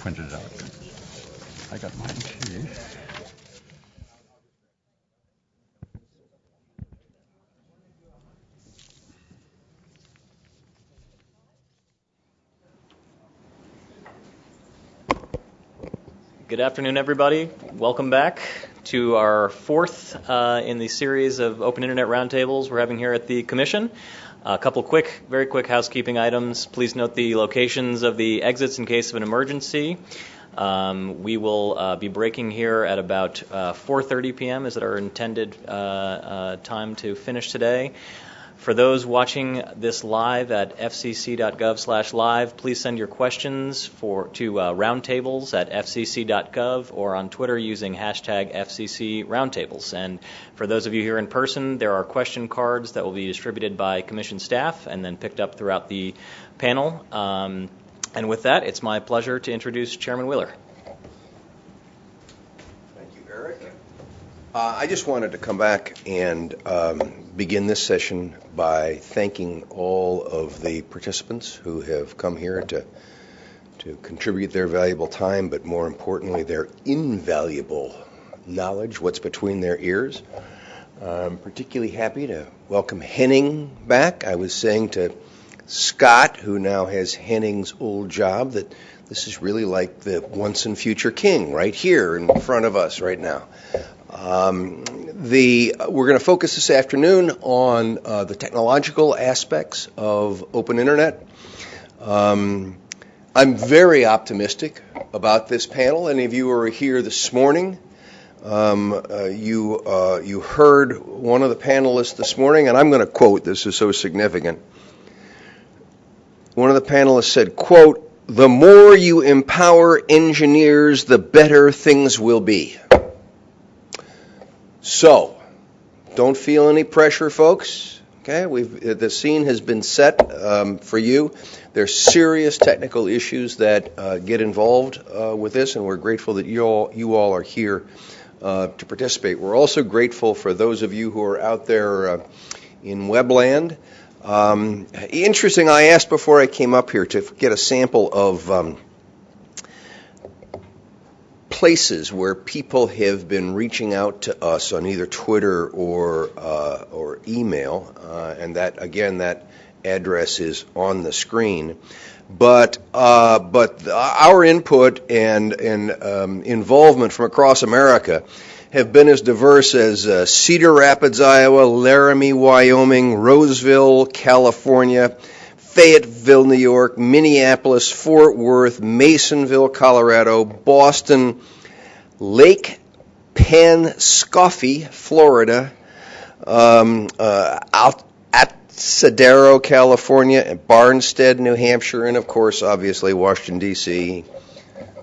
printed it out. I got mine too. Good afternoon, everybody. Welcome back to our fourth in the series of Open Internet Roundtables we're having here at the Commission. A couple very quick housekeeping items. Please note the locations of the exits in case of an emergency. We will be breaking here at about 4:30 p.m. Is it our intended time to finish today? For those watching this live at fcc.gov/live, please send your questions to roundtables at fcc.gov or on Twitter using hashtag FCCRoundtables. And for those of you here in person, there are question cards that will be distributed by Commission staff and then picked up throughout the panel. And with that, it's my pleasure to introduce Chairman Wheeler. Thank you, Eric. I just wanted to come back and begin this session by thanking all of the participants who have come here to contribute their valuable time, but more importantly, their invaluable knowledge, what's between their ears. I'm particularly happy to welcome Henning back. I was saying to Scott, who now has Henning's old job, that this is really like the once and future king right here in front of us right now. We're going to focus this afternoon on the technological aspects of open internet. I'm very optimistic about this panel. Any of you who are here this morning, you heard one of the panelists this morning, and I'm going to quote, this is so significant. One of the panelists said, quote, "The more you empower engineers, the better things will be." So, don't feel any pressure, folks. Okay, the scene has been set for you. There's serious technical issues that get involved with this, and we're grateful that you all are here to participate. We're also grateful for those of you who are out there in Webland. Interesting, I asked before I came up here to get a sample of places where people have been reaching out to us on either Twitter or email, and that address is on the screen. But our input and involvement from across America have been as diverse as Cedar Rapids, Iowa, Laramie, Wyoming, Roseville, California, Fayetteville, New York, Minneapolis, Fort Worth, Masonville, Colorado, Boston, Lake Panscoffy, Florida, Atsadero, California, and Barnstead, New Hampshire, and of course, obviously, Washington, D.C.,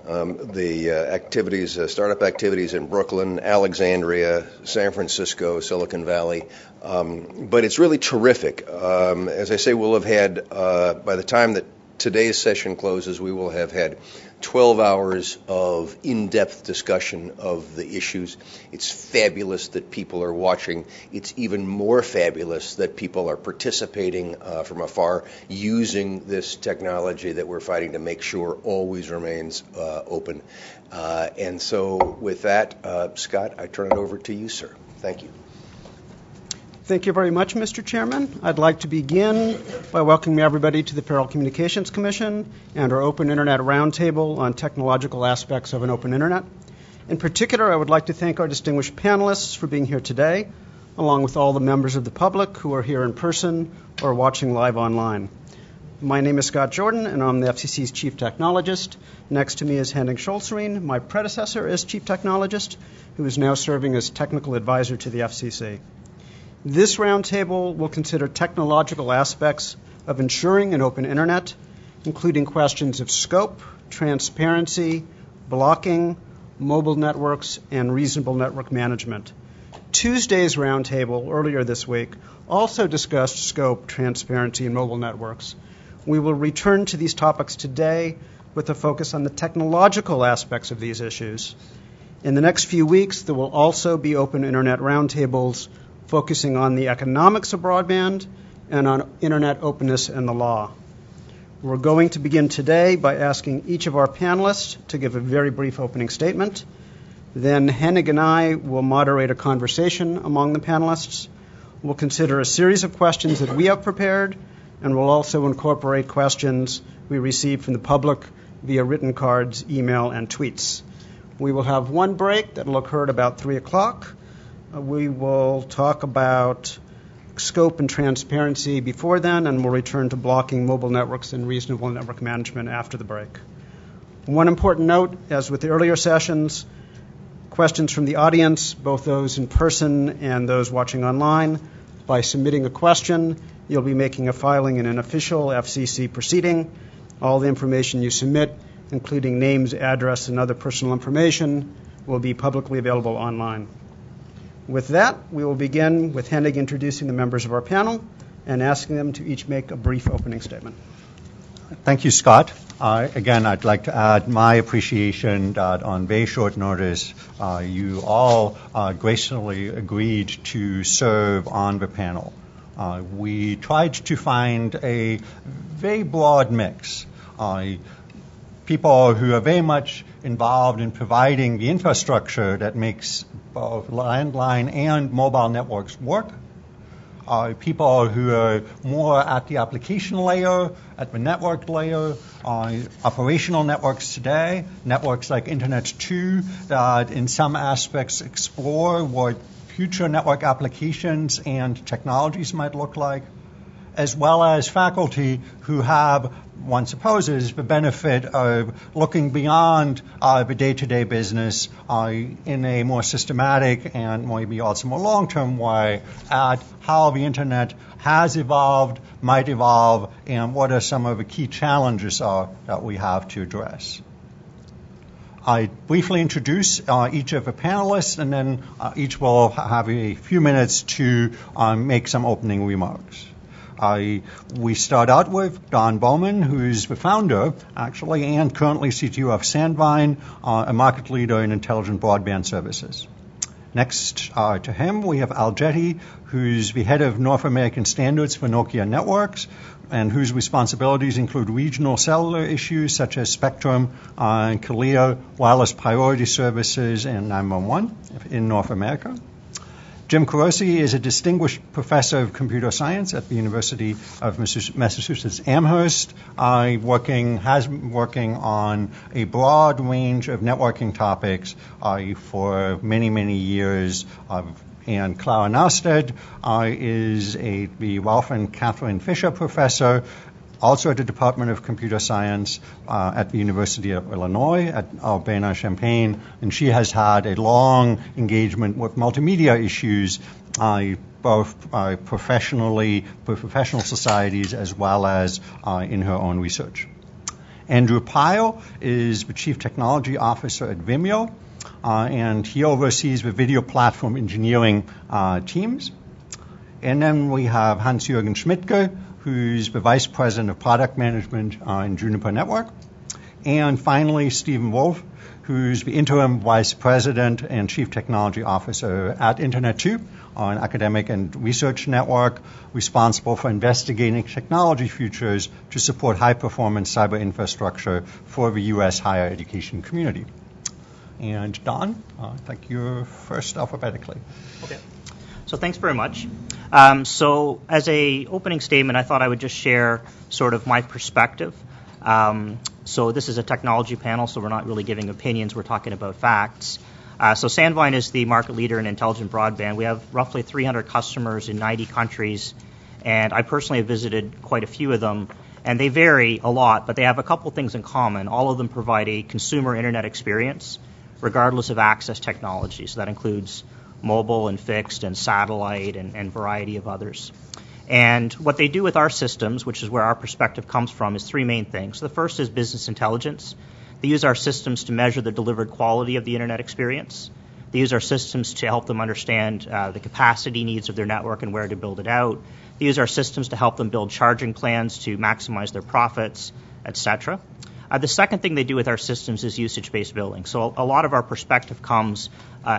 the startup activities in Brooklyn, Alexandria, San Francisco, Silicon Valley. But it's really terrific. As I say, we'll have had, by the time that today's session closes, we will have had 12 hours of in-depth discussion of the issues. It's fabulous that people are watching. It's even more fabulous that people are participating from afar using this technology that we're fighting to make sure always remains open. And so with that, Scott, I turn it over to you, sir. Thank you. Thank you very much, Mr. Chairman. I'd like to begin by welcoming everybody to the Federal Communications Commission and our Open Internet Roundtable on technological aspects of an open internet. In particular, I would like to thank our distinguished panelists for being here today, along with all the members of the public who are here in person or watching live online. My name is Scott Jordan, and I'm the FCC's Chief Technologist. Next to me is Henning Scholzreen, my predecessor as Chief Technologist, who is now serving as Technical Advisor to the FCC. This roundtable will consider technological aspects of ensuring an open internet, including questions of scope, transparency, blocking, mobile networks, and reasonable network management. Tuesday's roundtable earlier this week also discussed scope, transparency, and mobile networks. We will return to these topics today with a focus on the technological aspects of these issues. In the next few weeks, there will also be open internet roundtables focusing on the economics of broadband and on internet openness and the law. We're going to begin today by asking each of our panelists to give a very brief opening statement. Then Hennig and I will moderate a conversation among the panelists. We'll consider a series of questions that we have prepared, and we'll also incorporate questions we receive from the public via written cards, email, and tweets. We will have one break that will occur at about 3 o'clock. We will talk about scope and transparency before then, and we'll return to blocking mobile networks and reasonable network management after the break. One important note, as with the earlier sessions, questions from the audience, both those in person and those watching online. By submitting a question, you'll be making a filing in an official FCC proceeding. All the information you submit, including names, address, and other personal information, will be publicly available online. With that, we will begin with Hennig introducing the members of our panel and asking them to each make a brief opening statement. Thank you, Scott. Again, I'd like to add my appreciation that on very short notice, you all gracefully agreed to serve on the panel. We tried to find a very broad mix. People who are very much involved in providing the infrastructure that makes both landline and mobile networks work. People who are more at the application layer, at the network layer, operational networks today, networks like Internet 2 that in some aspects explore what future network applications and technologies might look like, as well as faculty who have, one supposes, the benefit of looking beyond the day-to-day business in a more systematic and maybe also more long-term way at how the Internet has evolved, might evolve, and what are some of the key challenges are that we have to address. I briefly introduce each of the panelists, and then each will have a few minutes to make some opening remarks. We start out with Don Bowman, who's the founder, actually, and currently CTO of Sandvine, a market leader in intelligent broadband services. Next to him, we have Al Jetty, who's the head of North American standards for Nokia Networks, and whose responsibilities include regional cellular issues such as Spectrum and Kalia, wireless priority services, and 911 in North America. Jim Carosi is a distinguished professor of computer science at the University of Massachusetts Amherst, working on a broad range of networking topics for many, many years. And Clara Nausted is the Ralph and Catherine Fisher Professor, also at the Department of Computer Science at the University of Illinois at Urbana-Champaign, and she has had a long engagement with multimedia issues, both professionally, with professional societies, as well as in her own research. Andrew Pyle is the Chief Technology Officer at Vimeo, and he oversees the video platform engineering teams. And then we have Hans-Jürgen Schmidtke, who's the Vice President of Product Management in Juniper Network. And finally, Stephen Wolf, who's the Interim Vice President and Chief Technology Officer at Internet 2, an academic and research network responsible for investigating technology futures to support high-performance cyber infrastructure for the U.S. higher education community. And Don, I think you're first alphabetically. Okay. So thanks very much. So as a opening statement, I thought I would just share sort of my perspective. So this is a technology panel, so we're not really giving opinions. We're talking about facts. So Sandvine is the market leader in intelligent broadband. We have roughly 300 customers in 90 countries, and I personally have visited quite a few of them. And they vary a lot, but they have a couple things in common. All of them provide a consumer internet experience, regardless of access technology. So that includes mobile and fixed and satellite and variety of others. And what they do with our systems, which is where our perspective comes from, is three main things. The first is business intelligence. They use our systems to measure the delivered quality of the internet experience. They use our systems to help them understand the capacity needs of their network and where to build it out. They use our systems to help them build charging plans to maximize their profits, etc. The second thing they do with our systems is usage-based billing. So a lot of our perspective comes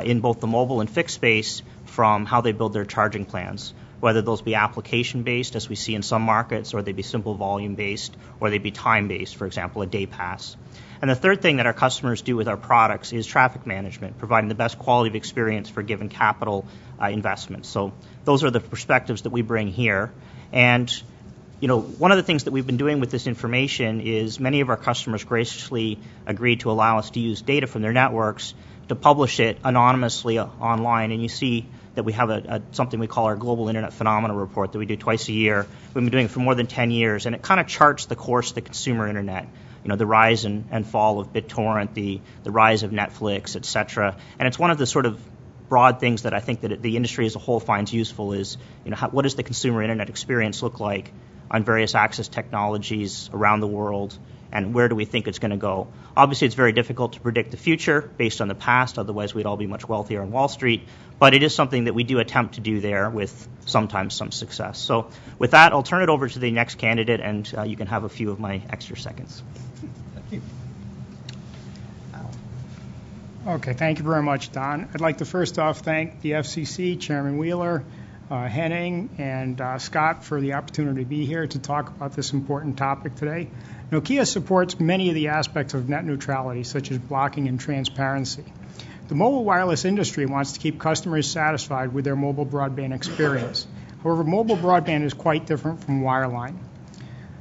in both the mobile and fixed space from how they build their charging plans. whether those be application-based, as we see in some markets, or they be simple volume-based, or they be time-based, for example, a day pass. And the third thing that our customers do with our products is traffic management, providing the best quality of experience for given capital investments. So those are the perspectives that we bring here. And one of the things that we've been doing with this information is many of our customers graciously agreed to allow us to use data from their networks to publish it anonymously online. And you see that we have something we call our Global Internet Phenomena Report that we do twice a year. We've been doing it for more than 10 years, and it kind of charts the course of the consumer Internet. The rise and fall of BitTorrent, the rise of Netflix, et cetera. And it's one of the sort of broad things that I think that the industry as a whole finds useful is, what does the consumer Internet experience look like on various access technologies around the world, and where do we think it's going to go? Obviously, it's very difficult to predict the future based on the past, otherwise we'd all be much wealthier on Wall Street, but it is something that we do attempt to do there with sometimes some success. So with that, I'll turn it over to the next candidate, and you can have a few of my extra seconds. Thank you. Okay, thank you very much, Don. I'd like to first off thank the FCC, Chairman Wheeler, Henning, and Scott for the opportunity to be here to talk about this important topic today. Nokia supports many of the aspects of net neutrality, such as blocking and transparency. The mobile wireless industry wants to keep customers satisfied with their mobile broadband experience. However, mobile broadband is quite different from wireline.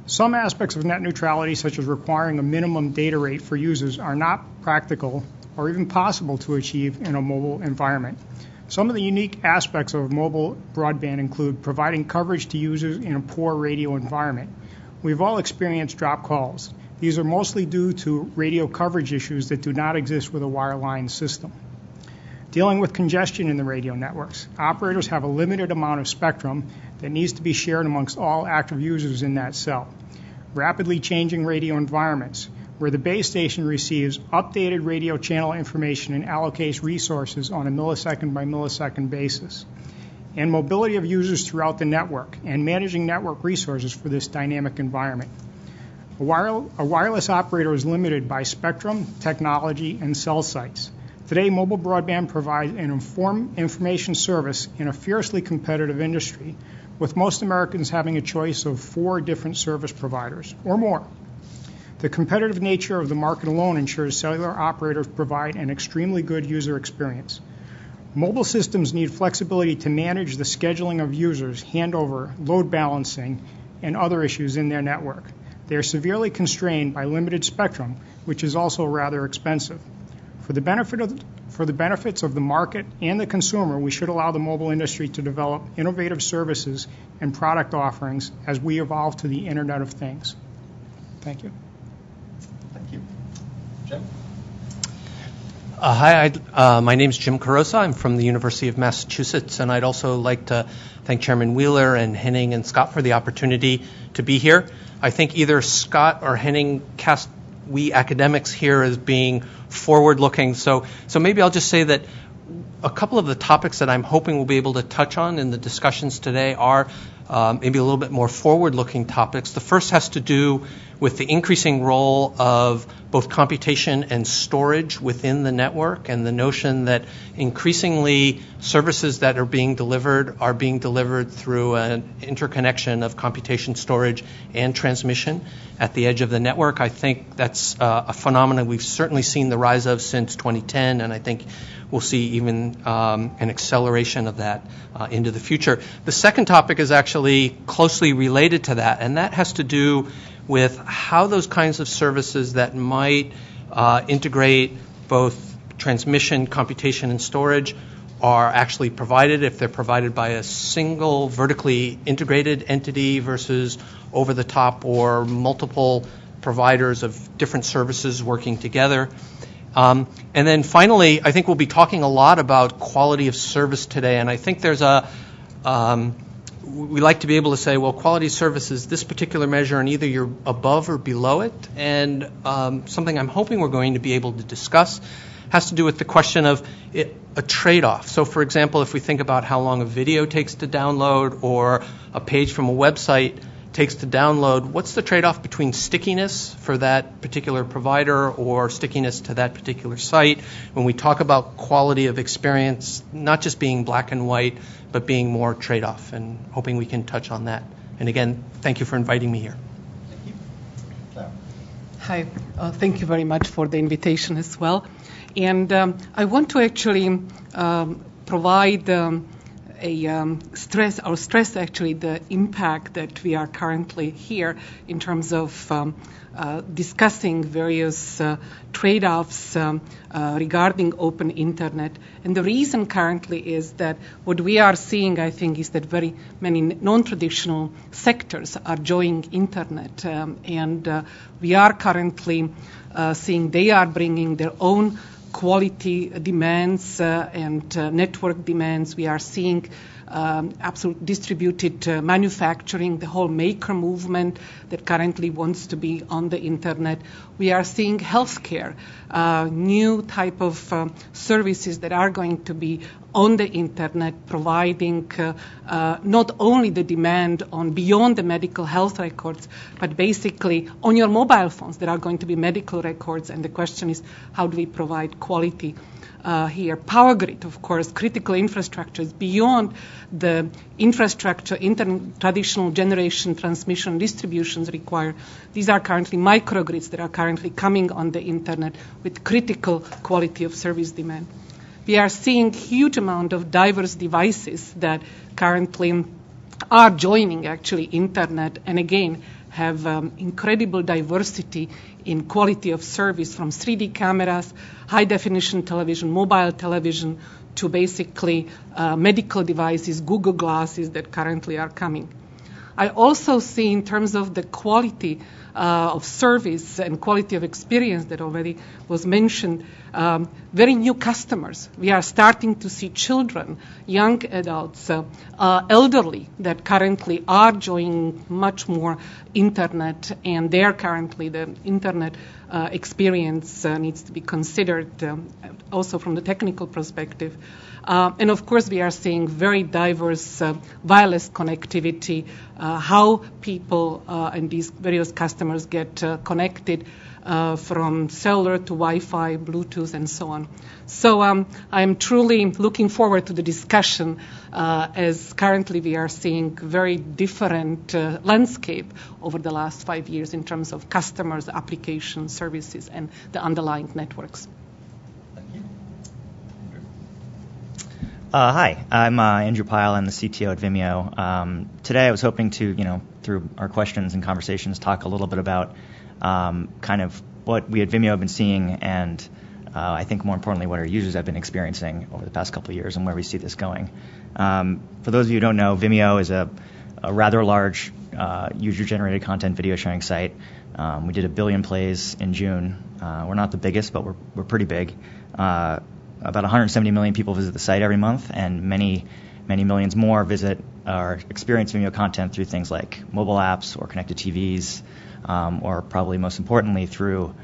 Some aspects of net neutrality, such as requiring a minimum data rate for users, are not practical or even possible to achieve in a mobile environment. Some of the unique aspects of mobile broadband include providing coverage to users in a poor radio environment. We've all experienced drop calls. These are mostly due to radio coverage issues that do not exist with a wireline system. Dealing with congestion in the radio networks. Operators have a limited amount of spectrum that needs to be shared amongst all active users in that cell. Rapidly changing radio environments, where the base station receives updated radio channel information and allocates resources on a millisecond by millisecond basis. And mobility of users throughout the network and managing network resources for this dynamic environment. A wireless operator is limited by spectrum, technology, and cell sites. Today, mobile broadband provides an informed information service in a fiercely competitive industry, with most Americans having a choice of 4 different service providers or more. The competitive nature of the market alone ensures cellular operators provide an extremely good user experience. Mobile systems need flexibility to manage the scheduling of users, handover, load balancing, and other issues in their network. They are severely constrained by limited spectrum, which is also rather expensive. For the benefits of the market and the consumer, we should allow the mobile industry to develop innovative services and product offerings as we evolve to the Internet of Things. Thank you. Thank you. Jim? Hi, my name is Jim Carosa. I'm from the University of Massachusetts, and I'd also like to thank Chairman Wheeler and Henning and Scott for the opportunity to be here. I think either Scott or Henning cast we academics here as being forward-looking, so maybe I'll just say that a couple of the topics that I'm hoping we'll be able to touch on in the discussions today are maybe a little bit more forward-looking topics. The first has to do with the increasing role of both computation and storage within the network, and the notion that increasingly services that are being delivered through an interconnection of computation, storage, and transmission at the edge of the network. I think that's a phenomenon we've certainly seen the rise of since 2010, and I think we'll see even an acceleration of that into the future. The second topic is actually closely related to that, and that has to do with how those kinds of services that might integrate both transmission, computation, and storage are actually provided, if they're provided by a single vertically integrated entity versus over-the-top or multiple providers of different services working together. And then finally, I think we'll be talking a lot about quality of service today, and I think there's we like to be able to say, well, quality of service is this particular measure, and either you're above or below it. And something I'm hoping we're going to be able to discuss has to do with the question of a trade-off. So, for example, if we think about how long a video takes to download or a page from a website takes to download, what's the trade-off between stickiness for that particular provider or stickiness to that particular site? When we talk about quality of experience, not just being black and white, but being more trade-off, and hoping we can touch on that. And again, thank you for inviting me here. Hi, thank you very much for the invitation as well. And I want to actually provide stress actually the impact that we are currently here in terms of discussing various trade-offs regarding open internet. And the reason currently is that what we are seeing, I think, is that very many non-traditional sectors are joining internet. And we are currently seeing they are bringing their own quality demands and network demands. We are seeing absolute distributed manufacturing, the whole maker movement that currently wants to be on the internet. We are seeing healthcare, new type of services that are going to be on the internet, providing not only the demand on beyond the medical health records, but basically on your mobile phones there are going to be medical records, and the question is how do we provide quality here. Power grid, of course, critical infrastructures beyond the infrastructure, traditional generation, transmission, distributions required. These are currently microgrids that are currently coming on the internet with critical quality of service demand. We are seeing huge amount of diverse devices that currently are joining actually internet, and again have incredible diversity in quality of service, from 3D cameras, high definition television, mobile television, to basically medical devices, Google glasses that currently are coming. I also see in terms of the quality of service and quality of experience that already was mentioned, very new customers. We are starting to see children, young adults, elderly that currently are joining much more internet, and there currently the internet experience needs to be considered also from the technical perspective. And of course, we are seeing very diverse wireless connectivity, how people and these various customers get connected from cellular to Wi-Fi, Bluetooth, and so on. So I'm truly looking forward to the discussion as currently we are seeing very different landscape over the last 5 years in terms of customers, applications, services, and the underlying networks. Hi, I'm Andrew Pyle. I'm the CTO at Vimeo. Today I was hoping to, through our questions and conversations, talk a little bit about kind of what we at Vimeo have been seeing, and I think more importantly what our users have been experiencing over the past couple of years and where we see this going. For those of you who don't know, Vimeo is a rather large user-generated content video sharing site. We did 1 billion plays in June. We're not the biggest, but we're pretty big. About 170 million people visit the site every month, and many millions more visit or experience Vimeo content through things like mobile apps or connected TVs, or probably most importantly through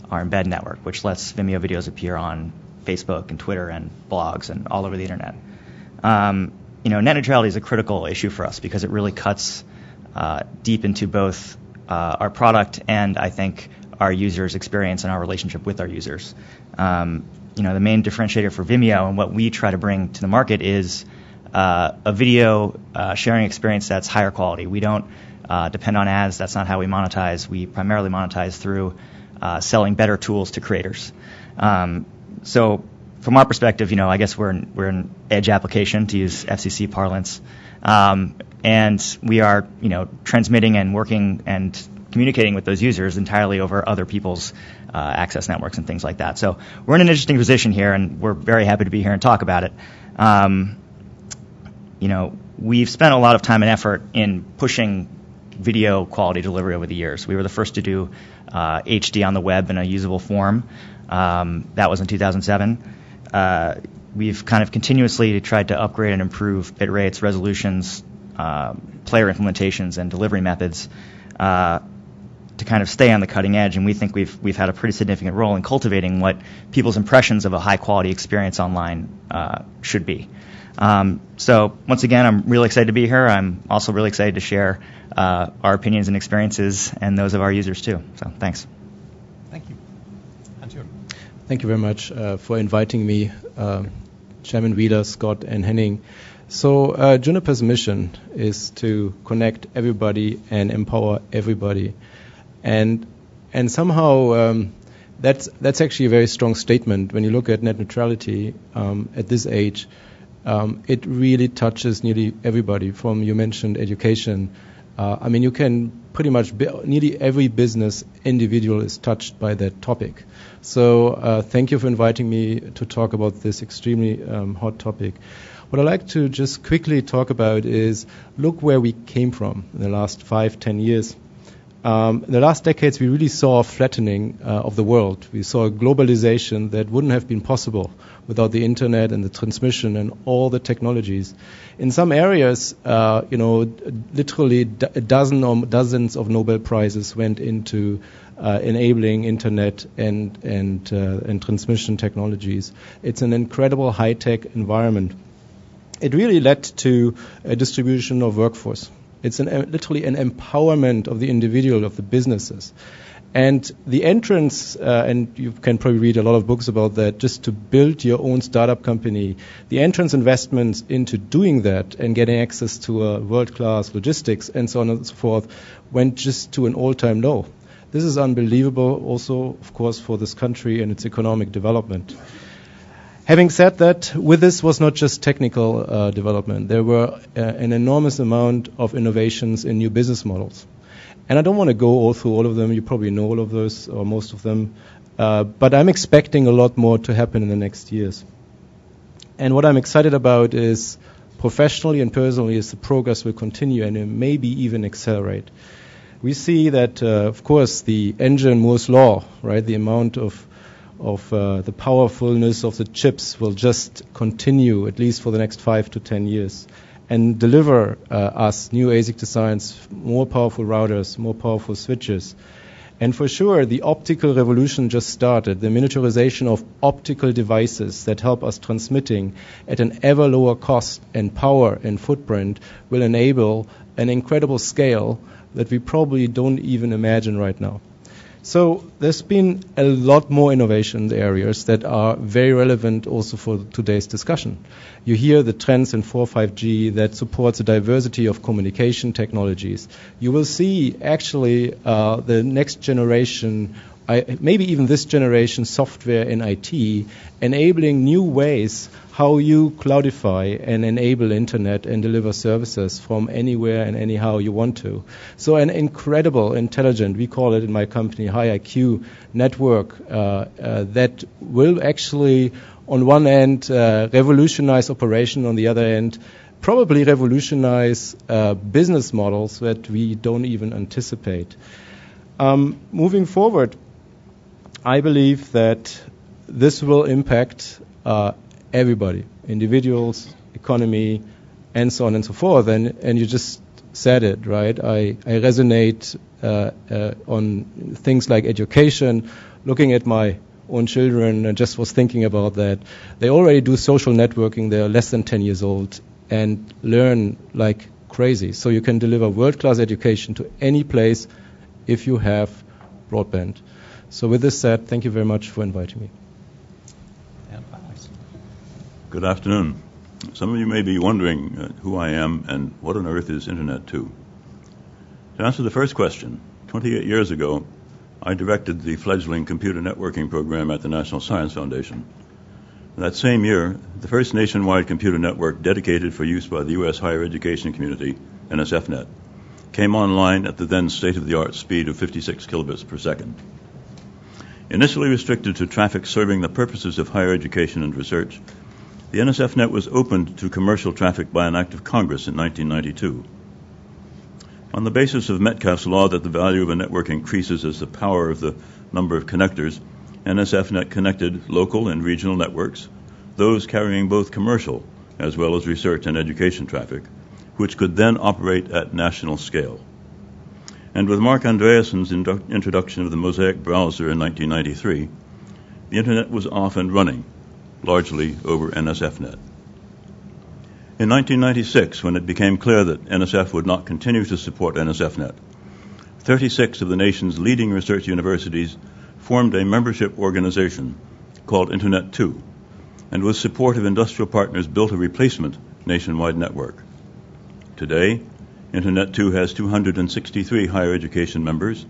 our embed network, which lets Vimeo videos appear on Facebook and Twitter and blogs and all over the internet. Net neutrality is a critical issue for us because it really cuts deep into both our product and, I think, our users' experience and our relationship with our users. The main differentiator for Vimeo and what we try to bring to the market is a video sharing experience that's higher quality. We don't depend on ads. That's not how we monetize. We primarily monetize through selling better tools to creators. So from our perspective, I guess we're an edge application, to use FCC parlance, and we are transmitting and working and communicating with those users entirely over other people's access networks and things like that. So we're in an interesting position here, and we're very happy to be here and talk about it. We've spent a lot of time and effort in pushing video quality delivery over the years. We were the first to do HD on the web in a usable form. That was in 2007. We've kind of continuously tried to upgrade and improve bit rates, resolutions, player implementations, and delivery methods to kind of stay on the cutting edge, and we think we've had a pretty significant role in cultivating what people's impressions of a high-quality experience online should be. So once again, I'm really excited to be here. I'm also really excited to share our opinions and experiences and those of our users too. So thanks. Thank you. Hans-Jürgen. Thank you very much for inviting me, Chairman Wheeler, Scott, and Henning. So Juniper's mission is to connect everybody and empower everybody, and somehow that's actually a very strong statement. When you look at net neutrality at this age, it really touches nearly everybody. From, you mentioned education. I mean, you can pretty much nearly every business individual is touched by that topic. So thank you for inviting me to talk about this extremely hot topic. What I'd like to just quickly talk about is look where we came from in the last 5-10 years. In the last decades, we really saw a flattening of the world. We saw a globalization that wouldn't have been possible without the internet and the transmission and all the technologies. In some areas, literally dozens of Nobel Prizes went into enabling internet and transmission technologies. It's an incredible high-tech environment. It really led to a distribution of workforce. It's literally an empowerment of the individual, of the businesses. And the entrance, and you can probably read a lot of books about that, just to build your own startup company, the entrance investments into doing that and getting access to a world-class logistics and so on and so forth went just to an all-time low. This is unbelievable also, of course, for this country and its economic development. Having said that, with this was not just technical development. There were an enormous amount of innovations in new business models. And I don't want to go all through all of them. You probably know all of those, or most of them. But I'm expecting a lot more to happen in the next years. And what I'm excited about is, professionally and personally, is the progress will continue and maybe even accelerate. We see that, of course, the engine Moore's law, right, the amount of the powerfulness of the chips will just continue, at least for the next 5 to 10 years, and deliver us new ASIC designs, more powerful routers, more powerful switches. And for sure, the optical revolution just started. The miniaturization of optical devices that help us transmitting at an ever lower cost and power and footprint will enable an incredible scale that we probably don't even imagine right now. So there's been a lot more innovation areas that are very relevant also for today's discussion. You hear the trends in 4-5G that supports a diversity of communication technologies. You will see actually the next generation, maybe even this generation, software in IT, enabling new ways how you cloudify and enable internet and deliver services from anywhere and anyhow you want to. So an incredible, intelligent, we call it in my company, high IQ network that will actually, on one end, revolutionize operation, on the other end, probably revolutionize business models that we don't even anticipate. Moving forward, I believe that this will impact everybody, individuals, economy, and so on and so forth. And you just said it, right? I resonate on things like education, looking at my own children, and just was thinking about that. They already do social networking. They are less than 10 years old and learn like crazy. So you can deliver world-class education to any place if you have broadband. So with this said, thank you very much for inviting me. Good afternoon. Some of you may be wondering who I am and what on earth is Internet 2. To answer the first question, 28 years ago, I directed the fledgling computer networking program at the National Science Foundation. That same year, the first nationwide computer network dedicated for use by the U.S. higher education community, NSFNet, came online at the then state-of-the-art speed of 56 kilobits per second. Initially restricted to traffic serving the purposes of higher education and research, the NSFNet was opened to commercial traffic by an act of Congress in 1992. On the basis of Metcalfe's law that the value of a network increases as the power of the number of connectors, NSFNet connected local and regional networks, those carrying both commercial as well as research and education traffic, which could then operate at national scale. And with Mark Andreessen's introduction of the Mosaic browser in 1993, the Internet was off and running, largely over NSFNet. In 1996, when it became clear that NSF would not continue to support NSFNet, 36 of the nation's leading research universities formed a membership organization called Internet 2, and with support of industrial partners built a replacement nationwide network. Today, Internet 2 has 263 higher education members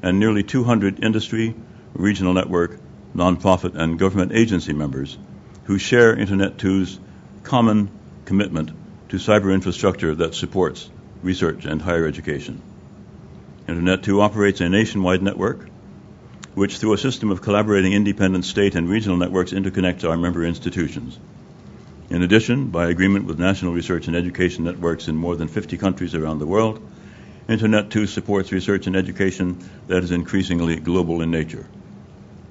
and nearly 200 industry, regional network, nonprofit, and government agency members who share Internet 2's common commitment to cyber infrastructure that supports research and higher education. Internet 2 operates a nationwide network which, through a system of collaborating independent state and regional networks, interconnects our member institutions. In addition, by agreement with national research and education networks in more than 50 countries around the world, Internet 2 supports research and education that is increasingly global in nature.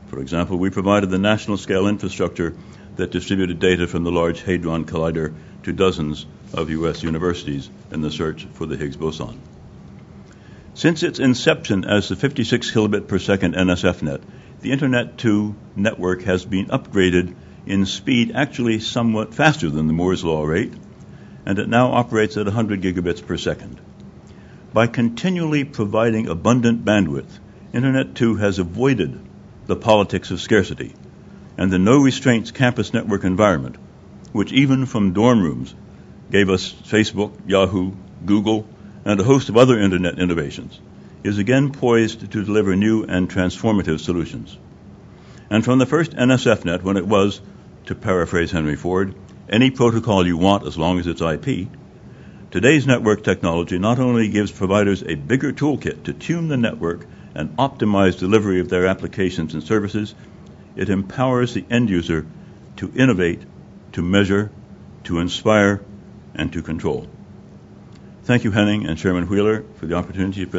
For example, we provided the national scale infrastructure that distributed data from the Large Hadron Collider to dozens of U.S. universities in the search for the Higgs boson. Since its inception as the 56 kilobit per second NSFNet, the Internet 2 network has been upgraded in speed actually somewhat faster than the Moore's Law rate, and it now operates at 100 gigabits per second. By continually providing abundant bandwidth, Internet 2 has avoided the politics of scarcity and the no-restraints campus network environment, which even from dorm rooms gave us Facebook, Yahoo, Google, and a host of other Internet innovations, is again poised to deliver new and transformative solutions. And from the first NSFNet, when it was, to paraphrase Henry Ford, any protocol you want as long as it's IP, today's network technology not only gives providers a bigger toolkit to tune the network and optimize delivery of their applications and services, it empowers the end user to innovate, to measure, to inspire, and to control. Thank you, Henning and Chairman Wheeler, for the opportunity to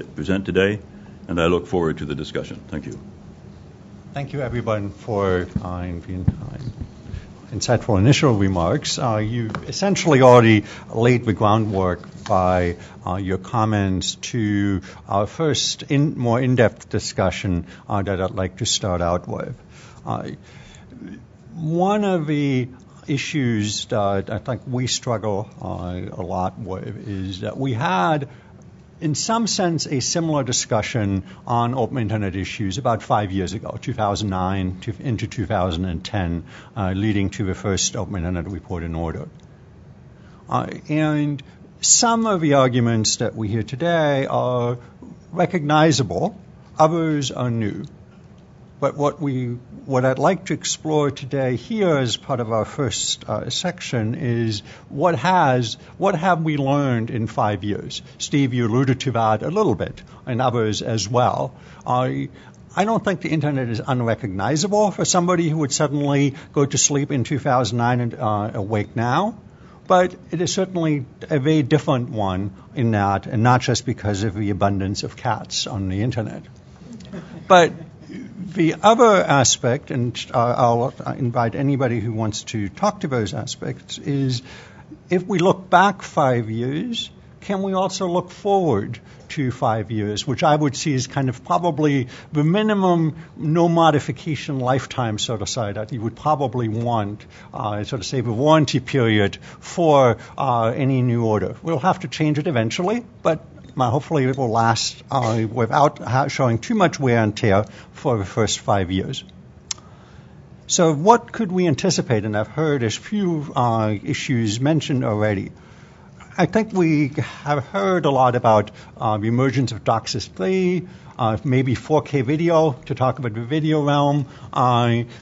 present today, and I look forward to the discussion. Thank you. Thank you, everyone, for insightful initial remarks. You essentially already laid the groundwork by your comments to our first more in-depth discussion that I'd like to start out with. One of the issues that I think we struggle a lot with is that we had, in some sense, a similar discussion on open internet issues about 5 years ago, 2009 into 2010, leading to the first open internet report in order. And some of the arguments that we hear today are recognizable, others are new. But what I'd like to explore today here as part of our first section is what have we learned in 5 years? Steve, you alluded to that a little bit, and others as well. I don't think the internet is unrecognizable for somebody who would suddenly go to sleep in 2009 and awake now. But it is certainly a very different one in that, and not just because of the abundance of cats on the internet. But the other aspect, and I'll invite anybody who wants to talk to those aspects, is if we look back 5 years, can we also look forward to 5 years, which I would see as kind of probably the minimum no modification lifetime sort of side that you would probably want, sort of say the warranty period for any new order. We'll have to change it eventually, but hopefully it will last without showing too much wear and tear for the first 5 years. So what could we anticipate? And I've heard a few issues mentioned already. I think we have heard a lot about the emergence of DOCSIS 3, maybe 4K video to talk about the video realm,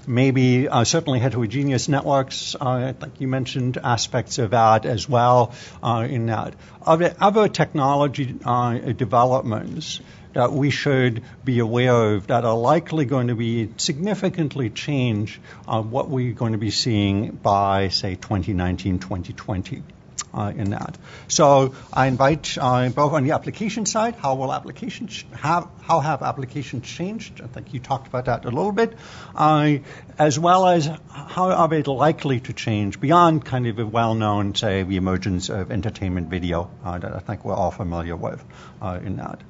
maybe certainly heterogeneous networks. I think you mentioned aspects of that as well in that. Are there other technology developments that we should be aware of that are likely going to be significantly change what we're going to be seeing by, say, 2019, 2020? in that. So I invite both on the application side, how have applications changed? I think you talked about that a little bit, as well as how are they likely to change beyond kind of the well-known, say, the emergence of entertainment video that I think we're all familiar with in that.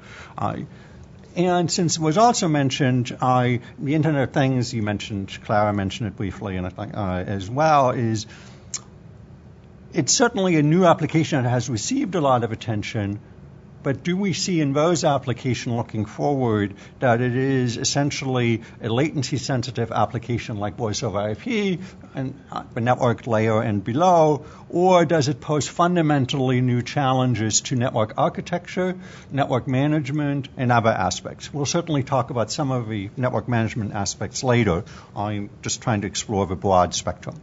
And since it was also mentioned, the Internet of Things, you mentioned, Clara mentioned it briefly, and I think as well, is it's certainly a new application that has received a lot of attention, but do we see in those applications looking forward that it is essentially a latency-sensitive application like voice over IP and the network layer and below, or does it pose fundamentally new challenges to network architecture, network management, and other aspects? We'll certainly talk about some of the network management aspects later. I'm just trying to explore the broad spectrum.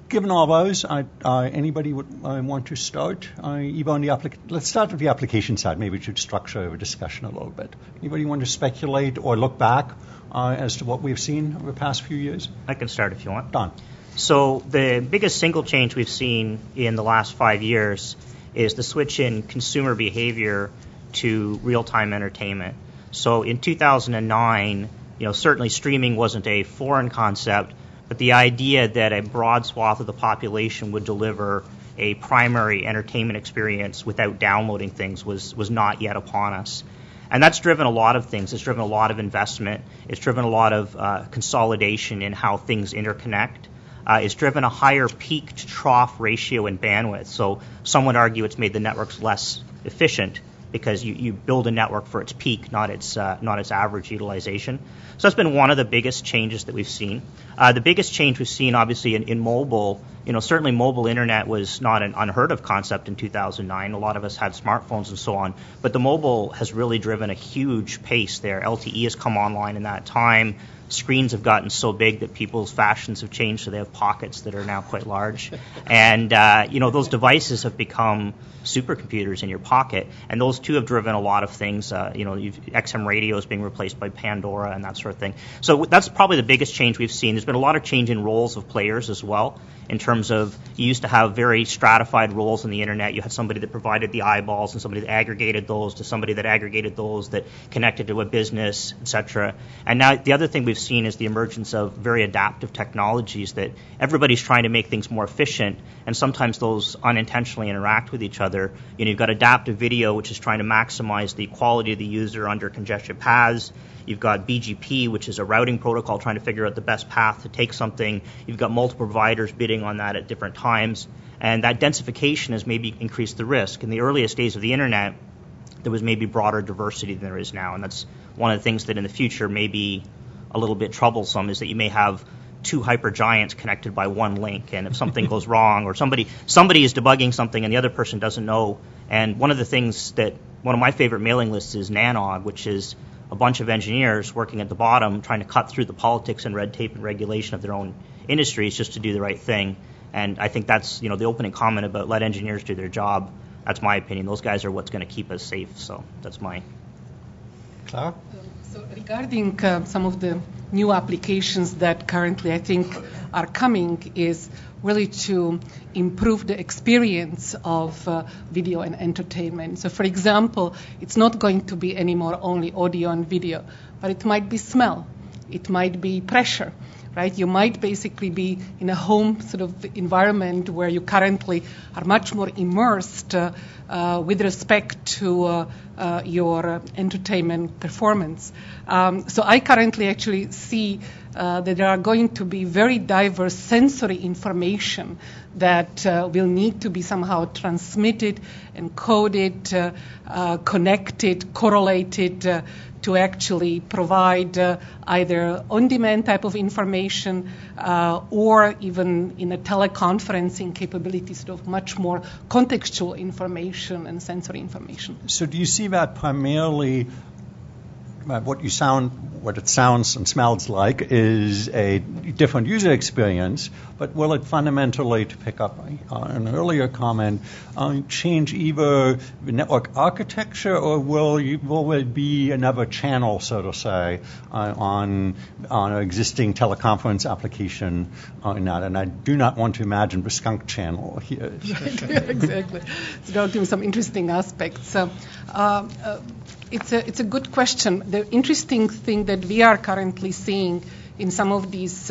Given all those, anybody would want to start? Let's start with the application side. Maybe we should structure a discussion a little bit. Anybody want to speculate or look back as to what we've seen over the past few years? I can start if you want. Don. So the biggest single change we've seen in the last 5 years is the switch in consumer behavior to real-time entertainment. So in 2009, certainly streaming wasn't a foreign concept, but the idea that a broad swath of the population would deliver a primary entertainment experience without downloading things was not yet upon us. And that's driven a lot of things. It's driven a lot of investment. It's driven a lot of consolidation in how things interconnect. It's driven a higher peak to trough ratio in bandwidth. So some would argue it's made the networks less efficient because you build a network for its peak, not its average utilization. So that's been one of the biggest changes that we've seen. The biggest change we've seen, obviously, in mobile, certainly mobile internet was not an unheard of concept in 2009. A lot of us had smartphones and so on. But the mobile has really driven a huge pace there. LTE has come online in that time. Screens have gotten so big that people's fashions have changed, so they have pockets that are now quite large. And, those devices have become supercomputers in your pocket, and those two have driven a lot of things. XM radios being replaced by Pandora and that sort of thing. So that's probably the biggest change we've seen. There's been a lot of change in roles of players as well, in terms of you used to have very stratified roles in the internet. You had somebody that provided the eyeballs and somebody that aggregated those to somebody that aggregated those that connected to a business, etc. And now the other thing we've seen is the emergence of very adaptive technologies that everybody's trying to make things more efficient, and sometimes those unintentionally interact with each other. You've got adaptive video, which is trying to maximize the quality of the user under congested paths. You've got BGP, which is a routing protocol trying to figure out the best path to take something. You've got multiple providers bidding on that at different times. And that densification has maybe increased the risk. In the earliest days of the internet, there was maybe broader diversity than there is now. And that's one of the things that in the future may be a little bit troublesome, is that you may have two hypergiants connected by one link, and if something goes wrong, or somebody is debugging something and the other person doesn't know. And one of the things that one of my favorite mailing lists is Nanog, which is a bunch of engineers working at the bottom trying to cut through the politics and red tape and regulation of their own industries just to do the right thing. And I think that's, the opening comment about let engineers do their job. That's my opinion. Those guys are what's going to keep us safe. So that's my. Clara? So regarding some of the new applications that currently I think are coming is really to improve the experience of video and entertainment. So for example, it's not going to be anymore only audio and video, but it might be smell, it might be pressure, right? You might basically be in a home sort of environment where you currently are much more immersed with respect to your entertainment performance. So I currently actually see that there are going to be very diverse sensory information that will need to be somehow transmitted, encoded, connected, correlated to actually provide either on-demand type of information or even in a teleconferencing capability, sort of much more contextual information and sensory information. So do you see that primarily what it sounds and smells like is a different user experience, but will it fundamentally, to pick up an earlier comment, change either the network architecture, or will it be another channel, so to say, on an existing teleconference application or not? And I do not want to imagine the skunk channel here. Exactly. So there are some interesting aspects. It's a good question. The interesting thing that we are currently seeing in some of these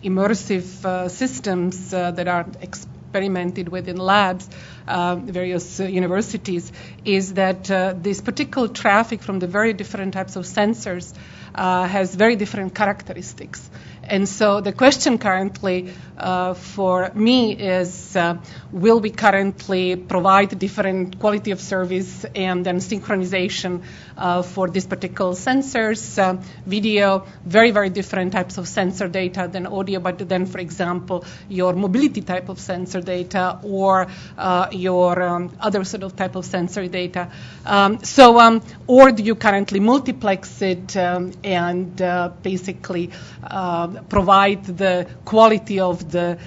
immersive systems that are experimented with in labs, various universities, is that this particular traffic from the very different types of sensors has very different characteristics. And so the question currently for me is, will we currently provide different quality of service and then synchronization for these particular sensors, video, very, very different types of sensor data than audio, but then, for example, your mobility type of sensor data or your other sort of type of sensor data. Or do you currently multiplex it and basically provide the quality of the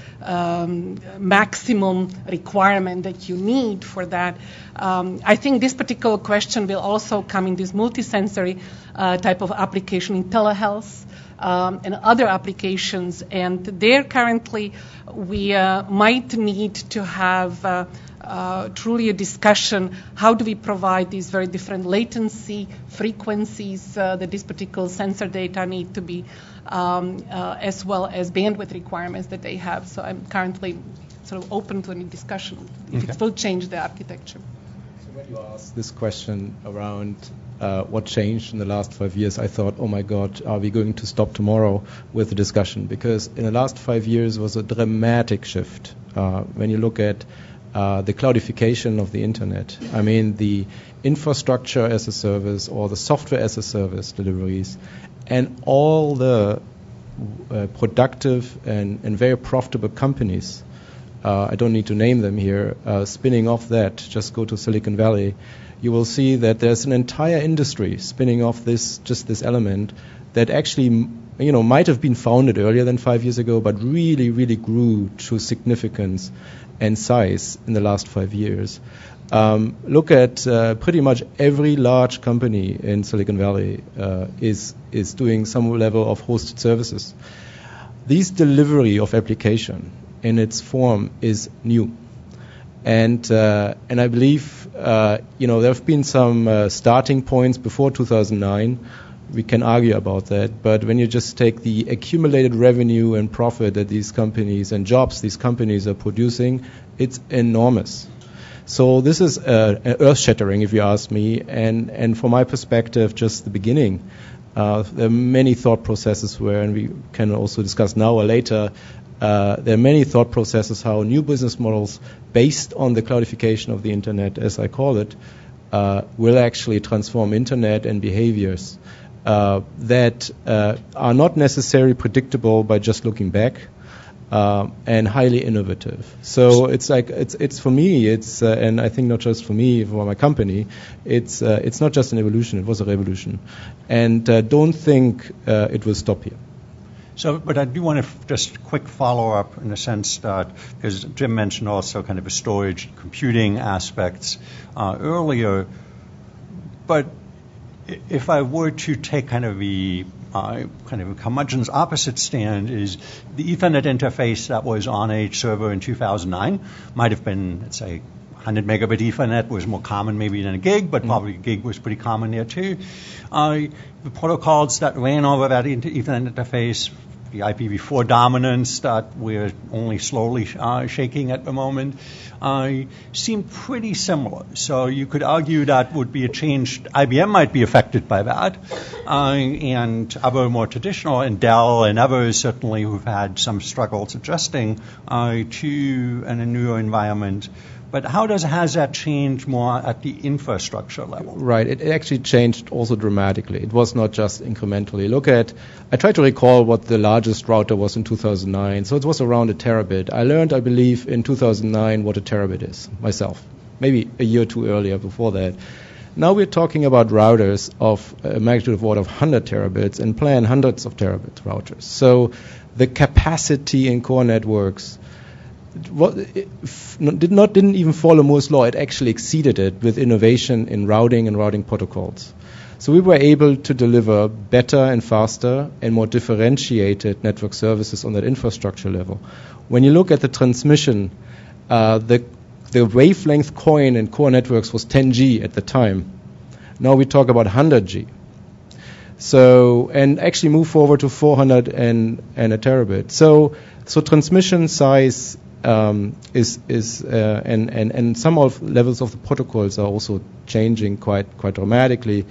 maximum requirement that you need for that? I think this particular question will also come in this multisensory type of application in telehealth and other applications. And there currently we might need to have truly a discussion, how do we provide these very different latency frequencies that this particular sensor data need to be, as well as bandwidth requirements that they have. So I'm currently sort of open to any discussion if it will change the architecture. So when you asked this question around what changed in the last 5 years, I thought, oh my God, are we going to stop tomorrow with the discussion? Because in the last 5 years was a dramatic shift. When you look at the cloudification of the internet. I mean, the infrastructure as a service or the software as a service deliveries, and all the productive and very profitable companies, I don't need to name them here, spinning off that, just go to Silicon Valley, you will see that there's an entire industry spinning off this element that actually might have been founded earlier than 5 years ago, but really, really grew to significance and size in the last 5 years. Look at pretty much every large company in Silicon Valley is doing some level of hosted services. This delivery of application in its form is new, and I believe there have been some starting points before 2009. We can argue about that, but when you just take the accumulated revenue and profit that these companies and jobs these companies are producing, it's enormous. So this is earth-shattering, if you ask me, and from my perspective, just the beginning. There are many thought processes where, and we can also discuss now or later, there are many thought processes how new business models based on the cloudification of the internet, as I call it, will actually transform internet and behaviors that are not necessarily predictable by just looking back, and highly innovative. So it's like it's for me, and I think not just for me, for my company, it's not just an evolution; it was a revolution, and don't think it will stop here. So, but I do want to just quick follow-up in the sense that, because Jim mentioned also kind of the storage computing aspects earlier, but if I were to take kind of the kind of curmudgeon's opposite stand, is the Ethernet interface that was on a server in 2009 might have been, let's say, 100 megabit Ethernet was more common maybe than a gig, but probably a gig was pretty common there too. The protocols that ran over that Ethernet interface, the IPv4 dominance that we're only slowly shaking at the moment, seem pretty similar. So you could argue that would be a change. IBM might be affected by that, and other more traditional, and Dell and others certainly who've had some struggles adjusting to a newer environment. But how has that changed more at the infrastructure level? Right. It actually changed also dramatically. It was not just incrementally. I tried to recall what the largest router was in 2009. So it was around a terabit. I learned, I believe, in 2009 what a terabit is myself. Maybe a year or two earlier before that. Now we're talking about routers of a magnitude of order of 100 terabits and plan hundreds of terabit routers. So the capacity in core networks didn't even follow Moore's law. It actually exceeded it with innovation in routing and routing protocols. So we were able to deliver better and faster and more differentiated network services on that infrastructure level. When you look at the transmission, the wavelength coin in core networks was 10G at the time. Now we talk about 100G. So, and actually move forward to 400 and a terabit. So transmission size and some of levels of the protocols are also changing quite dramatically.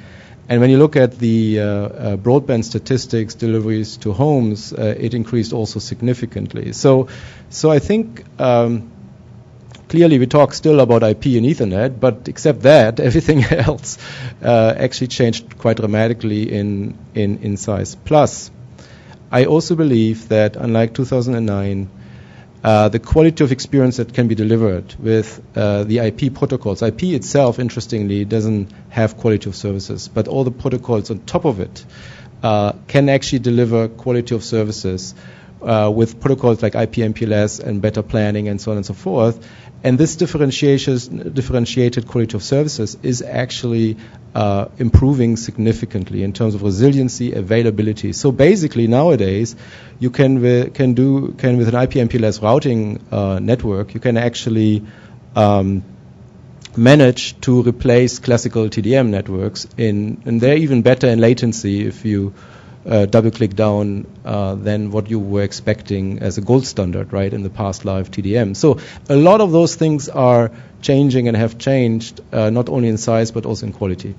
And when you look at the broadband statistics, deliveries to homes, it increased also significantly. So I think clearly we talk still about IP and Ethernet, but except that, everything else actually changed quite dramatically in size. Plus, I also believe that unlike 2009, the quality of experience that can be delivered with the IP protocols. IP itself, interestingly, doesn't have quality of services, but all the protocols on top of it can actually deliver quality of services with protocols like IP MPLS and better planning and so on and so forth. And this differentiated quality of services is actually improving significantly in terms of resiliency, availability. So basically nowadays, you can with an IP MPLS routing network, you can actually manage to replace classical TDM networks and they're even better in latency if you double-click down than what you were expecting as a gold standard, right, in the past live TDM. So a lot of those things are changing and have changed, not only in size but also in quality.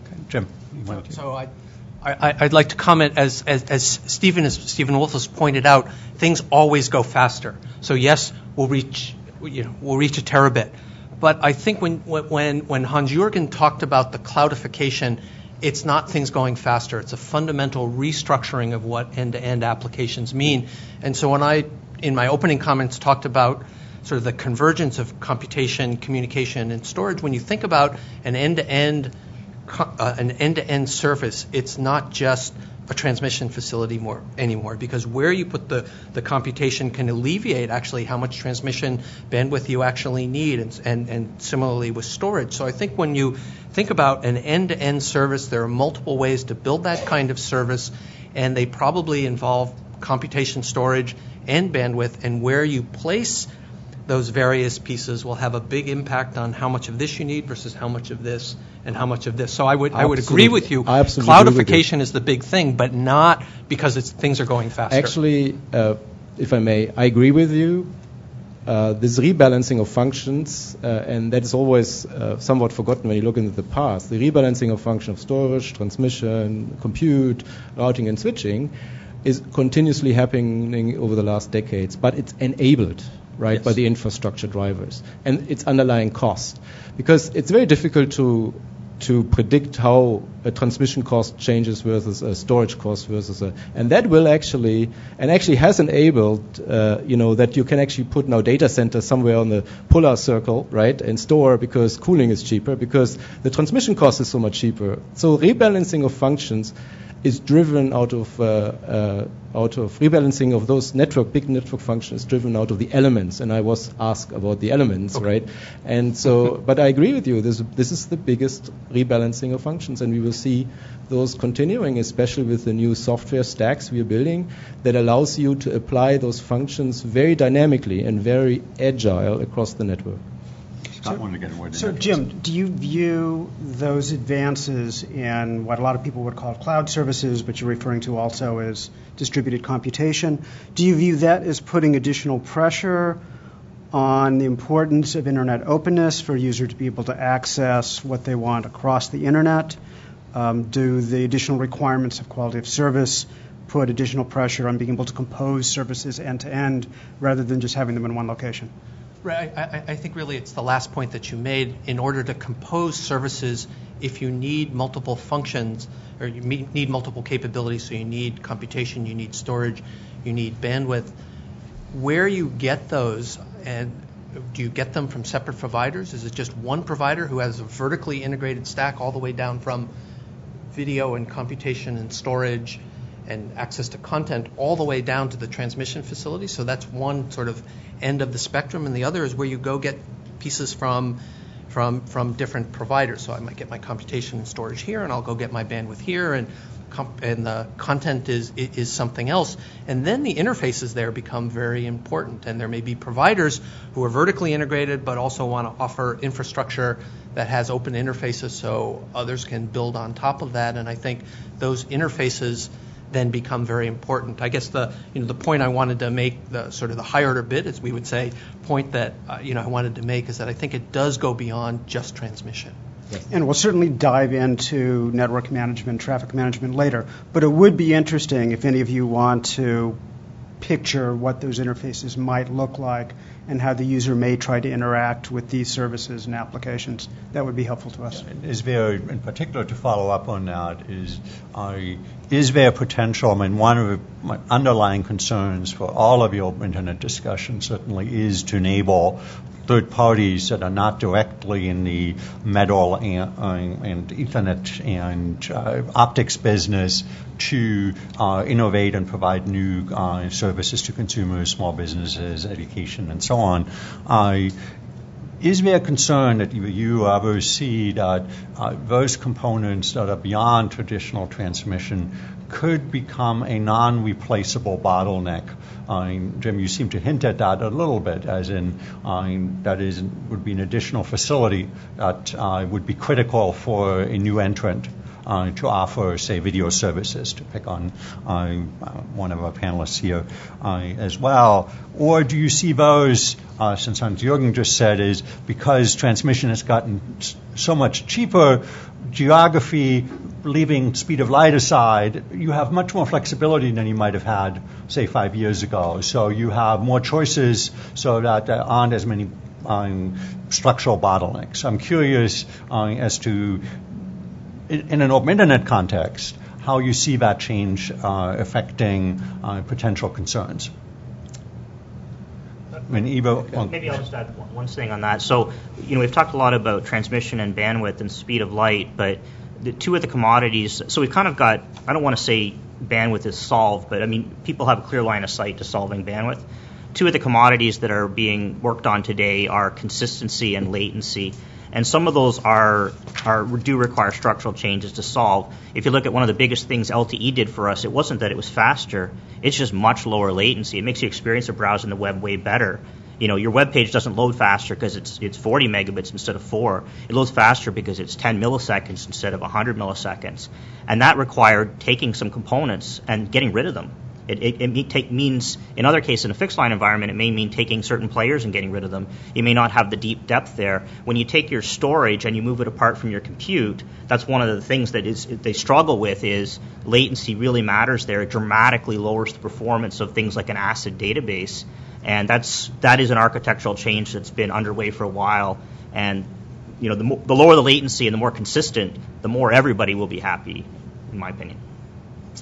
Okay. Jim. So I'd like to comment, as Stephen Wolf has pointed out, things always go faster. So yes, we'll reach a terabit. But I think when Hans-Jürgen talked about the cloudification, it's not things going faster. It's a fundamental restructuring of what end-to-end applications mean. And so when I, in my opening comments, talked about sort of the convergence of computation, communication, and storage, when you think about an end-to-end service, it's not just a transmission facility anymore, because where you put the computation can alleviate actually how much transmission bandwidth you actually need, and similarly with storage. So I think when you think about an end-to-end service, there are multiple ways to build that kind of service, and they probably involve computation, storage, and bandwidth, and where you place those various pieces will have a big impact on how much of this you need versus how much of this and how much of this. So I would agree with you. Cloudification is the big thing, but not because things are going faster. Actually, if I may, I agree with you. This rebalancing of functions, and that is always somewhat forgotten when you look into the past. The rebalancing of function of storage, transmission, compute, routing, and switching is continuously happening over the last decades, but it's enabled, right, yes, by the infrastructure drivers and its underlying cost. Because it's very difficult to predict how a transmission cost changes versus a storage cost versus and that will actually has enabled, that you can actually put now data centers somewhere on the polar circle, right, and store because cooling is cheaper, because the transmission cost is so much cheaper. So rebalancing of functions is driven out of rebalancing of those big network functions driven out of the elements. And I was asked about the elements, okay, right? And so, but I agree with you. This is the biggest rebalancing of functions, and we will see those continuing, especially with the new software stacks we are building that allows you to apply those functions very dynamically and very agile across the network. So, Jim, do you view those advances in what a lot of people would call cloud services, but you're referring to also as distributed computation, do you view that as putting additional pressure on the importance of internet openness for a user to be able to access what they want across the internet? Do the additional requirements of quality of service put additional pressure on being able to compose services end-to-end rather than just having them in one location? Right. I think really it's the last point that you made. In order to compose services, if you need multiple functions or you need multiple capabilities, so you need computation, you need storage, you need bandwidth, where you get those and Do you get them from separate providers? Is it just one provider who has a vertically integrated stack all the way down from video and computation and storage and access to content all the way down to the transmission facility? So that's one sort of end of the spectrum, and the other is where you go get pieces from different providers. So I might get my computation and storage here, and I'll go get my bandwidth here, and the content is something else. And then the interfaces there become very important. And there may be providers who are vertically integrated but also want to offer infrastructure that has open interfaces so others can build on top of that. And I think those interfaces then become very important. I guess the point I wanted to make, the sort of the higher order bit, as we would say, point that I wanted to make is that I think it does go beyond just transmission. Yes. And we'll certainly dive into network management, traffic management later. But it would be interesting if any of you want to picture what those interfaces might look like and how the user may try to interact with these services and applications. That would be helpful to us. Is there, in particular, to follow up on that, is there potential? I mean, one of my underlying concerns for all of your Internet discussion certainly is to enable third parties that are not directly in the metal and Ethernet and optics business to innovate and provide new services to consumers, small businesses, education, and so on. Is there a concern that you or others see that those components that are beyond traditional transmission could become a non-replaceable bottleneck? Jim, you seem to hint at that a little bit, as in would be an additional facility that would be critical for a new entrant to offer, say, video services, to pick on one of our panelists here as well. Or do you see those, since Hans-Jürgen just said, is because transmission has gotten so much cheaper, geography, leaving speed of light aside, you have much more flexibility than you might have had, say, 5 years ago. So you have more choices so that there aren't as many structural bottlenecks. I'm curious as to, in an open Internet context, how you see that change affecting potential concerns. Maybe I'll just add one thing on that. So, we've talked a lot about transmission and bandwidth and speed of light, but the two of the commodities, so we've kind of got, I don't want to say bandwidth is solved, but people have a clear line of sight to solving bandwidth. Two of the commodities that are being worked on today are consistency and latency. And some of those do require structural changes to solve. If you look at one of the biggest things LTE did for us, it wasn't that it was faster, it's just much lower latency. It makes the experience of browsing the web way better. Your web page doesn't load faster because it's 40 megabits instead of 4. It loads faster because it's 10 milliseconds instead of 100 milliseconds. And that required taking some components and getting rid of them. It means, in other cases, in a fixed line environment, it may mean taking certain players and getting rid of them. You may not have the deep depth there. When you take your storage and you move it apart from your compute, that's one of the things that they struggle with is latency really matters there. It dramatically lowers the performance of things like an ACID database. And that is an architectural change that's been underway for a while. And the lower the latency and the more consistent, the more everybody will be happy, in my opinion.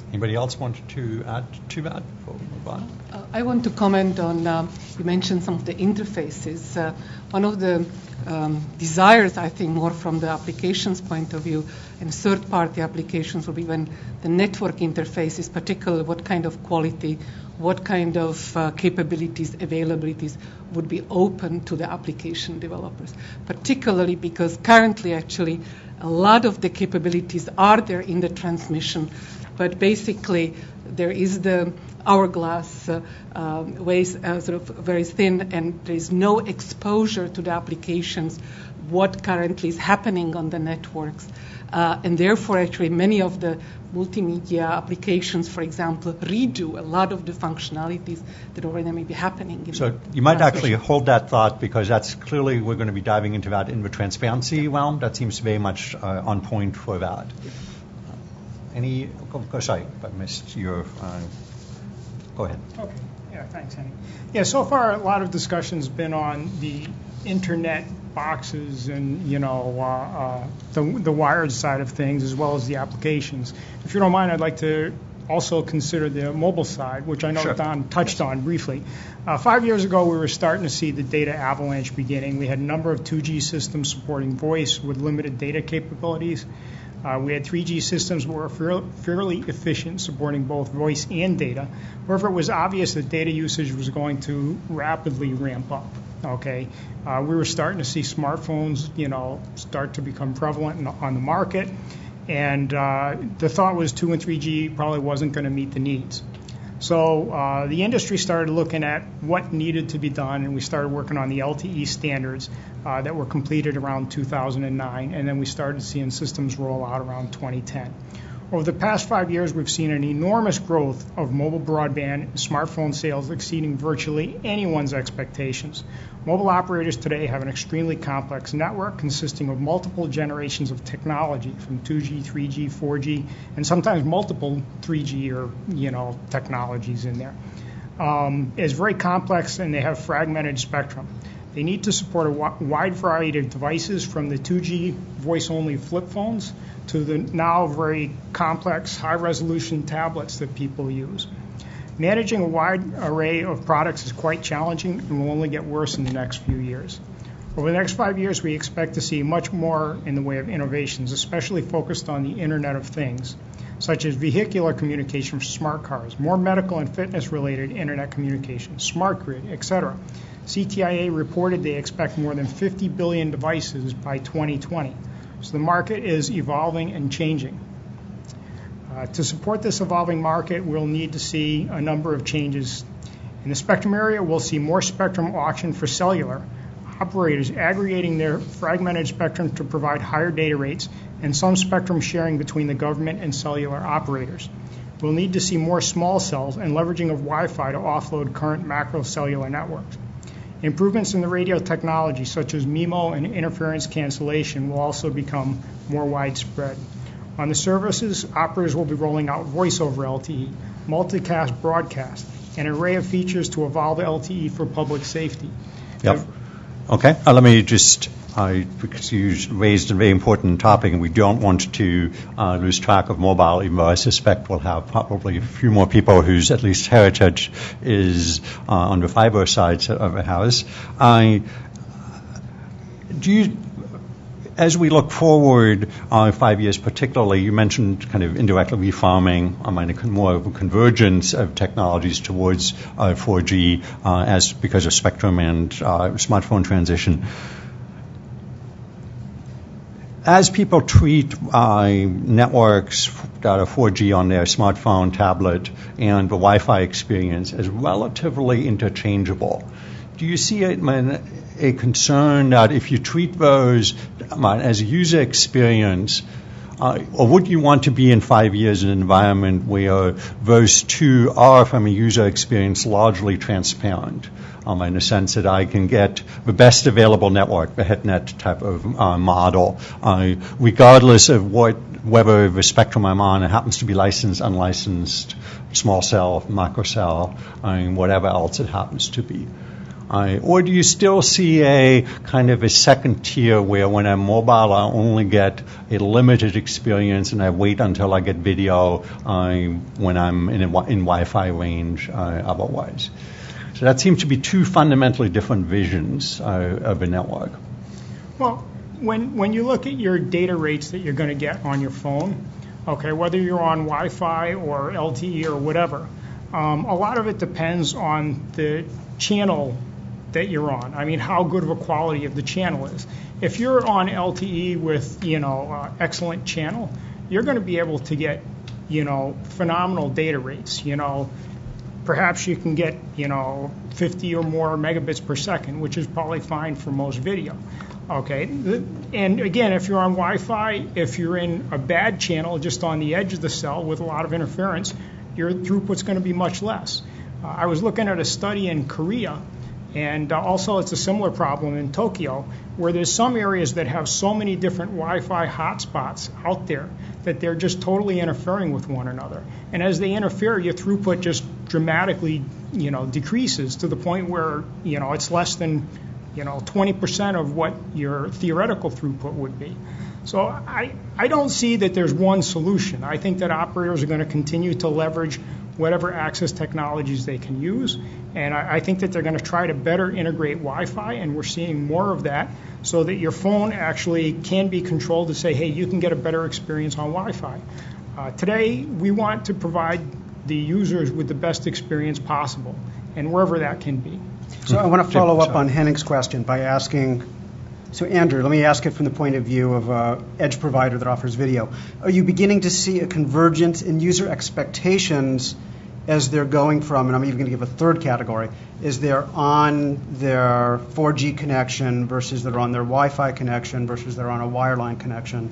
Anybody else wanted to add to that before we move on? I want to comment on, you mentioned some of the interfaces. One of the desires, I think, more from the applications point of view and third-party applications will be when the network interface is particularly what kind of quality, what kind of capabilities, availabilities would be open to the application developers, particularly because currently, actually, a lot of the capabilities are there in the transmission, but basically there is the hourglass ways sort of very thin, and there is no exposure to the applications, what currently is happening on the networks. And therefore, actually, many of the multimedia applications, for example, redo a lot of the functionalities that already may be happening. So you might actually hold that thought, because that's clearly, we're going to be diving into that in the transparency realm. That seems very much on point for that. Sorry, if I missed your, go ahead. Okay, yeah, thanks, Henny. Yeah, so far a lot of discussion's been on the internet boxes and, the wired side of things, as well as the applications. If you don't mind, I'd like to also consider the mobile side, which I know Sure. Don touched on briefly. 5 years ago, we were starting to see the data avalanche beginning. We had a number of 2G systems supporting voice with limited data capabilities. We had 3G systems that were fairly efficient, supporting both voice and data. However, it was obvious that data usage was going to rapidly ramp up. Okay, we were starting to see smartphones, start to become prevalent on the market, and the thought was 2 and 3G probably wasn't going to meet the needs. So the industry started looking at what needed to be done, and we started working on the LTE standards that were completed around 2009, and then we started seeing systems roll out around 2010. Over the past 5 years, we've seen an enormous growth of mobile broadband and smartphone sales exceeding virtually anyone's expectations. Mobile operators today have an extremely complex network consisting of multiple generations of technology from 2G, 3G, 4G, and sometimes multiple 3G or, technologies in there. It's very complex, and they have fragmented spectrum. They need to support a wide variety of devices, from the 2G voice-only flip phones to the now very complex high-resolution tablets that people use. Managing a wide array of products is quite challenging and will only get worse in the next few years. Over the next 5 years, we expect to see much more in the way of innovations, especially focused on the Internet of Things, such as vehicular communication for smart cars, more medical and fitness-related Internet communication, smart grid, etc. CTIA reported they expect more than 50 billion devices by 2020. So the market is evolving and changing. To support this evolving market, we'll need to see a number of changes. In the spectrum area, we'll see more spectrum auction for cellular, operators aggregating their fragmented spectrum to provide higher data rates, and some spectrum sharing between the government and cellular operators. We'll need to see more small cells and leveraging of Wi-Fi to offload current macro cellular networks. Improvements in the radio technology, such as MIMO and interference cancellation, will also become more widespread. On the services, operators will be rolling out voice over LTE, multicast broadcast, an array of features to evolve LTE for public safety. Yep. Okay. Let me just, because you raised a very important topic, and we don't want to lose track of mobile, even though I suspect we'll have probably a few more people whose at least heritage is on the fiber side of the house. As we look forward 5 years particularly, you mentioned kind of indirectly refarming, more of a convergence of technologies towards 4G because of spectrum and smartphone transition. As people treat networks that are 4G on their smartphone, tablet, and the Wi-Fi experience as relatively interchangeable, do you see a concern that if you treat those as a user experience, or would you want to be in 5 years in an environment where those two are, from a user experience, largely transparent, in the sense that I can get the best available network, the HetNet type of model, regardless of whether the spectrum I'm on happens to be licensed, unlicensed, small cell, macro cell, whatever else it happens to be? Or do you still see a kind of a second tier where when I'm mobile I only get a limited experience and I wait until I get video when I'm in Wi-Fi range otherwise? So that seems to be two fundamentally different visions of a network. Well, when you look at your data rates that you're going to get on your phone, okay, whether you're on Wi-Fi or LTE or whatever, a lot of it depends on the channel that you're on. I mean, how good of a quality of the channel is. If you're on LTE with, excellent channel, you're going to be able to get, phenomenal data rates. Perhaps you can get, 50 or more megabits per second, which is probably fine for most video. Okay, and again, if you're on Wi-Fi, if you're in a bad channel just on the edge of the cell with a lot of interference, your throughput's going to be much less. I was looking at a study in Korea, and also it's a similar problem in Tokyo, where there's some areas that have so many different Wi-Fi hotspots out there that they're just totally interfering with one another. And as they interfere, your throughput just dramatically, decreases to the point where, it's less than 20% of what your theoretical throughput would be. So I don't see that there's one solution. I think that operators are going to continue to leverage whatever access technologies they can use, and I think that they're going to try to better integrate Wi-Fi, and we're seeing more of that, so that your phone actually can be controlled to say, hey, you can get a better experience on Wi-Fi. Today, we want to provide the users with the best experience possible, and wherever that can be. So I want to follow up on Henning's question by asking, so Andrew, let me ask it from the point of view of an edge provider that offers video. Are you beginning to see a convergence in user expectations as they're going from, and I'm even going to give a third category, is they're on their 4G connection versus they're on their Wi-Fi connection versus they're on a wireline connection?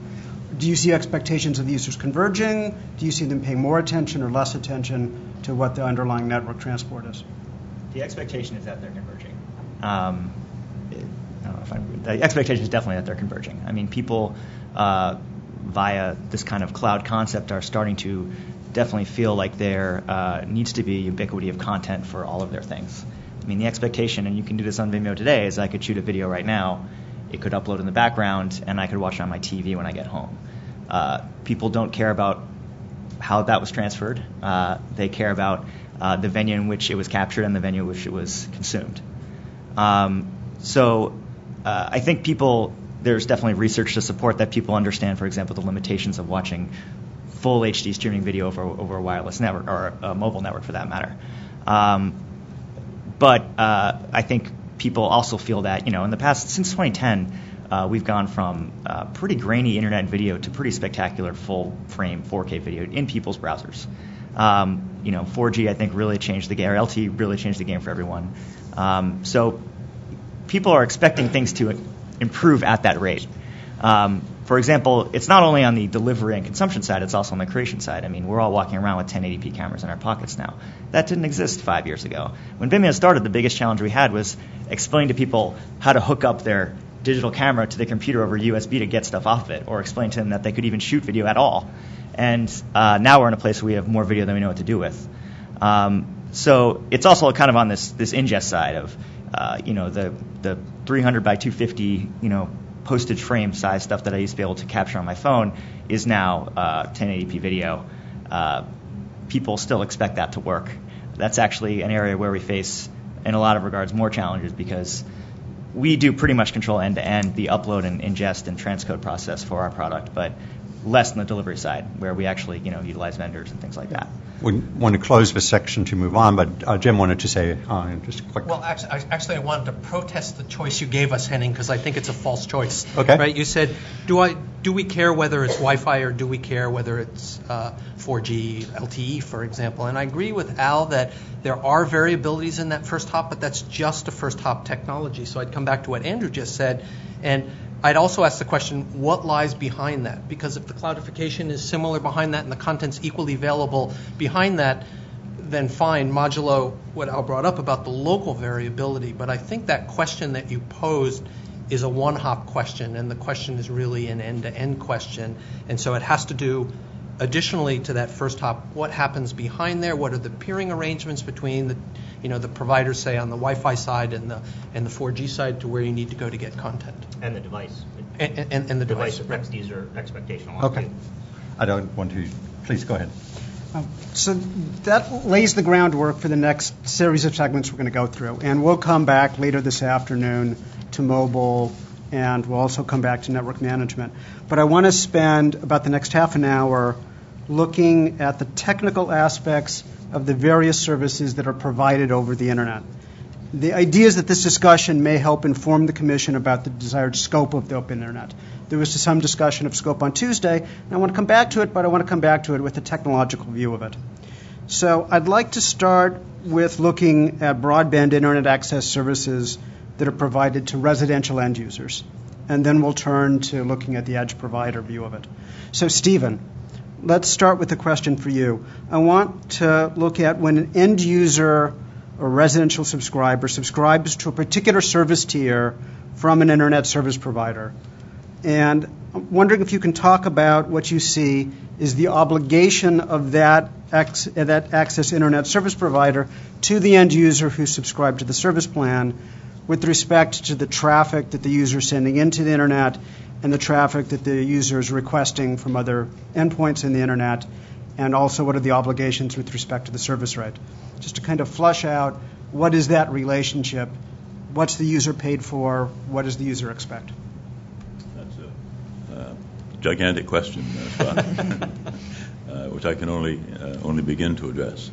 Do you see expectations of the users converging? Do you see them paying more attention or less attention to what the underlying network transport is? The expectation is that they're converging. The expectation is definitely that they're converging. I mean, people via this kind of cloud concept are starting to definitely feel like there needs to be ubiquity of content for all of their things. I mean, the expectation, and you can do this on Vimeo today, is I could shoot a video right now, it could upload in the background, and I could watch it on my TV when I get home. People don't care about how that was transferred. They care about the venue in which it was captured and the venue in which it was consumed. So I think there's definitely research to support that people understand, for example, the limitations of watching full HD streaming video over a wireless network, or a mobile network for that matter. But I think people also feel that, in the past, since 2010, we've gone from pretty grainy internet video to pretty spectacular full-frame 4K video in people's browsers. 4G, I think, really changed the game, or LTE really changed the game for everyone. So people are expecting things to improve at that rate. For example, it's not only on the delivery and consumption side, it's also on the creation side. I mean, we're all walking around with 1080p cameras in our pockets now. That didn't exist 5 years ago. When Vimeo started, the biggest challenge we had was explaining to people how to hook up their digital camera to the computer over USB to get stuff off of it, or explain to them that they could even shoot video at all. And now we're in a place where we have more video than we know what to do with. So it's also kind of on this ingest side of, the 300 by 250, postage frame size stuff that I used to be able to capture on my phone is now 1080p video. People still expect that to work. That's actually an area where we face, in a lot of regards, more challenges, because we do pretty much control end-to-end the upload and ingest and transcode process for our product, but less on the delivery side, where we actually, utilize vendors and things like that. We want to close this section to move on, but Jim wanted to say just a quick. Well, actually, I wanted to protest the choice you gave us, Henning, because I think it's a false choice. Okay. Right? You said, do we care whether it's Wi-Fi or do we care whether it's 4G, LTE, for example? And I agree with Al that there are variabilities in that first hop, but that's just a first hop technology. So I'd come back to what Andrew just said, and I'd also ask the question, what lies behind that? Because if the cloudification is similar behind that and the content's equally available behind that, then fine, modulo what Al brought up about the local variability. But I think that question that you posed is a one-hop question, and the question is really an end-to-end question. And so it has to do, additionally to that first hop, what happens behind there? What are the peering arrangements between the providers, say, on the Wi-Fi side and the 4G side, to where you need to go to get content? And the device. And the device. Affects the user expectation a lot. Okay. I don't want to. Please go ahead. So that lays the groundwork for the next series of segments we're going to go through. And we'll come back later this afternoon to mobile, and we'll also come back to network management. But I want to spend about the next half an hour looking at the technical aspects of the various services that are provided over the Internet. The idea is that this discussion may help inform the Commission about the desired scope of the open Internet. There was some discussion of scope on Tuesday, and I want to come back to it, but I want to come back to it with a technological view of it. So I'd like to start with looking at broadband Internet access services that are provided to residential end users, and then we'll turn to looking at the edge provider view of it. So Stephen, let's start with a question for you. I want to look at when an end user or residential subscriber subscribes to a particular service tier from an internet service provider. And I'm wondering if you can talk about what you see is the obligation of that access internet service provider to the end user who subscribed to the service plan with respect to the traffic that the user is sending into the internet and the traffic that the user is requesting from other endpoints in the internet, and also what are the obligations with respect to the service rate. Just to kind of flush out, what is that relationship? What's the user paid for? What does the user expect? That's a gigantic question, Scott, which I can only begin to address.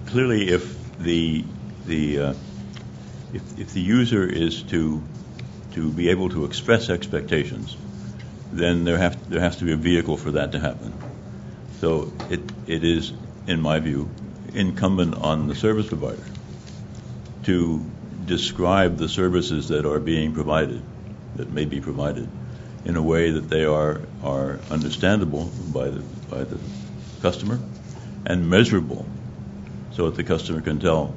Clearly, if the user is to be able to express expectations, then there has to be a vehicle for that to happen. So it is, in my view, incumbent on the service provider to describe the services that are being provided, that may be provided, in a way that they are understandable by the customer and measurable, so that the customer can tell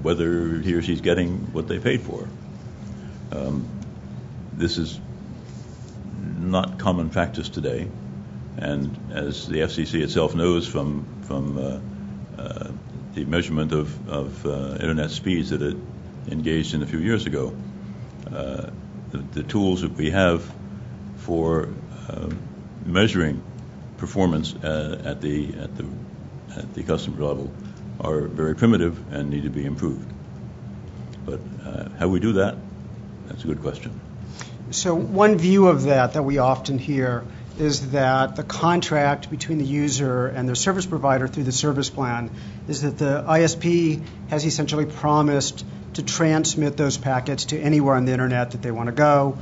whether he or she's getting what they paid for. This is not common practice today, and as the FCC itself knows from the measurement of internet speeds that it engaged in a few years ago, the tools that we have for measuring performance at the customer level are very primitive and need to be improved. But how we do that, that's a good question. So one view of that we often hear is that the contract between the user and their service provider through the service plan is that the ISP has essentially promised to transmit those packets to anywhere on the internet that they want to go,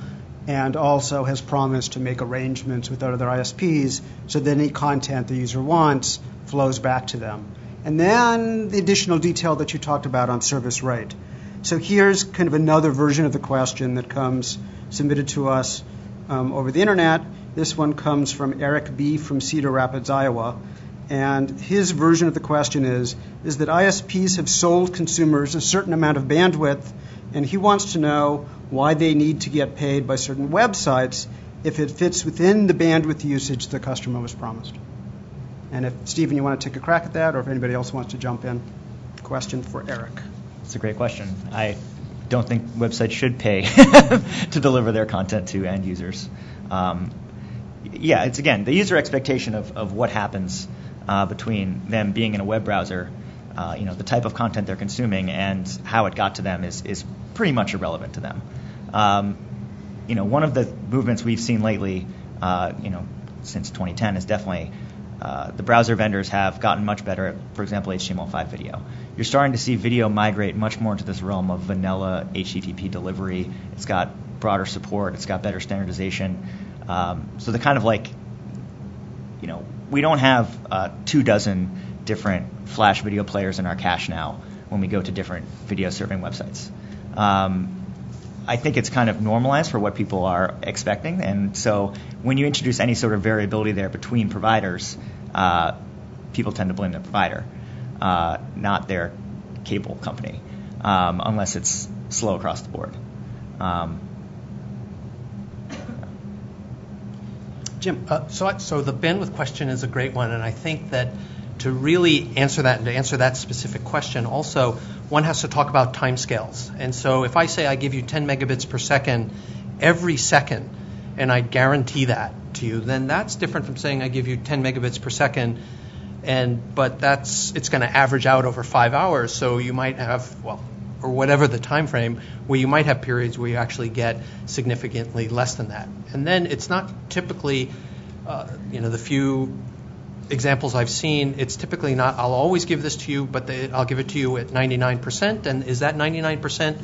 and also has promised to make arrangements with other ISPs so that any content the user wants flows back to them. And then the additional detail that you talked about on service rate. So here's kind of another version of the question that comes submitted to us over the internet. This one comes from Eric B. from Cedar Rapids, Iowa. And his version of the question is that ISPs have sold consumers a certain amount of bandwidth, and he wants to know why they need to get paid by certain websites if it fits within the bandwidth usage the customer was promised. And if, Stephen, you want to take a crack at that, or if anybody else wants to jump in. Question for Eric. It's a great question. I don't think websites should pay to deliver their content to end users. It's, again, the user expectation of what happens between them being in a web browser, the type of content they're consuming and how it got to them is pretty much irrelevant to them. One of the movements we've seen lately, since 2010 is definitely the browser vendors have gotten much better at, for example, HTML5 video. You're starting to see video migrate much more into this realm of vanilla HTTP delivery. It's got broader support. It's got better standardization. So the kind of we don't have 24 different Flash video players in our cache now when we go to different video serving websites. I think it's kind of normalized for what people are expecting, and so when you introduce any sort of variability there between providers, people tend to blame the provider, not their cable company, unless it's slow across the board. Jim. So the bandwidth question is a great one, and I think that to really answer that and to answer that specific question, also one has to talk about timescales. And so if I say I give you 10 megabits per second every second, and I guarantee that to you, then that's different from saying I give you 10 megabits per second, but it's going to average out over 5 hours. So you might have, or whatever the time frame, where you might have periods where you actually get significantly less than that. And then it's not typically, the few examples I've seen, it's typically not, I'll always give this to you, but I'll give it to you at 99%. And is that 99%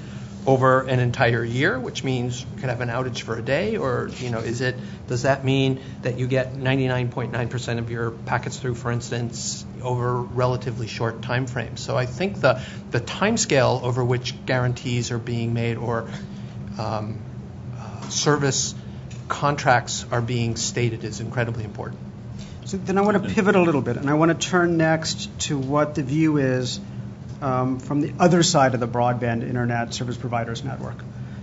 over an entire year, which means you could have an outage for a day? Or, does that mean that you get 99.9% of your packets through, for instance, over relatively short time frames? So I think the time scale over which guarantees are being made or service contracts are being stated is incredibly important. So then I want to pivot a little bit, and I want to turn next to what the view is from the other side of the broadband internet service providers network.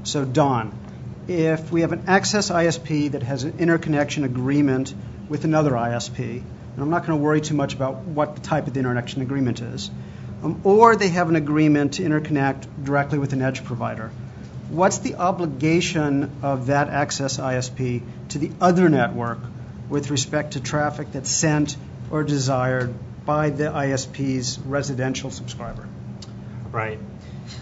So Don, if we have an access ISP that has an interconnection agreement with another ISP, and I'm not going to worry too much about what the type of the interconnection agreement is, or they have an agreement to interconnect directly with an edge provider. What's the obligation of that access ISP to the other network with respect to traffic that's sent or desired by the ISP's residential subscriber? Right.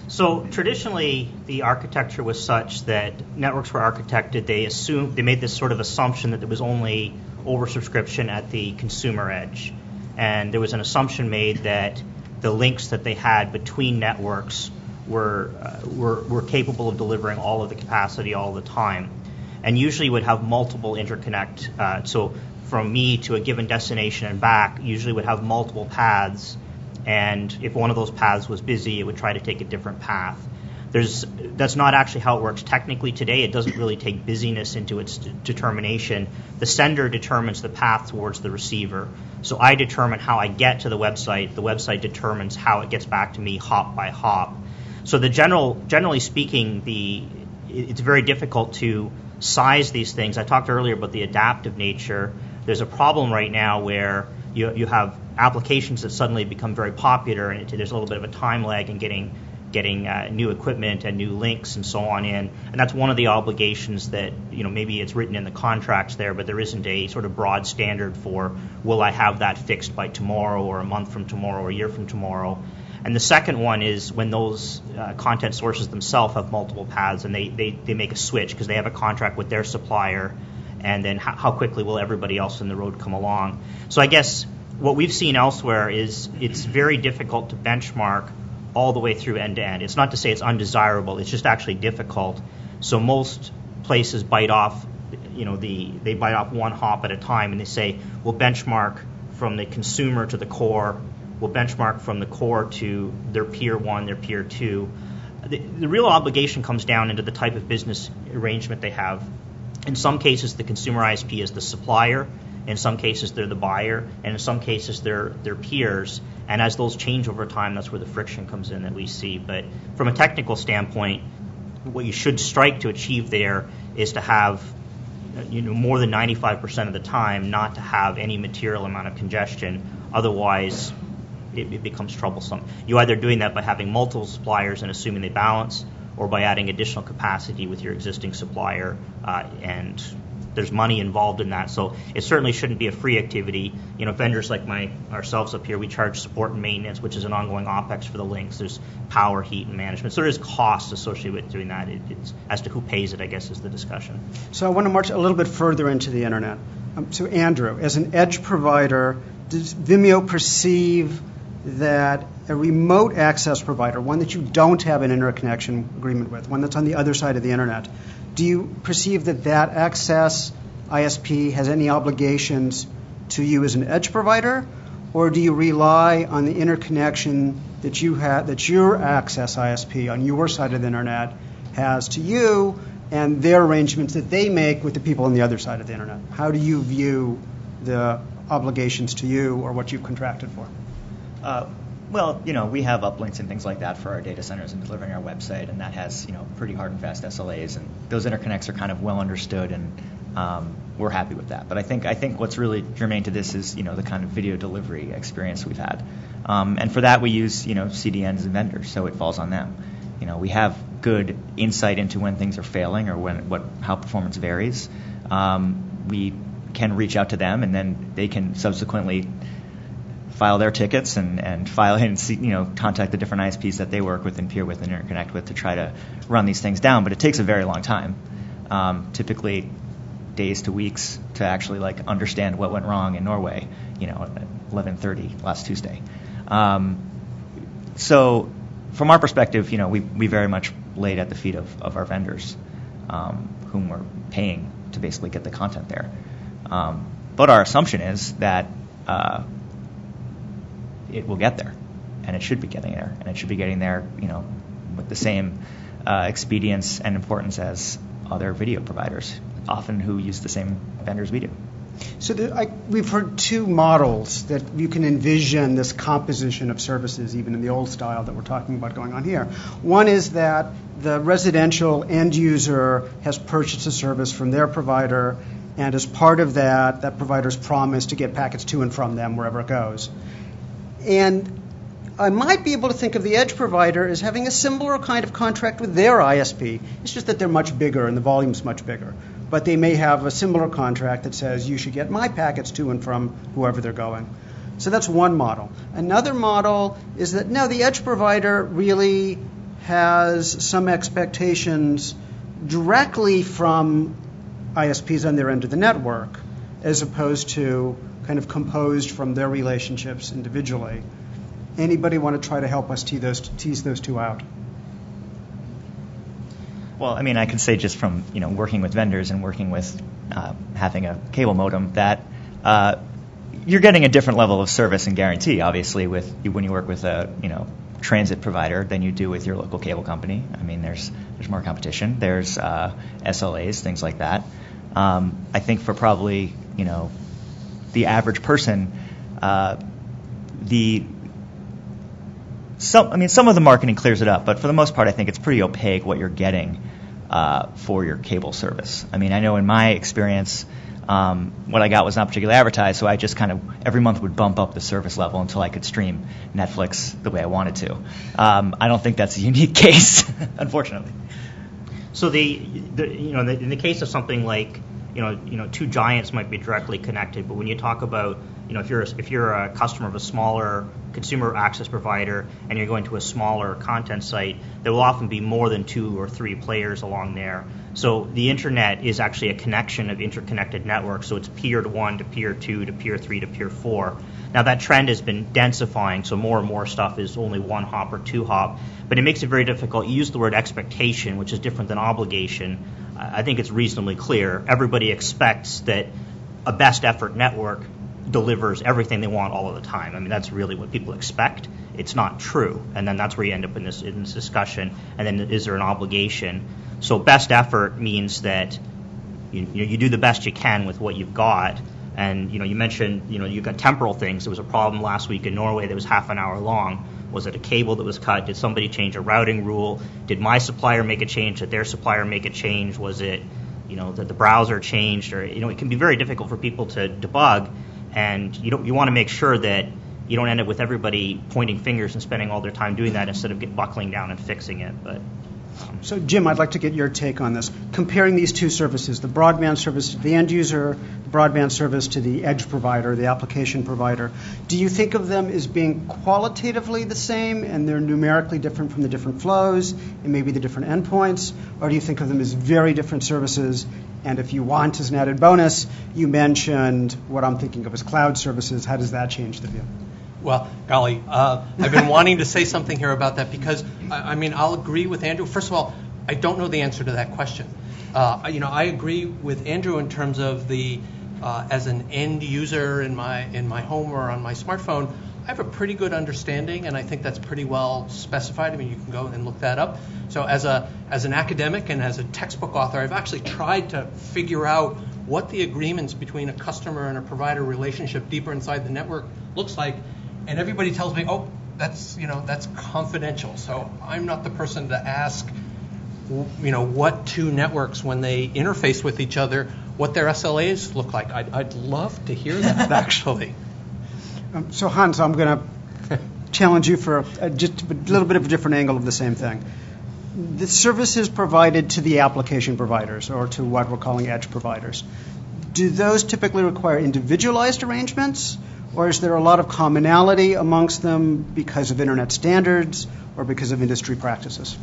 So traditionally, the architecture was such that networks were architected. They made this sort of assumption that there was only oversubscription at the consumer edge, and there was an assumption made that the links that they had between networks were capable of delivering all of the capacity all the time, and usually would have multiple interconnect. So from me to a given destination and back, usually would have multiple paths. And if one of those paths was busy, it would try to take a different path. That's not actually how it works technically today. It doesn't really take busyness into its determination. The sender determines the path towards the receiver. So I determine how I get to the website. The website determines how it gets back to me hop by hop. So generally speaking, it's very difficult to size these things. I talked earlier about the adaptive nature. There's a problem right now where you have applications that suddenly become very popular, and there's a little bit of a time lag in getting new equipment and new links and so on in. And that's one of the obligations that, maybe it's written in the contracts there, but there isn't a sort of broad standard for, will I have that fixed by tomorrow or a month from tomorrow or a year from tomorrow. And the second one is when those content sources themselves have multiple paths and they make a switch because they have a contract with their supplier, and then how quickly will everybody else in the road come along. So I guess what we've seen elsewhere is it's very difficult to benchmark all the way through end to end. It's not to say it's undesirable, it's just actually difficult. So most places bite off, they bite off one hop at a time, and they say, we'll benchmark from the consumer to the core, we'll benchmark from the core to their peer 1, their peer 2. The real obligation comes down into the type of business arrangement they have. In some cases, the consumer ISP is the supplier. In some cases, they're the buyer. And in some cases, they're peers. And as those change over time, that's where the friction comes in that we see. But from a technical standpoint, what you should strike to achieve there is to have more than 95% of the time not to have any material amount of congestion. Otherwise, it becomes troublesome. You're either doing that by having multiple suppliers and assuming they balance, or by adding additional capacity with your existing supplier, and there's money involved in that. So it certainly shouldn't be a free activity. Vendors like ourselves up here, we charge support and maintenance, which is an ongoing OPEX for the links. There's power, heat, and management. So there is costs associated with doing that. It's, as to who pays it, I guess, is the discussion. So I want to march a little bit further into the Internet. So Andrew, as an edge provider, does Vimeo perceive that a remote access provider, one that you don't have an interconnection agreement with, one that's on the other side of the Internet, do you perceive that access ISP has any obligations to you as an edge provider, or do you rely on the interconnection that you have, that your access ISP on your side of the Internet has to you, and their arrangements that they make with the people on the other side of the Internet? How do you view the obligations to you or what you've contracted for? Well, we have uplinks and things like that for our data centers and delivering our website, and that has, pretty hard and fast SLAs, and those interconnects are kind of well understood, and we're happy with that. But I think what's really germane to this is, the kind of video delivery experience we've had, and for that we use, CDNs and vendors, so it falls on them. We have good insight into when things are failing or how performance varies. We can reach out to them, and then they can subsequently file their tickets and file and see, contact the different ISPs that they work with and peer with and interconnect with to try to run these things down. But it takes a very long time, typically days to weeks, to actually understand what went wrong in Norway, at 11:30 last Tuesday. So from our perspective, we very much laid at the feet of our vendors, whom we're paying to basically get the content there. But our assumption is that it will get there, and it should be getting there, and it should be getting there, with the same expedience and importance as other video providers, often who use the same vendors we do. So we've heard two models that you can envision this composition of services, even in the old style that we're talking about going on here. One is that the residential end user has purchased a service from their provider, and as part of that provider's promise to get packets to and from them wherever it goes. And I might be able to think of the edge provider as having a similar kind of contract with their ISP. It's just that they're much bigger and the volume's much bigger. But they may have a similar contract that says you should get my packets to and from whoever they're going. So that's one model. Another model is that, no, the edge provider really has some expectations directly from ISPs on their end of the network, as opposed to kind of composed from their relationships individually. Anybody want to try to help us tease those two out? Well, I mean, I can say just from working with vendors and working with having a cable modem that you're getting a different level of service and guarantee, obviously, when you work with a transit provider than you do with your local cable company. I mean, there's more competition. There's SLAs, things like that. I think for probably the average person, some of the marketing clears it up, but for the most part, I think it's pretty opaque what you're getting for your cable service. I mean, I know in my experience, what I got was not particularly advertised, so I just kind of every month would bump up the service level until I could stream Netflix the way I wanted to. I don't think that's a unique case, unfortunately. So in the case of something like two giants might be directly connected, but when you talk about if you're a customer of a smaller consumer access provider and you're going to a smaller content site, there will often be more than 2 or 3 players along there. So the internet is actually a connection of interconnected networks. So it's peer 1 to peer 2 to peer 3 to peer 4. Now that trend has been densifying, so more and more stuff is only 1 hop or 2 hop, but it makes it very difficult. You use the word expectation, which is different than obligation. I think it's reasonably clear. Everybody expects that a best effort network delivers everything they want all of the time. I mean, that's really what people expect. It's not true. And then that's where you end up in this discussion. And then is there an obligation? So best effort means that you do the best you can with what you've got. And you mentioned you've got temporal things. There was a problem last week in Norway that was half an hour long. Was it a cable that was cut? Did somebody change a routing rule? Did my supplier make a change? Did their supplier make a change? Was it that the browser changed? Or it can be very difficult for people to debug. And you want to make sure that you don't end up with everybody pointing fingers and spending all their time doing that instead of buckling down and fixing it. But So, Jim, I'd like to get your take on this. Comparing these two services, the broadband service to the end user, the broadband service to the edge provider, the application provider, do you think of them as being qualitatively the same and they're numerically different from the different flows and maybe the different endpoints? Or do you think of them as very different services? And if you want, as an added bonus, you mentioned what I'm thinking of as cloud services. How does that change the view? Well, golly, I've been wanting to say something here about that because, I'll agree with Andrew. First of all, I don't know the answer to that question. I agree with Andrew in terms of as an end user in my home or on my smartphone, I have a pretty good understanding, and I think that's pretty well specified. I mean, you can go and look that up. So as an academic and as a textbook author, I've actually tried to figure out what the agreements between a customer and a provider relationship deeper inside the network looks like. And everybody tells me, oh, that's confidential. So I'm not the person to ask, what two networks, when they interface with each other, what their SLAs look like. I'd love to hear that, actually. So, Hans, I'm going to challenge you for just a little bit of a different angle of the same thing. The services provided to the application providers, or to what we're calling edge providers, do those typically require individualized arrangements? Or is there a lot of commonality amongst them because of internet standards or because of industry practices?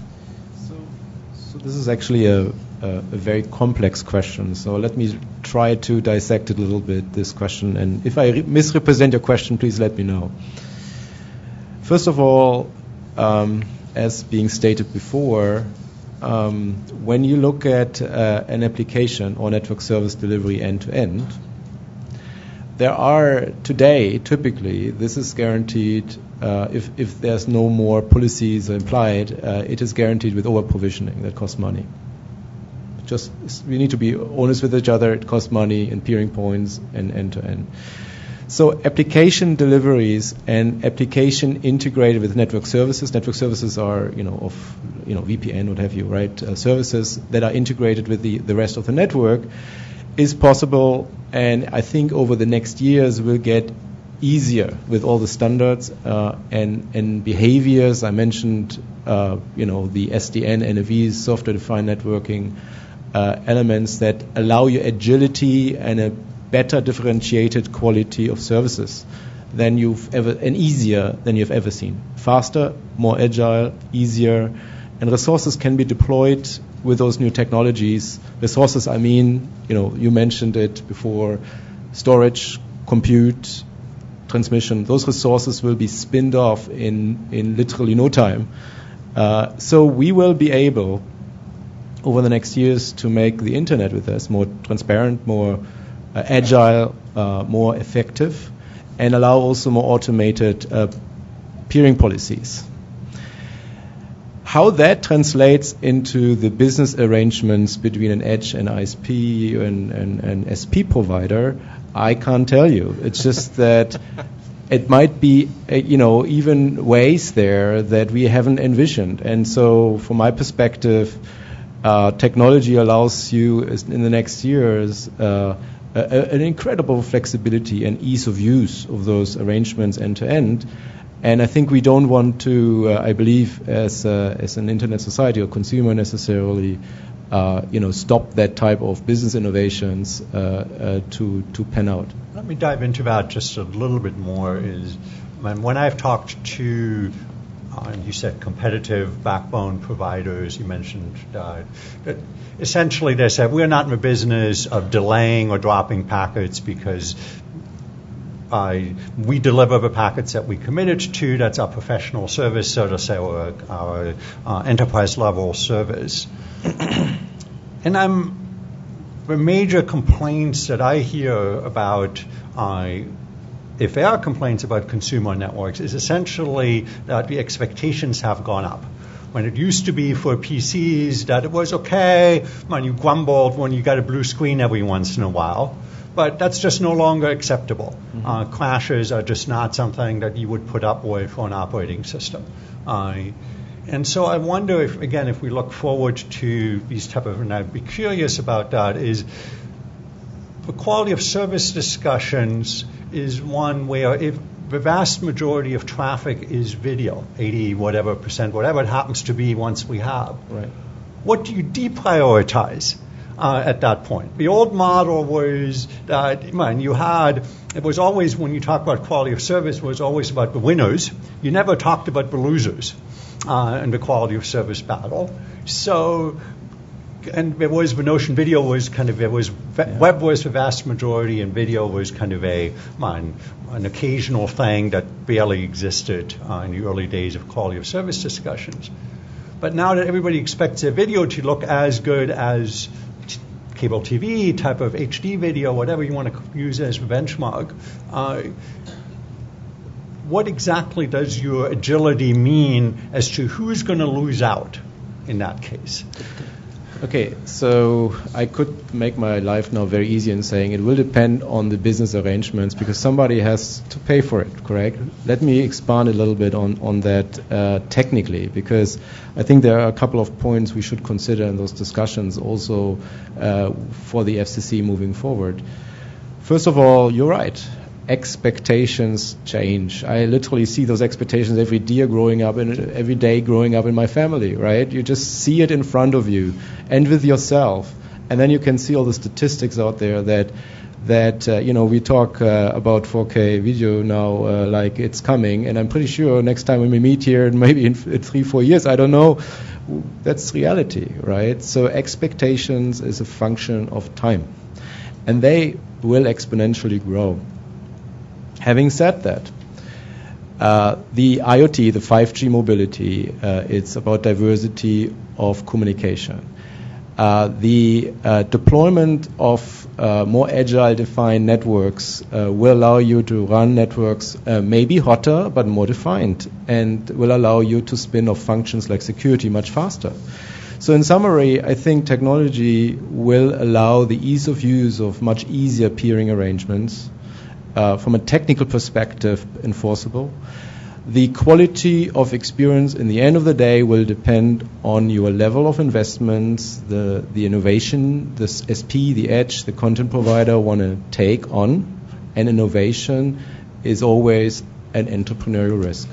So this is actually a very complex question. So let me try to dissect it a little bit, this question. And if I misrepresent your question, please let me know. First of all, as being stated before, when you look at an application or network service delivery end-to-end, there are today, typically, this is guaranteed, if there's no more policies implied, it is guaranteed with over-provisioning. That costs money. Just, we need to be honest with each other. It costs money and peering points and end-to-end. So application deliveries and application integrated with network services are, of VPN, what have you, right? Services that are integrated with the rest of the network is possible, and I think over the next years we'll get easier with all the standards and behaviors. I mentioned, the SDN, NFV, software-defined networking elements that allow you agility and a better differentiated quality of services than easier than you've ever seen. Faster, more agile, easier, and resources can be deployed with those new technologies. Resources, I mean, you mentioned it before, storage, compute, transmission. Those resources will be spinned off in literally no time. So we will be able, over the next years, to make the internet with us more transparent, more agile, more effective, and allow also more automated peering policies. How that translates into the business arrangements between an edge and ISP and SP provider, I can't tell you. It's just that it might be, even ways there that we haven't envisioned. And so, from my perspective, technology allows you in the next years an incredible flexibility and ease of use of those arrangements end to end. And I think we don't want to, I believe, as an internet society or consumer necessarily, stop that type of business innovations to pan out. Let me dive into that just a little bit more. When I've talked to, you said competitive backbone providers, you mentioned that essentially they said we're not in the business of delaying or dropping packets because we deliver the packets that we committed to. That's our professional service, so to say, or our enterprise level service. And the major complaints that I hear about, if there are complaints about consumer networks, is essentially that the expectations have gone up. When it used to be for PCs that it was okay, you grumbled when you got a blue screen every once in a while. But that's just no longer acceptable. Mm-hmm. Crashes are just not something that you would put up with for an operating system. And so I wonder if we look forward to these type of, and I'd be curious about that, is the quality of service discussions is one where if the vast majority of traffic is video, 80% whatever it happens to be once we have, right. What do you deprioritize? At that point, the old model was that it was always, when you talk about quality of service, it was always about the winners. You never talked about the losers in the quality of service battle. So, and there was the notion video was web was the vast majority, and video was kind of an occasional thing that barely existed in the early days of quality of service discussions. But now that everybody expects their video to look as good as cable TV, type of HD video, whatever you want to use as a benchmark, what exactly does your agility mean as to who's going to lose out in that case? Okay, so I could make my life now very easy in saying it will depend on the business arrangements because somebody has to pay for it, correct? Let me expand a little bit on that technically, because I think there are a couple of points we should consider in those discussions also for the FCC moving forward. First of all, you're right. Expectations change. I literally see those expectations every day growing up in my family, right? You just see it in front of you and with yourself. And then you can see all the statistics out there that we talk about 4K video now like it's coming. And I'm pretty sure next time when we meet here, maybe in 3-4 years, I don't know, that's reality, right? So expectations is a function of time. And they will exponentially grow. Having said that, the IoT, the 5G mobility, it's about diversity of communication. The deployment of more agile defined networks will allow you to run networks maybe hotter but more defined, and will allow you to spin off functions like security much faster. So in summary, I think technology will allow the ease of use of much easier peering arrangements, from a technical perspective, enforceable. The quality of experience in the end of the day will depend on your level of investments, the innovation, the SP, the edge, the content provider want to take on an innovation, is always an entrepreneurial risk.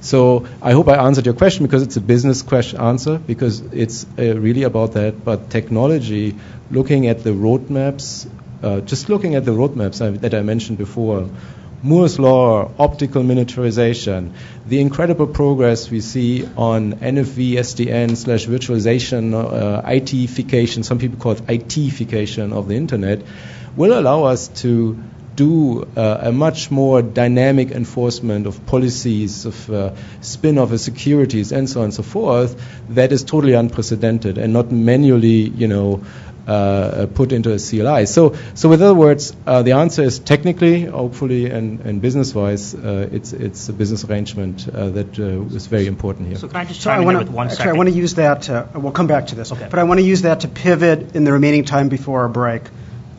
So I hope I answered your question, because it's a business question answer, because it's really about that. But technology, looking at the roadmaps, just looking at the roadmaps that I mentioned before, Moore's Law, optical miniaturization, the incredible progress we see on NFV, SDN/virtualization, IT-fication, some people call it IT-fication of the internet, will allow us to do a much more dynamic enforcement of policies, of spin-off of securities, and so on and so forth, that is totally unprecedented and not manually, put into a CLI. So with other words, the answer is technically, hopefully, and business-wise, it's a business arrangement that is very important here. So can I just chime in with 1 second? I want to use that. We'll come back to this. Okay. But I want to use that to pivot in the remaining time before our break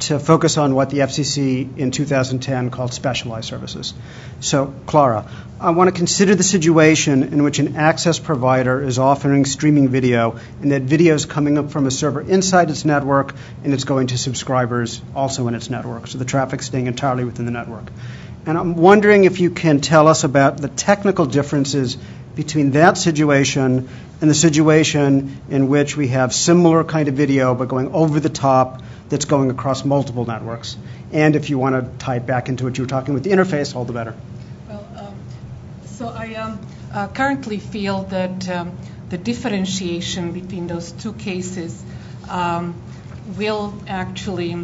to focus on what the FCC in 2010 called specialized services. So, Clara, I want to consider the situation in which an access provider is offering streaming video, and that video is coming up from a server inside its network, and it's going to subscribers also in its network, so the traffic's staying entirely within the network. And I'm wondering if you can tell us about the technical differences between that situation and the situation in which we have similar kind of video but going over the top that's going across multiple networks. And if you want to tie it back into what you were talking with the interface, all the better. Well, so I currently feel that the differentiation between those two cases will actually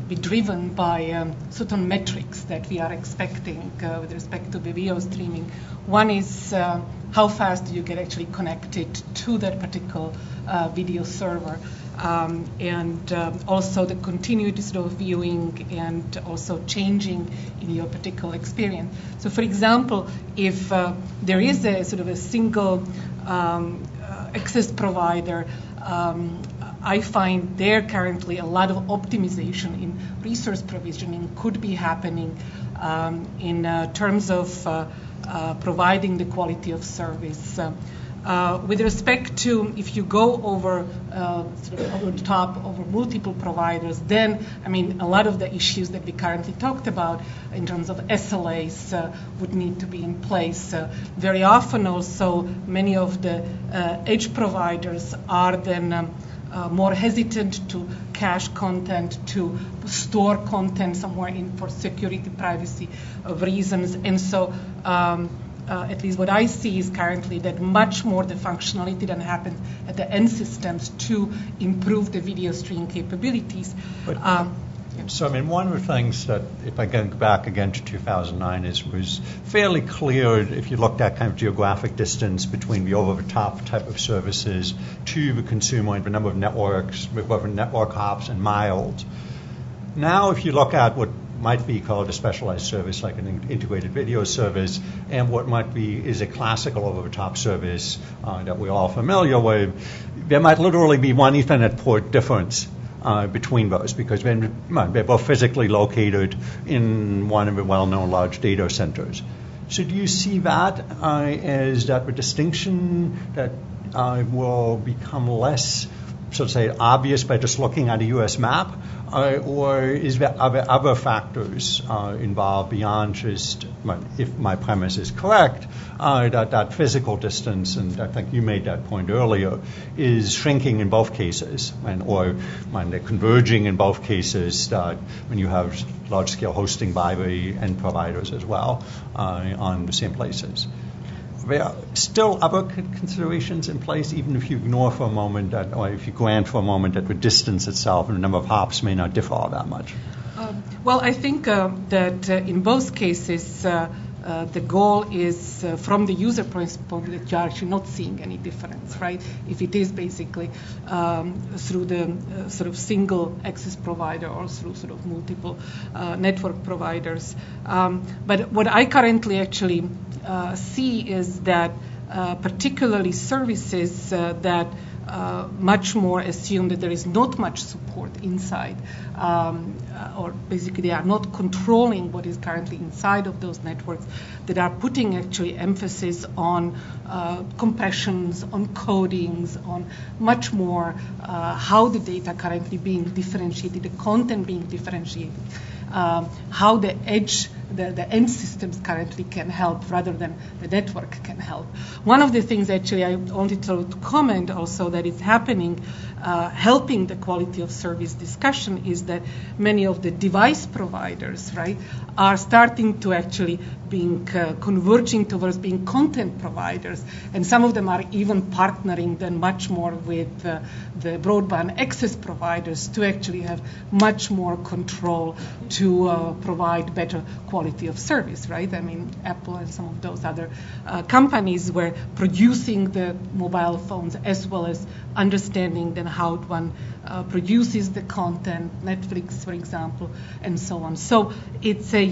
be driven by certain metrics that we are expecting with respect to video streaming. One is how fast do you get actually connected to that particular video server, and also the continuity of viewing and also changing in your particular experience. So, for example, if there is a sort of a single access provider, I find there currently a lot of optimization in resource provisioning could be happening in terms of providing the quality of service. With respect to if you go over sort of over the top over multiple providers, then I mean a lot of the issues that we currently talked about in terms of SLAs would need to be in place. Very often also many of the edge providers are then more hesitant to cache content, to store content somewhere in for security, privacy reasons. And so at least what I see is currently that much more the functionality that happens at the end systems to improve the video stream capabilities. So, I mean, one of the things that, if I go back again to 2009, was fairly clear if you looked at kind of geographic distance between the over-the-top type of services to the consumer and the number of networks, whether network hops and miles. Now, if you look at what might be called a specialized service like an integrated video service and what might be is a classical over-the-top service that we're all familiar with, there might literally be one Ethernet port difference between those, because they're both physically located in one of the well-known large data centers. So do you see that as that the distinction that will become less, so to say, obvious by just looking at a U.S. map, or are there other factors involved beyond just, if my premise is correct, that physical distance, and I think you made that point earlier, is shrinking in both cases, or when they're converging in both cases, when you have large-scale hosting by the end providers as well on the same places. There are still other considerations in place, even if you ignore for a moment that, or if you grant for a moment that the distance itself and the number of hops may not differ all that much. Well, I think that in both cases, the goal is from the user point that you're actually not seeing any difference, right? If it is basically through the sort of single access provider or through sort of multiple network providers. But what I currently actually see is that particularly services that much more assume that there is not much support inside, or basically they are not controlling what is currently inside of those networks, that are putting actually emphasis on compressions, on codings, on much more how the data currently being differentiated, the content being differentiated. how the edge, the end systems currently can help rather than the network can help. One of the things actually I wanted to comment also that is happening, helping the quality of service discussion, is that many of the device providers, right, are starting to actually being converging towards being content providers, and some of them are even partnering then much more with the broadband access providers to actually have much more control to provide better quality of service, right? I mean, Apple and some of those other companies were producing the mobile phones as well as understanding then how one produces the content, Netflix, for example, and so on. So it's a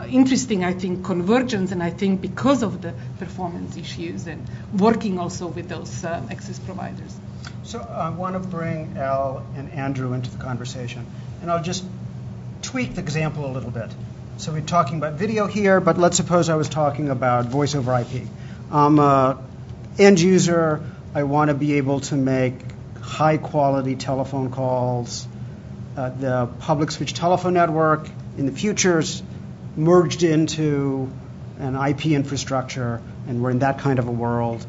interesting, I think, convergence, and I think because of the performance issues and working also with those access providers. So I want to bring Al and Andrew into the conversation, and I'll just tweak the example a little bit. So we're talking about video here, but let's suppose I was talking about voice over IP. I'm an end user. I want to be able to make high-quality telephone calls. The public switch telephone network in the future is merged into an IP infrastructure, and we're in that kind of a world.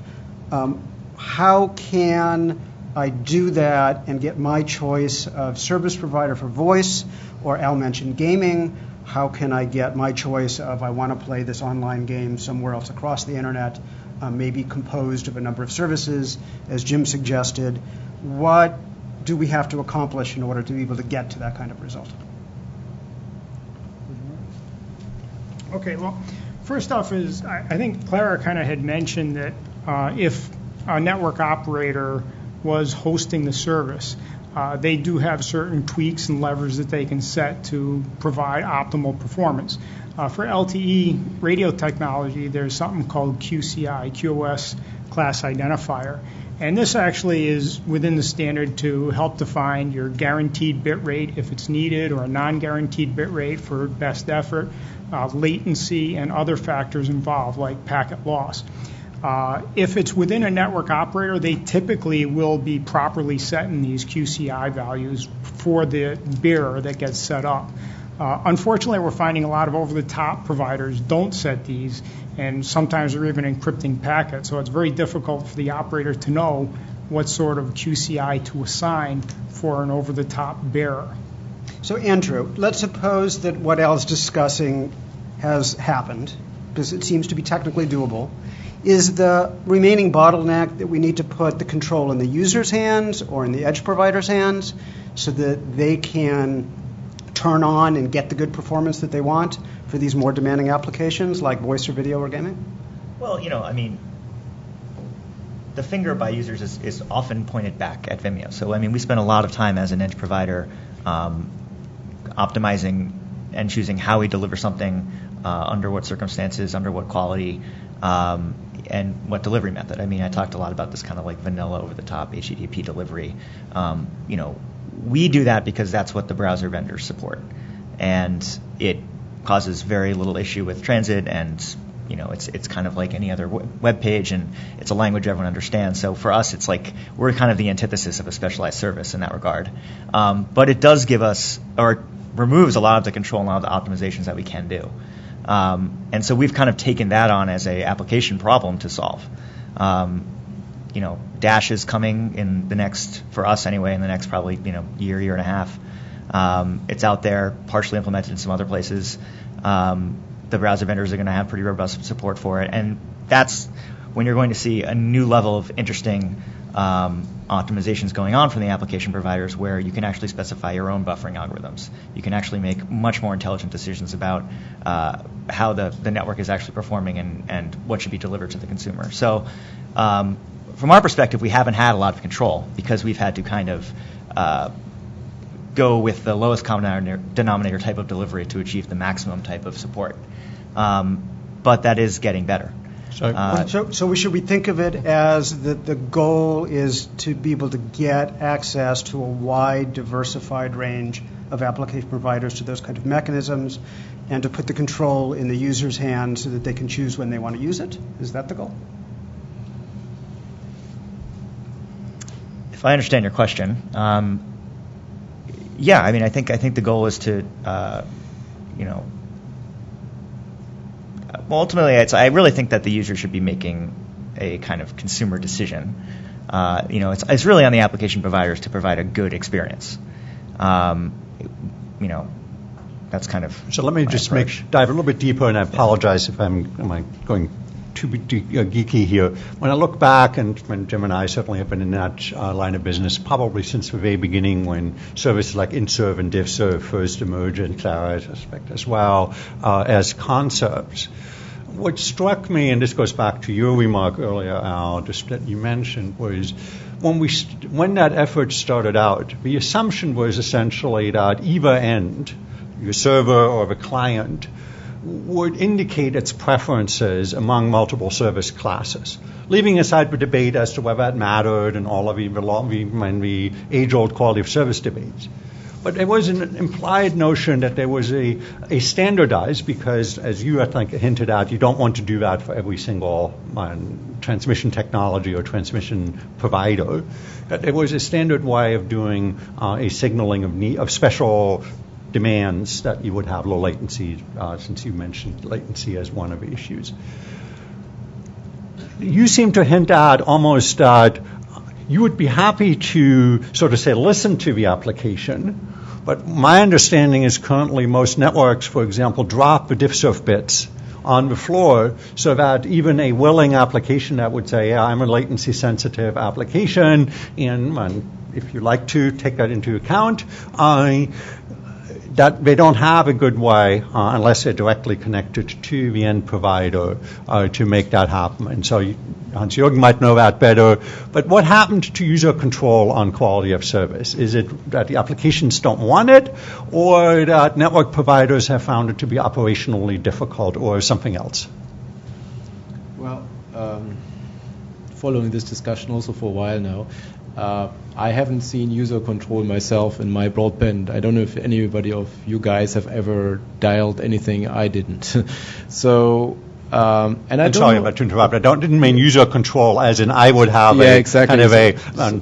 How can I do that and get my choice of service provider for voice, or Al mentioned gaming? How can I get my choice of I want to play this online game somewhere else across the internet, maybe composed of a number of services, as Jim suggested? What do we have to accomplish in order to be able to get to that kind of result? Okay, well, first off is I think Clara kind of had mentioned that if a network operator was hosting the service, they do have certain tweaks and levers that they can set to provide optimal performance. For LTE radio technology, there's something called QCI, QoS class identifier. And this actually is within the standard to help define your guaranteed bit rate if it's needed, or a non-guaranteed bit rate for best effort, latency, and other factors involved like packet loss. If it's within a network operator, they typically will be properly setting these QCI values for the bearer that gets set up. Unfortunately, we're finding a lot of over-the-top providers don't set these, and sometimes they're even encrypting packets, so it's very difficult for the operator to know what sort of QCI to assign for an over-the-top bearer. So, Andrew, let's suppose that what Al's discussing has happened, because it seems to be technically doable. Is the remaining bottleneck that we need to put the control in the user's hands or in the edge provider's hands so that they can turn on and get the good performance that they want for these more demanding applications like voice or video or gaming? Well, I mean, the finger by users is often pointed back at Vimeo. So, I mean, we spend a lot of time as an edge provider optimizing and choosing how we deliver something, under what circumstances, under what quality, and what delivery method. I mean, I talked a lot about this kind of like vanilla over-the-top HTTP delivery. We do that because that's what the browser vendors support, and it causes very little issue with transit, and it's kind of like any other web page, and it's a language everyone understands. So for us, it's like we're kind of the antithesis of a specialized service in that regard. But it does give us, or removes a lot of the control and a lot of the optimizations that we can do. And so we've kind of taken that on as a application problem to solve. Dash is coming in the next, for us anyway, in the next probably year and a half. It's out there, partially implemented in some other places. The browser vendors are going to have pretty robust support for it, and that's when you're going to see a new level of interesting optimizations going on from the application providers, where you can actually specify your own buffering algorithms. You can actually make much more intelligent decisions about how the network is actually performing and what should be delivered to the consumer. So from our perspective, we haven't had a lot of control because we've had to kind of go with the lowest common denominator type of delivery to achieve the maximum type of support. But that is getting better. So should we think of it as that the goal is to be able to get access to a wide, diversified range of application providers to those kind of mechanisms, and to put the control in the user's hands so that they can choose when they want to use it? Is that the goal? If I understand your question, Yeah, I mean, I think the goal is to, ultimately, I really think that the user should be making a kind of consumer decision. It's really on the application providers to provide a good experience. That's kind of. So let me just dive a little bit deeper, and I apologize if am I going too geeky here. When I look back, and when Jim and I certainly have been in that line of business, probably since the very beginning, when services like IntServe and DivServe first emerged, and Clara, I suspect as well, as concepts. What struck me, and this goes back to your remark earlier, Al, just that you mentioned, was when that effort started out, the assumption was essentially that either end, your server or the client, would indicate its preferences among multiple service classes, leaving aside the debate as to whether that mattered and all of the age-old quality of service debates. But there was an implied notion that there was a standardized, because, as you, I think, hinted at, you don't want to do that for every single transmission technology or transmission provider, that there was a standard way of doing a signaling of special demands that you would have low latency, since you mentioned latency as one of the issues. You seem to hint at almost that you would be happy to sort of say, listen to the application, but my understanding is currently most networks, for example, drop the DivServe bits on the floor so that even a willing application that would say, yeah, I'm a latency-sensitive application, and if you like to take that into account, that they don't have a good way, unless they're directly connected to the end provider, to make that happen. And so Hans-Jürgen might know that better. But what happened to user control on quality of service? Is it that the applications don't want it, or that network providers have found it to be operationally difficult, or something else? Well, following this discussion also for a while now, I haven't seen user control myself in my broadband. I don't know if anybody of you guys have ever dialed anything. I didn't. So, and I'm sorry about to interrupt. I didn't mean user control as in I would have kind of a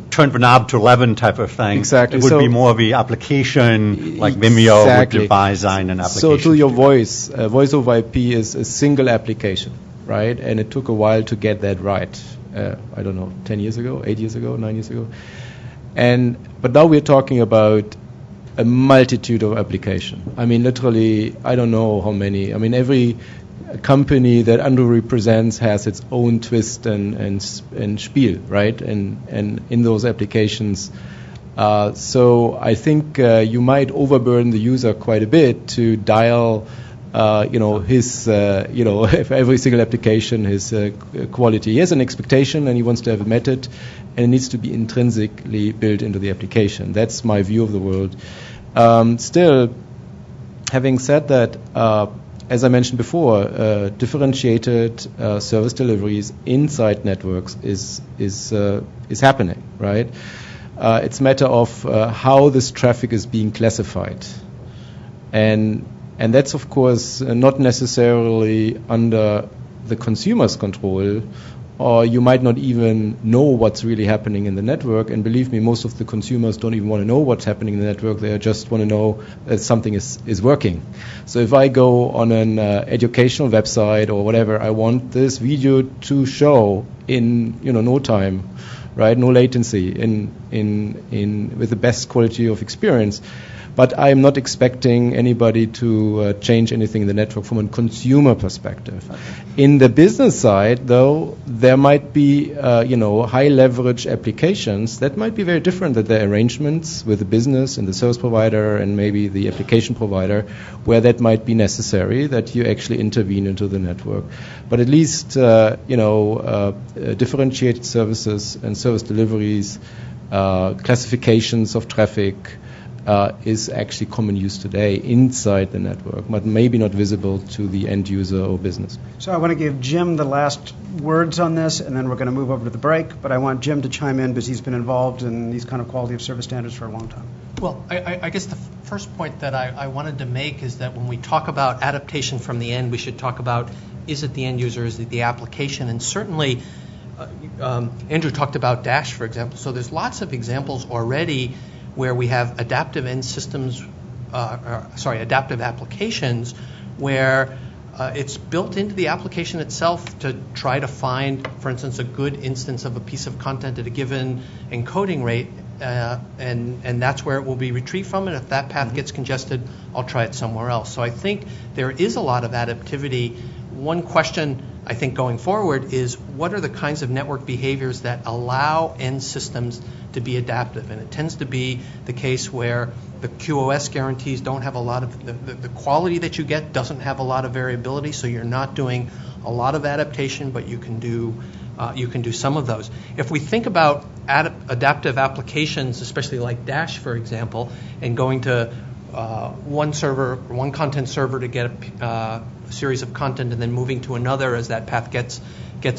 turn the knob to 11 type of thing. Exactly. It would be more of the application, like Vimeo would design an application. So to your voice over IP is a single application, right? And it took a while to get that right. I don't know, 10 years ago, 8 years ago, 9 years ago. But now we're talking about a multitude of applications. I mean, literally, I don't know how many. I mean, every company that underrepresents has its own twist and spiel, right? And in those applications. So I think you might overburden the user quite a bit to dial his, every single application, his quality. He has an expectation and he wants to have met it, and it needs to be intrinsically built into the application. That's my view of the world. Still, having said that, as I mentioned before, differentiated service deliveries inside networks is happening, right? It's a matter of how this traffic is being classified. And that's, of course, not necessarily under the consumer's control, or you might not even know what's really happening in the network. And believe me, most of the consumers don't even want to know what's happening in the network. They just want to know that something is working. So if I go on an educational website or whatever, I want this video to show in no time, right? No latency, with the best quality of experience. But I'm not expecting anybody to change anything in the network from a consumer perspective. In the business side, though, there might be, high leverage applications that might be very different than the arrangements with the business and the service provider and maybe the application provider, where that might be necessary, that you actually intervene into the network. But at least, differentiated services and service deliveries, classifications of traffic, is actually common use today inside the network, but maybe not visible to the end user or business. So I want to give Jim the last words on this, and then we're going to move over to the break. But I want Jim to chime in because he's been involved in these kind of quality of service standards for a long time. Well, I guess the first point that I wanted to make is that when we talk about adaptation from the end, we should talk about, is it the end user, is it the application? And certainly, Andrew talked about Dash, for example. So there's lots of examples already where we have adaptive end systems, adaptive applications, where it's built into the application itself to try to find, for instance, a good instance of a piece of content at a given encoding rate, and that's where it will be retrieved from. And if that path gets congested, I'll try it somewhere else. So I think there is a lot of adaptivity. One question I think going forward is, what are the kinds of network behaviors that allow end systems to be adaptive? And it tends to be the case where the QoS guarantees don't have a lot of, the quality that you get doesn't have a lot of variability, so you're not doing a lot of adaptation, but you can do some of those. If we think about adaptive applications, especially like Dash, for example, and going to one content server to get a series of content and then moving to another as that path gets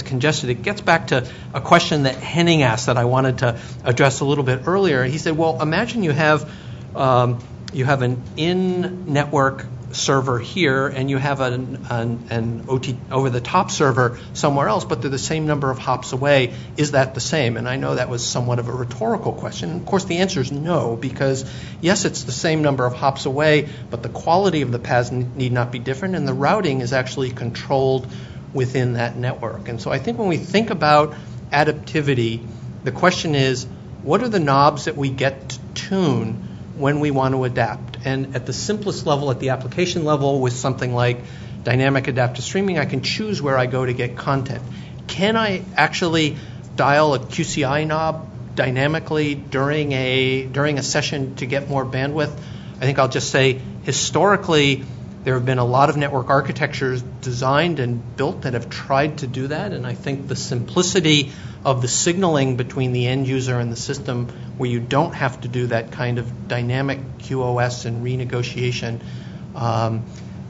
congested, it gets back to a question that Henning asked that I wanted to address a little bit earlier. He said, well, imagine you have an in-network server here and you have an OT over-the-top server somewhere else, but they're the same number of hops away. Is that the same? And I know that was somewhat of a rhetorical question. And of course, the answer is no, because yes, it's the same number of hops away, but the quality of the paths need not be different, and the routing is actually controlled within that network. And so I think when we think about adaptivity, the question is, what are the knobs that we get to tune when we want to adapt? And at the simplest level, at the application level, with something like dynamic adaptive streaming, I can choose where I go to get content. Can I actually dial a QCI knob dynamically during a session to get more bandwidth? I think I'll just say, historically, there have been a lot of network architectures designed and built that have tried to do that, and I think the simplicity of the signaling between the end user and the system, where you don't have to do that kind of dynamic QoS and renegotiation,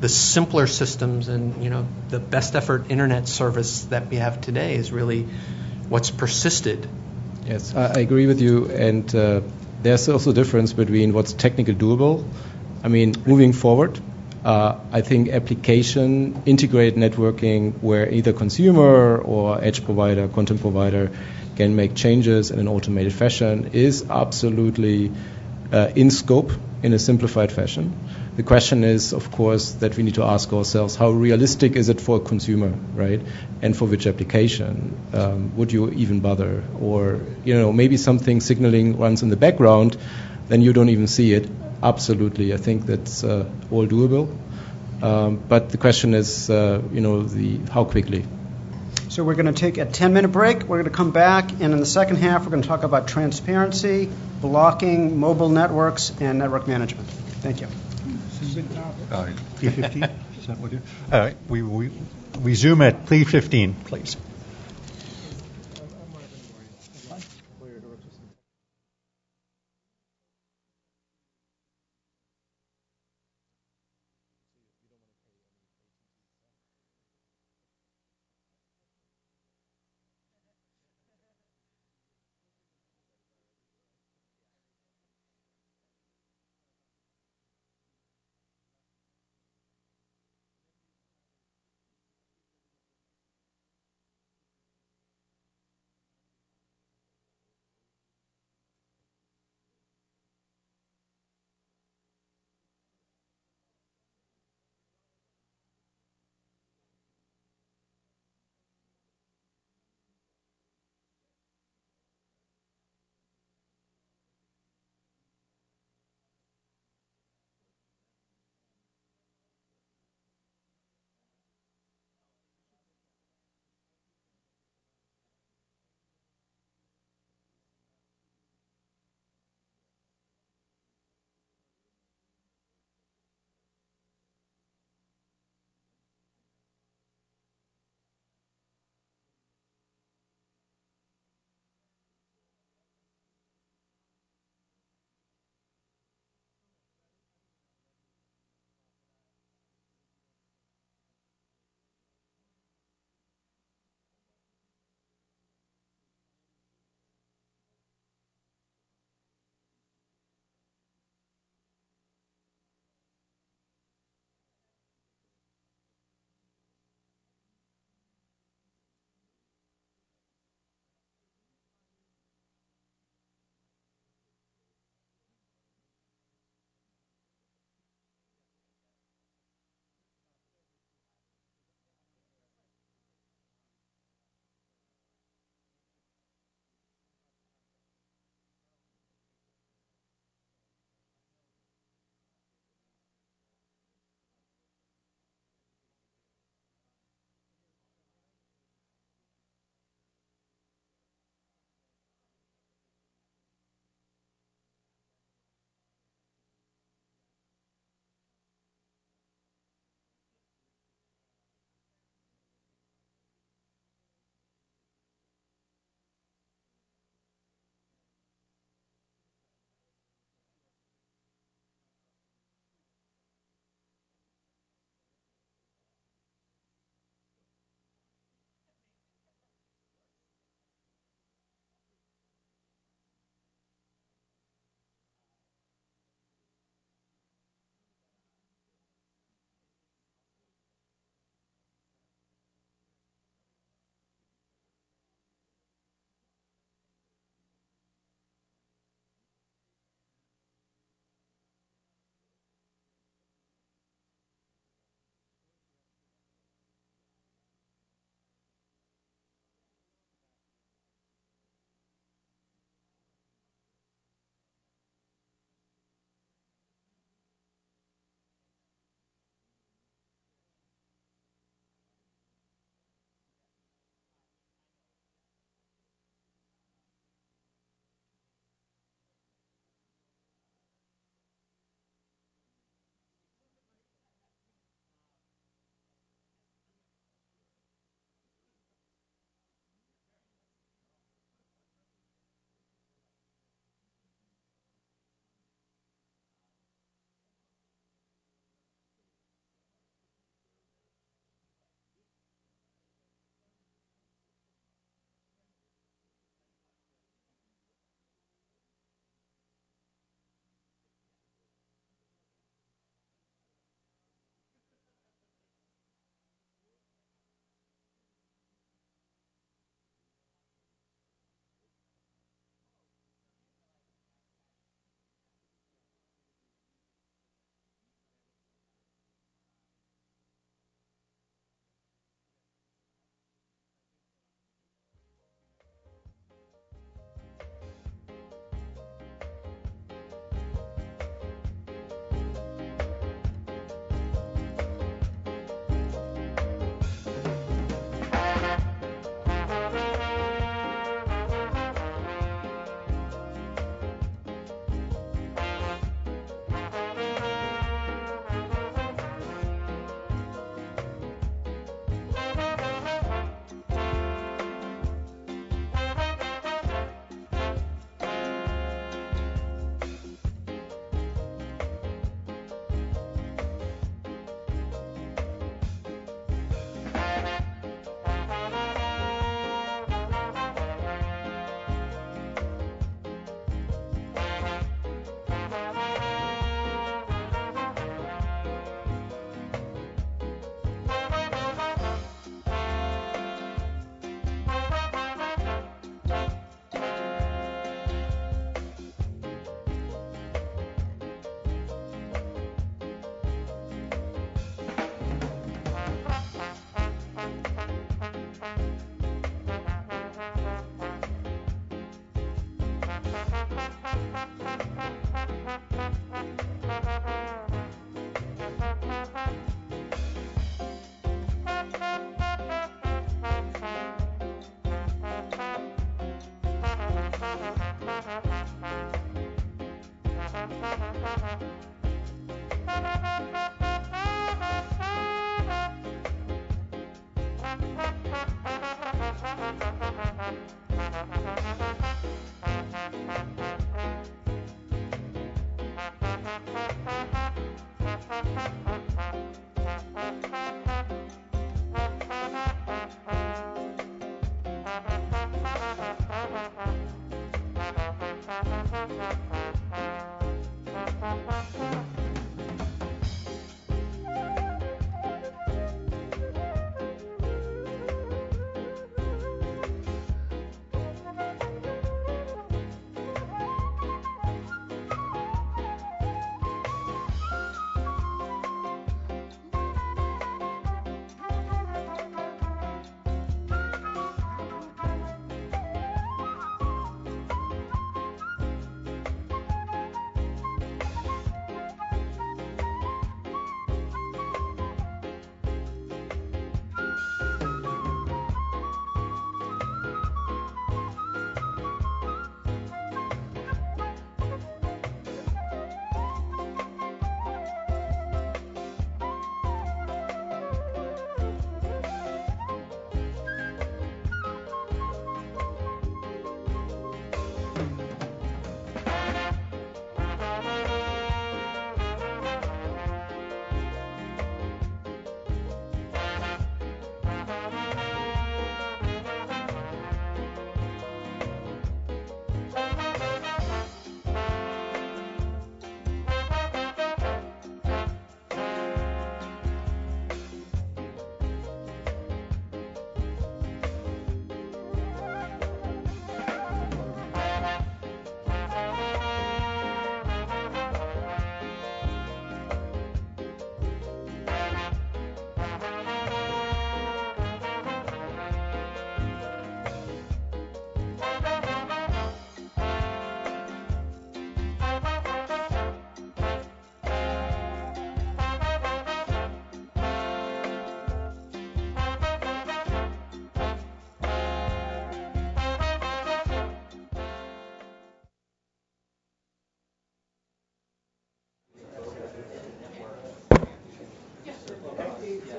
the simpler systems and the best effort internet service that we have today is really what's persisted. Yes, I agree with you, and there's also a difference between what's technically doable. I mean, moving forward, I think application integrated networking, where either consumer or edge provider, content provider can make changes in an automated fashion, is absolutely in scope in a simplified fashion. The question is, of course, that we need to ask ourselves, how realistic is it for a consumer, right? And for which application would you even bother? Or, maybe something signaling runs in the background, then you don't even see it. Absolutely, I think that's all doable. But the question is, how quickly. So we're going to take a 10-minute break. We're going to come back, and in the second half, we're going to talk about transparency, blocking, mobile networks, and network management. Thank you. All right, 3:15. Is that what you? All right, we resume at 3:15, please.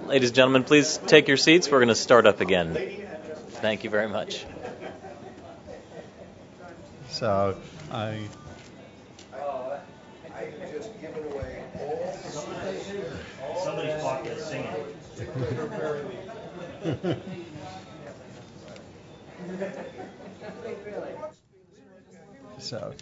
Ladies and gentlemen, please take your seats. We're going to start up again. Thank you very much. So just given away Somebody's pocket is singing. So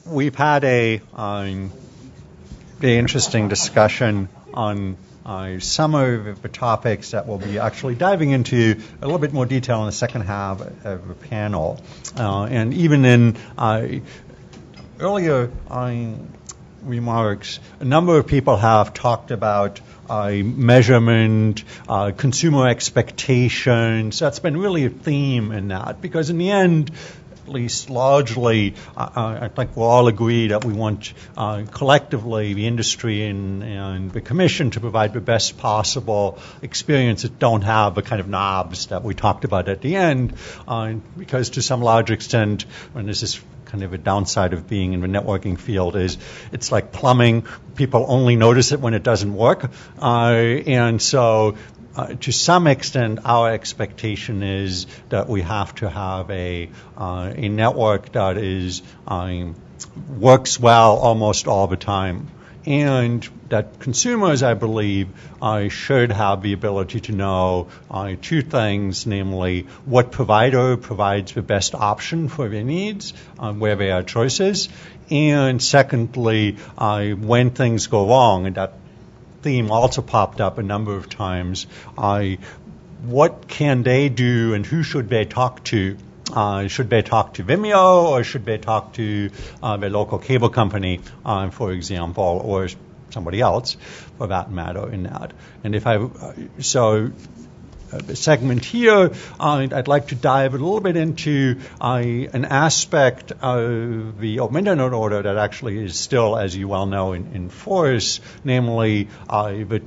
we've had a interesting discussion on some of the topics that we'll be actually diving into a little bit more detail in the second half of the panel. And even in earlier remarks, a number of people have talked about measurement, consumer expectations. That's been really a theme in that, because in the end, at least largely, I think we'll all agree that we want collectively the industry and the Commission to provide the best possible experience that don't have the kind of knobs that we talked about at the end, because to some large extent, and this is kind of a downside of being in the networking field, is it's like plumbing. People only notice it when it doesn't work. And so to some extent, our expectation is that we have to have a network that is works well almost all the time, and that consumers, I believe, should have the ability to know two things, namely what provider provides the best option for their needs, where there are choices, and secondly, when things go wrong, and that theme also popped up a number of times, what can they do and who should they talk to? Should they talk to Vimeo, or should they talk to their local cable company, for example, or somebody else, for that matter, in that? And the segment here, I'd like to dive a little bit into an aspect of the Open Internet Order that actually is still, as you well know, in force, namely the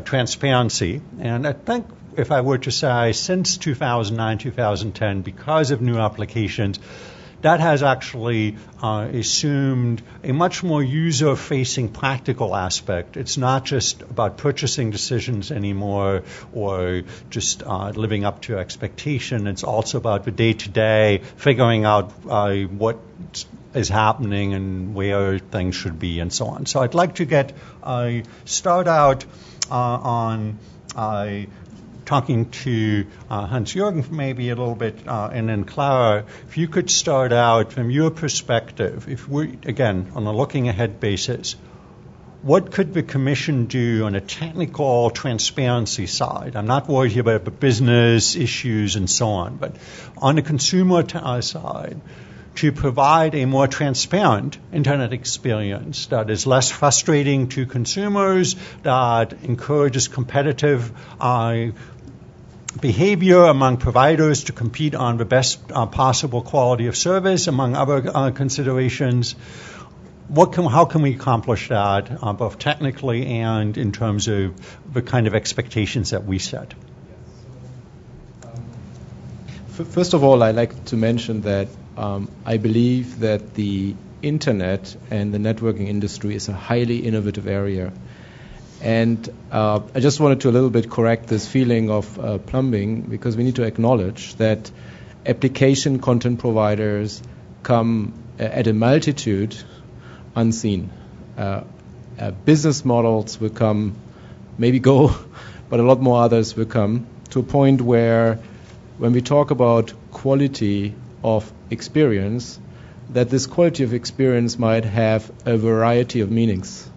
transparency. And I think if I were to say since 2009, 2010, because of new applications, that has actually assumed a much more user-facing practical aspect. It's not just about purchasing decisions anymore or just living up to expectation. It's also about the day-to-day, figuring out what is happening and where things should be and so on. So I'd like to start out on talking to Hans-Jürgen maybe a little bit, and then Clara, if you could start out from your perspective, if we, again, on a looking ahead basis, what could the Commission do on a technical transparency side? I'm not worried here about the business issues and so on, but on the consumer side, to provide a more transparent internet experience that is less frustrating to consumers, that encourages competitive behavior among providers to compete on the best possible quality of service, among other considerations. How can we accomplish that, both technically and in terms of the kind of expectations that we set? First of all, I'd like to mention that I believe that the internet and the networking industry is a highly innovative area. And I just wanted to a little bit correct this feeling of plumbing, because we need to acknowledge that application content providers come at a multitude unseen. Business models will come, maybe go, but a lot more others will come to a point where when we talk about quality of experience, that this quality of experience might have a variety of meanings.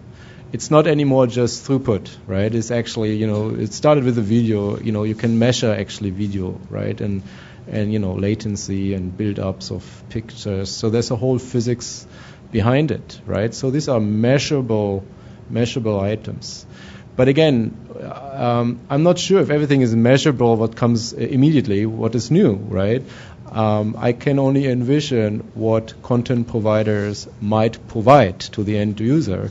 It's not anymore just throughput, right? It's actually, it started with the video, you can measure actually video, right? And latency and build-ups of pictures. So there's a whole physics behind it, right? So these are measurable items. But again, I'm not sure if everything is measurable, what comes immediately, what is new, right? I can only envision what content providers might provide to the end user.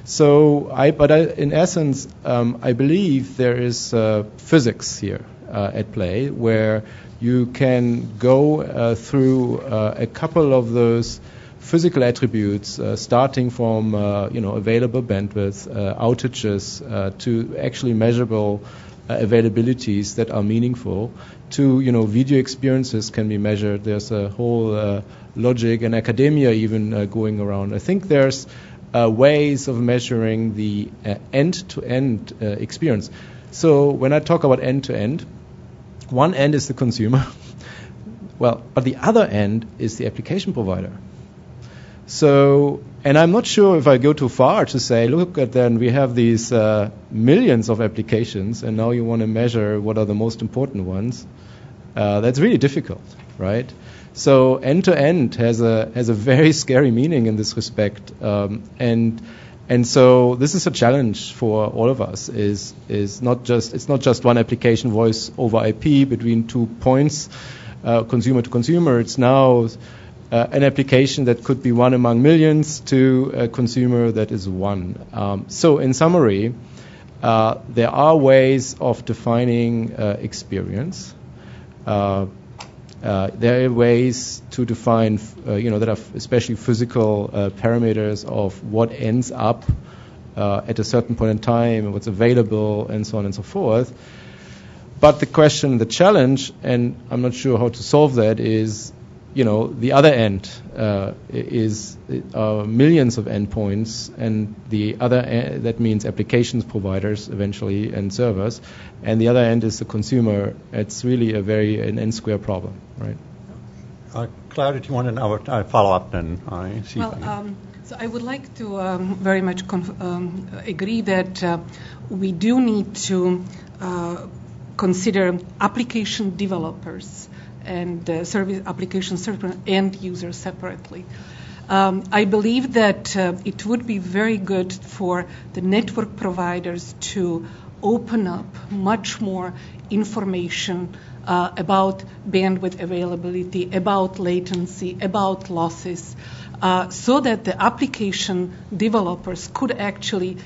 So, in essence, I believe there is physics here at play, where you can go through a couple of those physical attributes, starting from available bandwidth, outages, to actually measurable availabilities that are meaningful, to video experiences can be measured. There's a whole logic and academia even going around. I think there's ways of measuring the end-to-end experience. So when I talk about end-to-end, one end is the consumer. Well, but the other end is the application provider. So, and I'm not sure if I go too far to say, look at then we have these millions of applications, and now you want to measure what are the most important ones. That's really difficult, right? So end-to-end has a very scary meaning in this respect, and so this is a challenge for all of us. It's not just one application voice over IP between 2 points, consumer to consumer. It's now an application that could be one among millions to a consumer that is one. So in summary, there are ways of defining experience. There are ways to define, that are especially physical parameters of what ends up at a certain point in time and what's available and so on and so forth. But the question, the challenge, and I'm not sure how to solve that, is, the other end is millions of endpoints, and the other that means applications providers eventually and servers, and the other end is the consumer. It's really an n-square problem, right? Claudia, do you want to follow up then? So I would like to very much agree that we do need to consider application developers and application server and users separately. I believe that it would be very good for the network providers to open up much more information about bandwidth availability, about latency, about losses, so that the application developers could actually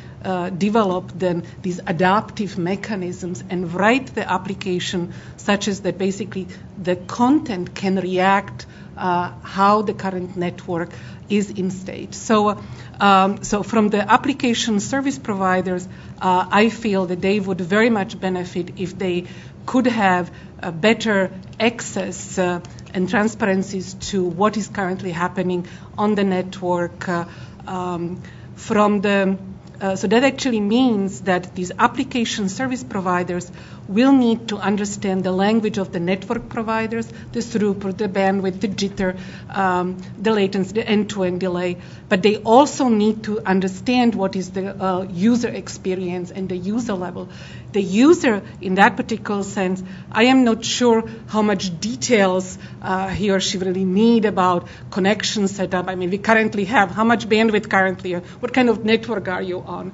develop then these adaptive mechanisms and write the application such as that basically the content can react how the current network is in state. So from the application service providers, I feel that they would very much benefit if they could have better access and transparencies to what is currently happening on the network so that actually means that these application service providers will need to understand the language of the network providers, the throughput, the bandwidth, the jitter, the latency, the end-to-end delay. But they also need to understand what is the user experience and the user level. The user, in that particular sense, I am not sure how much details he or she really need about connection setup. I mean, we currently have how much bandwidth currently, what kind of network are you on?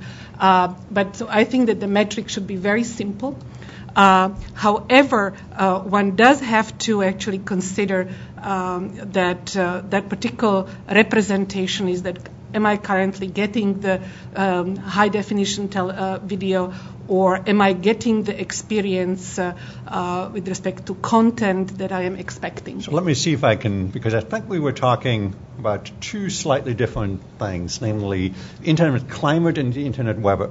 But so I think that the metric should be very simple. However, one does have to actually consider that particular representation is that am I currently getting the high definition video, or am I getting the experience with respect to content that I am expecting? So let me see if I can, because I think we were talking about two slightly different things, namely Internet climate and the Internet weather.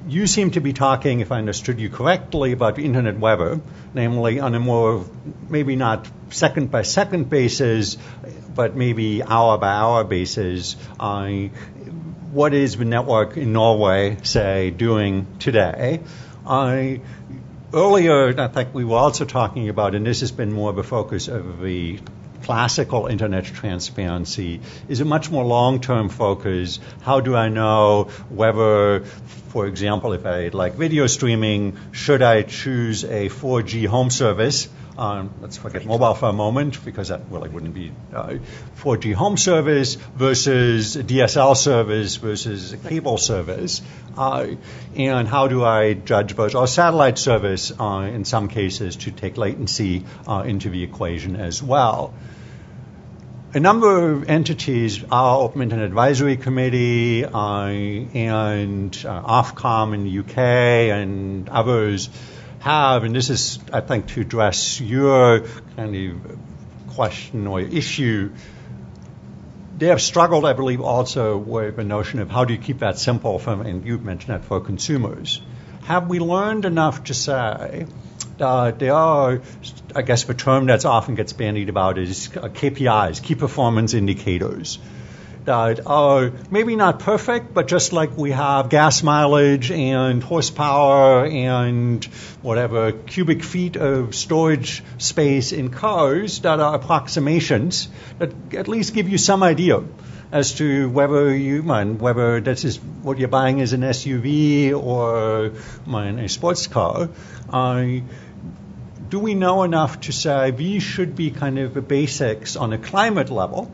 You seem to be talking, if I understood you correctly, about the Internet weather, namely on a more, maybe not second-by-second basis, but maybe hour-by-hour basis. What is the network in Norway, say, doing today? Earlier, I think we were also talking about, and this has been more of a focus of the classical Internet transparency, is a much more long-term focus. How do I know whether, for example, if I like video streaming, should I choose a 4G home service? Let's forget mobile for a moment, because that really wouldn't be 4G home service versus a DSL service versus a cable service. And how do I judge those? Or satellite service, in some cases, to take latency into the equation as well. A number of entities, our Open Internet Advisory Committee and Ofcom in the UK and others have, and this is, I think, to address your kind of question or issue, they have struggled, I believe, also with the notion of how do you keep that simple and you mentioned that for consumers. Have we learned enough to say that there are, I guess the term that often gets bandied about is KPIs, key performance indicators, that are maybe not perfect, but just like we have gas mileage and horsepower and whatever cubic feet of storage space in cars, that are approximations that at least give you some idea as to whether this is what you're buying is an SUV or a sports car. Do we know enough to say these should be kind of the basics on a climate level?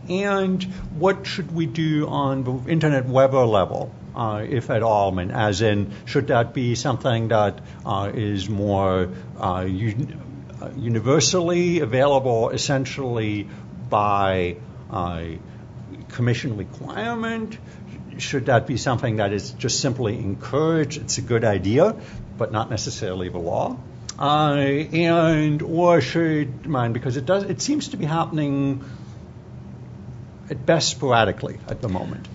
And what should we do on the internet weather level, if at all? I mean, as in, should that be something that is more universally available, essentially by commission requirement? Should that be something that is just simply encouraged? It's a good idea, but not necessarily the law. Or should, because it seems to be happening at best sporadically at the moment.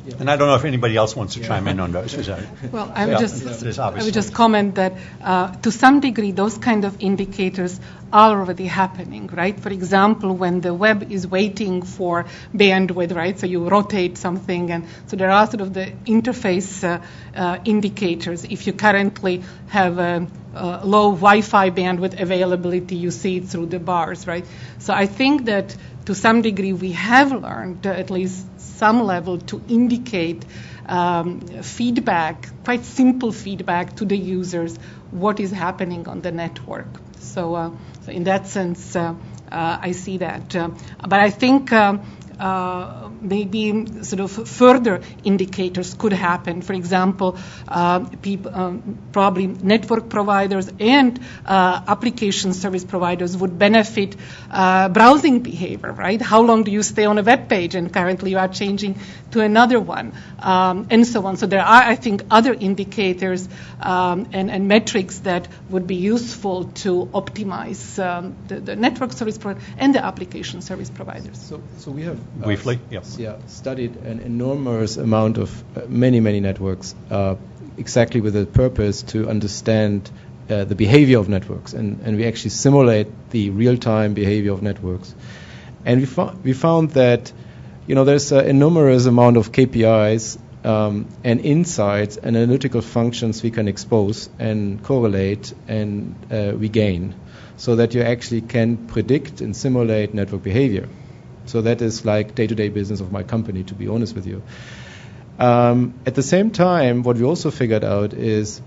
Yeah. And I don't know if anybody else wants to chime in on those. Well, I would just comment that to some degree those kind of indicators are already happening, right? For example, when the web is waiting for bandwidth, right? So you rotate something, and so there are sort of the interface indicators. If you currently have a low Wi-Fi bandwidth availability, you see it through the bars, right? So I think that to some degree we have learned at least some level to indicate feedback, quite simple feedback to the users, what is happening on the network. So in that sense, I see that. But I think maybe sort of further indicators could happen. For example, probably network providers and application service providers would benefit browsing behavior, right? How long do you stay on a web page? And currently you are changing to another one, and so on. So there are, I think, other indicators and metrics that would be useful to optimize the network service provider and the application service providers. So we have briefly, yes. Yeah, studied an enormous amount of many networks, exactly with the purpose to understand the behavior of networks, and we actually simulate the real-time behavior of networks, and we found that there's an enormous amount of KPIs and insights and analytical functions we can expose and correlate and we gain, so that you actually can predict and simulate network behavior. So that is like day-to-day business of my company, to be honest with you. At the same time, what we also figured out is,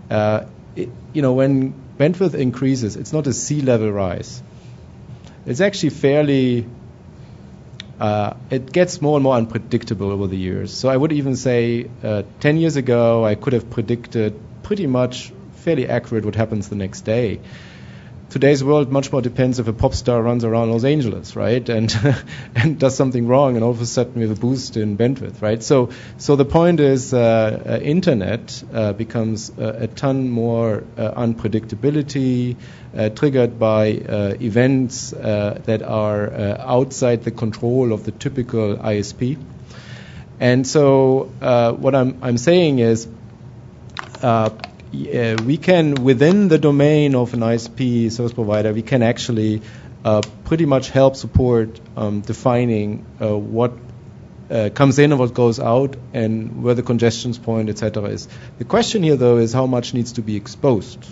when bandwidth increases, it's not a sea level rise. It's actually fairly, it gets more and more unpredictable over the years. So I would even say 10 years ago, I could have predicted pretty much fairly accurate what happens the next day. Today's world much more depends if a pop star runs around Los Angeles, right, and does something wrong, and all of a sudden we have a boost in bandwidth, right? So the point is, internet becomes a ton more unpredictability, triggered by events that are outside the control of the typical ISP. And so what I'm saying is, we can, within the domain of an ISP service provider, we can actually pretty much help support defining what comes in and what goes out and where the congestion point, etc. is. The question here, though, is how much needs to be exposed,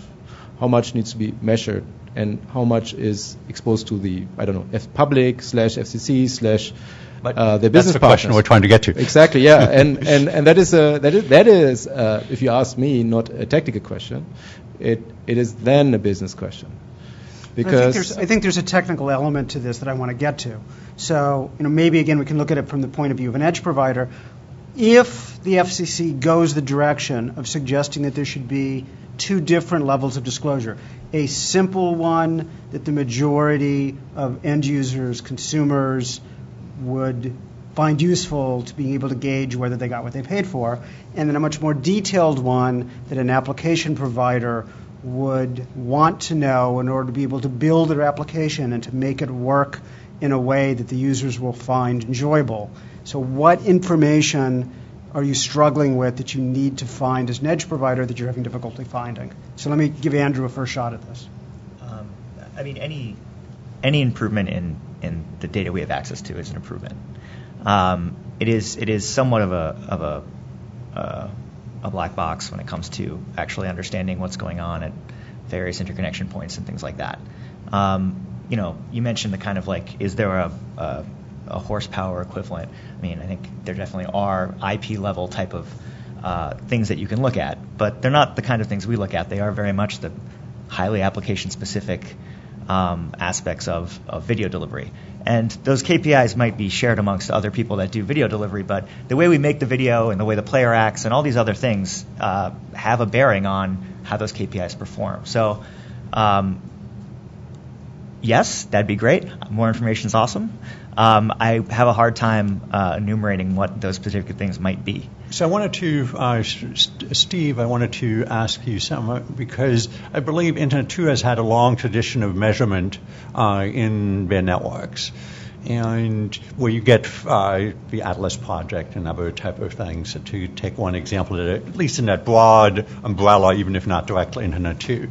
how much needs to be measured, and how much is exposed to the, public / FCC / the business that's the partners. question we're trying to get to. Exactly, yeah, and that is if you ask me, not a technical question. It is then a business question, because I think there's a technical element to this that I want to get to. So maybe again we can look at it from the point of view of an edge provider. If the FCC goes the direction of suggesting that there should be two different levels of disclosure, a simple one that the majority of end users, consumers, would find useful to being able to gauge whether they got what they paid for, and then a much more detailed one that an application provider would want to know in order to be able to build their application and to make it work in a way that the users will find enjoyable. So what information are you struggling with that you need to find as an edge provider that you're having difficulty finding? So let me give Andrew a first shot at this. I mean, any improvement in the data we have access to is an improvement. It is somewhat of a black box when it comes to actually understanding what's going on at various interconnection points and things like that. You mentioned the kind of like, is there a horsepower equivalent? I mean, I think there definitely are IP level type of things that you can look at, but they're not the kind of things we look at. They are very much the highly application specific aspects of video delivery. And those KPIs might be shared amongst other people that do video delivery, but the way we make the video and the way the player acts and all these other things have a bearing on how those KPIs perform. So, yes, that'd be great. More information is awesome. I have a hard time enumerating what those specific things might be. So I wanted to, Steve, I wanted to ask you something, because I believe Internet 2 has had a long tradition of measurement in their networks, and where you get the Atlas project and other type of things, to take one example, at least in that broad umbrella, even if not directly Internet 2.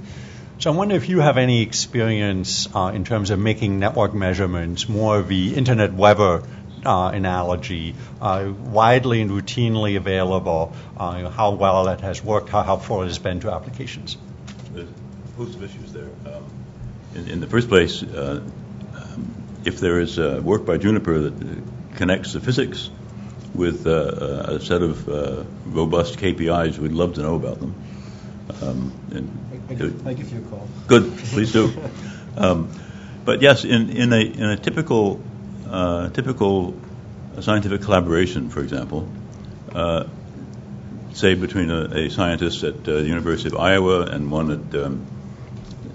So I wonder if you have any experience in terms of making network measurements, more of the internet weather analogy, widely and routinely available, how well that has worked, how helpful it has been to applications. There's a host of issues there. In the first place, if there is work by Juniper that connects the physics with a set of robust KPIs, we'd love to know about them. I give you a call. Good, please do. But yes, in a typical scientific collaboration, for example, say between a scientist at the University of Iowa and one at the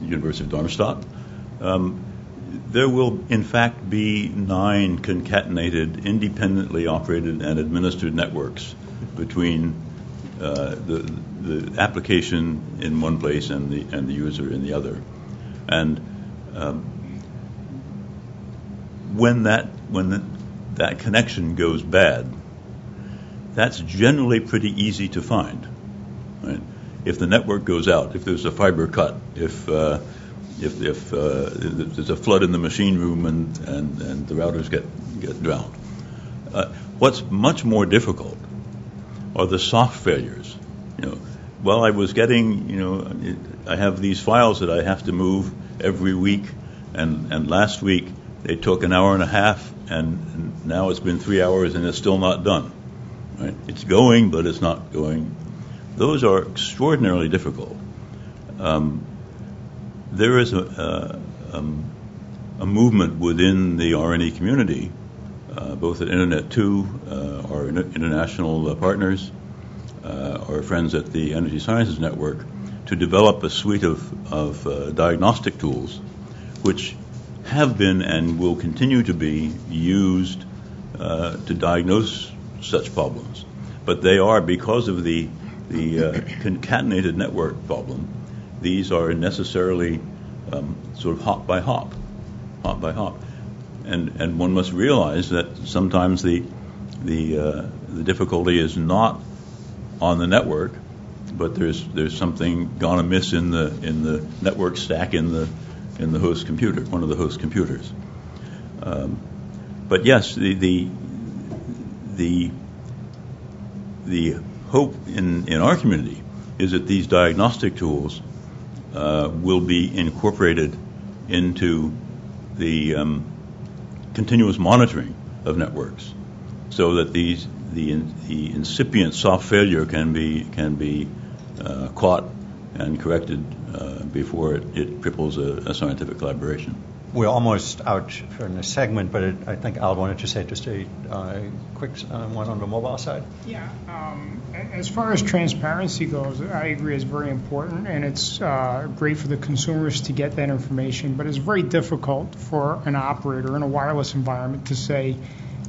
University of Darmstadt, there will in fact be 9 concatenated, independently operated and administered networks between the application in one place and the user in the other. And when that connection goes bad, that's generally pretty easy to find. Right? If the network goes out, if there's a fiber cut, if there's a flood in the machine room and the routers get drowned. What's much more difficult are the soft failures. Well, I was getting, I have these files that I have to move every week, and last week they took an hour and a half, and now it's been 3 hours and it's still not done. Right? It's going, but it's not going. Those are extraordinarily difficult. There is a movement within the RNE community, both at Internet 2, our international partners, our friends at the Energy Sciences Network, to develop a suite of diagnostic tools which have been and will continue to be used to diagnose such problems. But they are, because of the concatenated network problem, these are necessarily sort of hop by hop. And one must realize that sometimes the difficulty is not on the network, but there's something gone amiss in the network stack in the host computer, one of the host computers. But yes, the hope in our community is that these diagnostic tools will be incorporated into the continuous monitoring of networks, so that the incipient soft failure can be caught and corrected before it cripples a scientific collaboration. We're almost out for this segment, but I think Al wanted to say just a quick one on the mobile side. Yeah, as far as transparency goes, I agree it's very important, and it's great for the consumers to get that information, but it's very difficult for an operator in a wireless environment to say,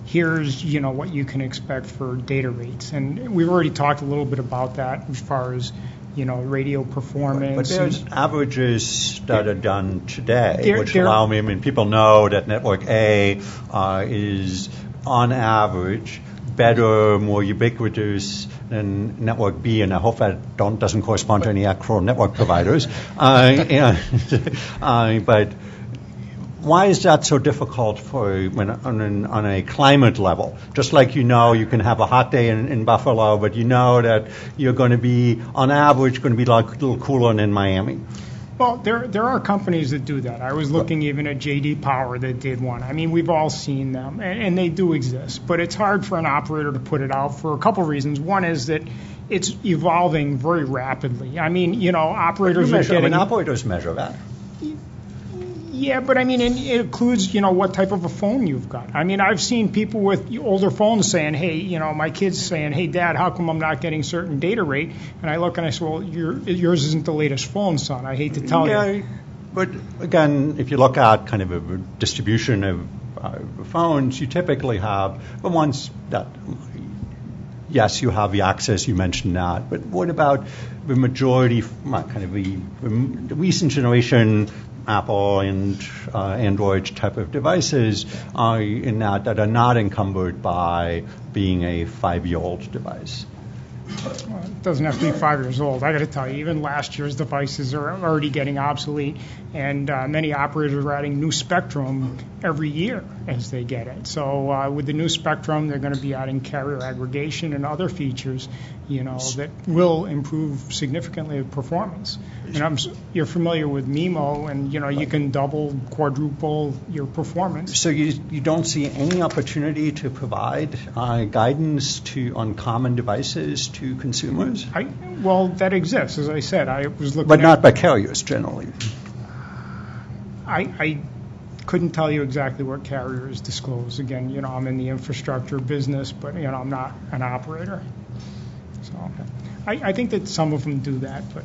here's what you can expect for data rates. And we've already talked a little bit about that as far as radio performance. But there's averages that are done today, which allow me, people know that network A is on average better, more ubiquitous than network B, and I hope that doesn't correspond to any actual network providers. But why is that so difficult on a climate level? Just like you can have a hot day in Buffalo, but you know that you're going to be, on average, going to be like a little cooler than in Miami. Well, there are companies that do that. I was looking even at J.D. Power that did one. We've all seen them, and they do exist. But it's hard for an operator to put it out for a couple reasons. One is that it's evolving very rapidly. Operators are getting... operators measure that. Yeah, but it includes, what type of a phone you've got. I've seen people with older phones saying, hey, my kids saying, hey, Dad, how come I'm not getting certain data rate? And I look and I say, well, yours isn't the latest phone, son. I hate to tell you. But again, if you look at kind of a distribution of phones, you typically have the ones that, yes, you have the access, you mentioned that, but what about the majority, kind of the recent generation Apple and Android type of devices that are not encumbered by being a 5-year-old device? Well, it doesn't have to be 5 years old. I got to tell you, even last year's devices are already getting obsolete, and many operators are adding new spectrum every year as they get it. So with the new spectrum, they're going to be adding carrier aggregation and other features, that will improve significantly the performance. And you're familiar with MIMO, and you can double, quadruple your performance. So you don't see any opportunity to provide guidance on common devices to consumers? Well, that exists. As I said, I was looking. But not by carriers generally. I couldn't tell you exactly what carriers disclose. Again, I'm in the infrastructure business, but I'm not an operator. So I think that some of them do that, but.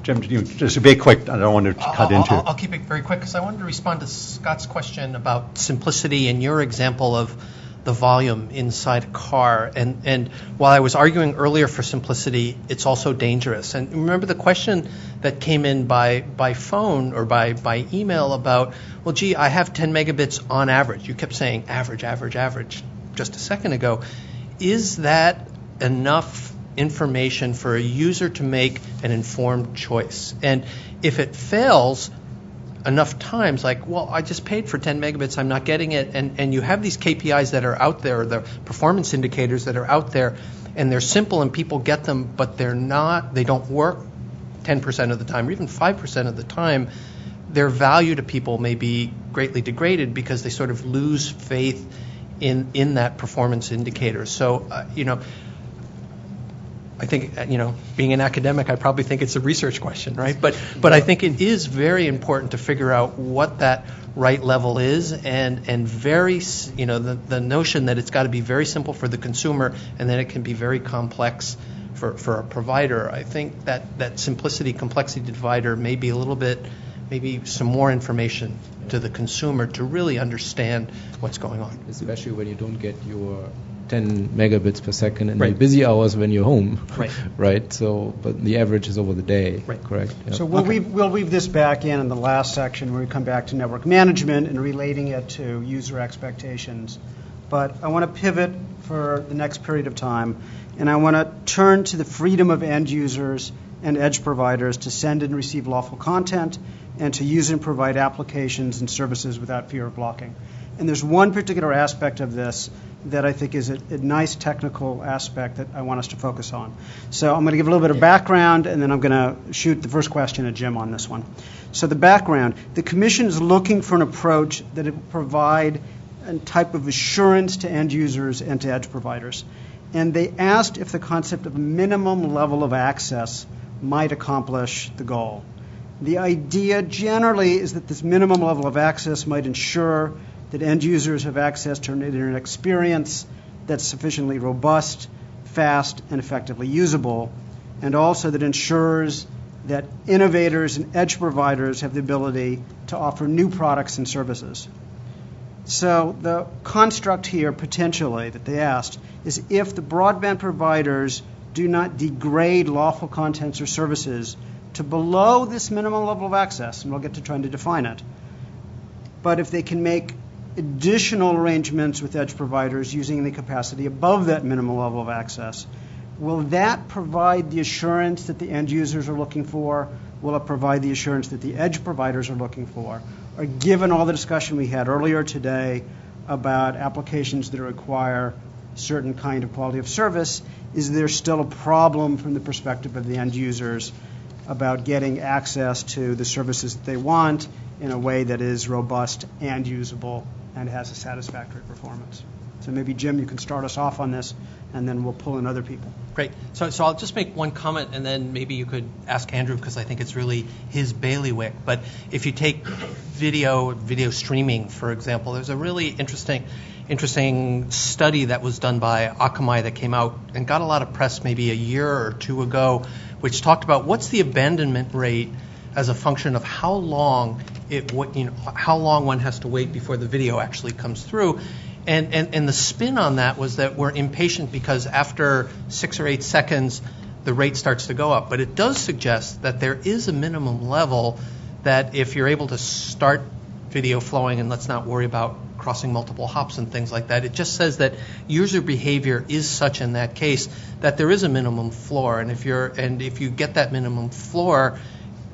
Jim, just a bit quick. I don't want to cut into it. I'll keep it very quick because I wanted to respond to Scott's question about simplicity and your example of the volume inside a car. And while I was arguing earlier for simplicity, it's also dangerous. And remember the question that came in by phone or by email about, well, gee, I have 10 megabits on average. You kept saying average just a second ago. Is that enough information for a user to make an informed choice? And if it fails enough times, like, well, I just paid for 10 megabits, I'm not getting it, and you have these KPIs that are out there, the performance indicators that are out there, and they're simple and people get them, but they don't work 10% of the time or even 5% of the time, their value to people may be greatly degraded because they sort of lose faith in that performance indicator. So, I think, being an academic, I probably think it's a research question, right? But I think it is very important to figure out what that right level is, and very, the notion that it's got to be very simple for the consumer, and then it can be very complex for a provider. I think that simplicity complexity divider may be a little bit, maybe some more information to the consumer to really understand what's going on. Especially when you don't get your 10 megabits per second in right. the busy hours when you're home. Right. Right. So, but the average is over the day. Right. Correct. Yep. So we'll weave this back in the last section where we come back to network management and relating it to user expectations. But I want to pivot for the next period of time, and I want to turn to the freedom of end users and edge providers to send and receive lawful content and to use and provide applications and services without fear of blocking. And there's one particular aspect of this that I think is a nice technical aspect that I want us to focus on. So I'm going to give a little bit of background, and then I'm going to shoot the first question at Jim on this one. So the background, the Commission is looking for an approach that will provide a type of assurance to end users and to edge providers. And they asked if the concept of a minimum level of access might accomplish the goal. The idea generally is that this minimum level of access might ensure that end users have access to an internet experience that's sufficiently robust, fast, and effectively usable, and also that ensures that innovators and edge providers have the ability to offer new products and services. So the construct here, potentially, that they asked, is if the broadband providers do not degrade lawful contents or services to below this minimum level of access, and we'll get to trying to define it. But if they can make additional arrangements with edge providers using the capacity above that minimum level of access, will that provide the assurance that the end users are looking for? Will it provide the assurance that the edge providers are looking for? Or given all the discussion we had earlier today about applications that require certain kind of quality of service, is there still a problem from the perspective of the end users about getting access to the services that they want in a way that is robust and usable and has a satisfactory performance? So maybe, Jim, you can start us off on this, and then we'll pull in other people. Great. So I'll just make one comment, and then maybe you could ask Andrew, because I think it's really his bailiwick. But if you take video streaming, for example, there's a really interesting study that was done by Akamai that came out and got a lot of press maybe a year or two ago, which talked about what's the abandonment rate as a function of how long one has to wait before the video actually comes through. And the spin on that was that we're impatient because after 6 or 8 seconds, the rate starts to go up. But it does suggest that there is a minimum level that if you're able to start video flowing, and let's not worry about crossing multiple hops and things like that, it just says that user behavior is such in that case that there is a minimum floor. And if you get that minimum floor,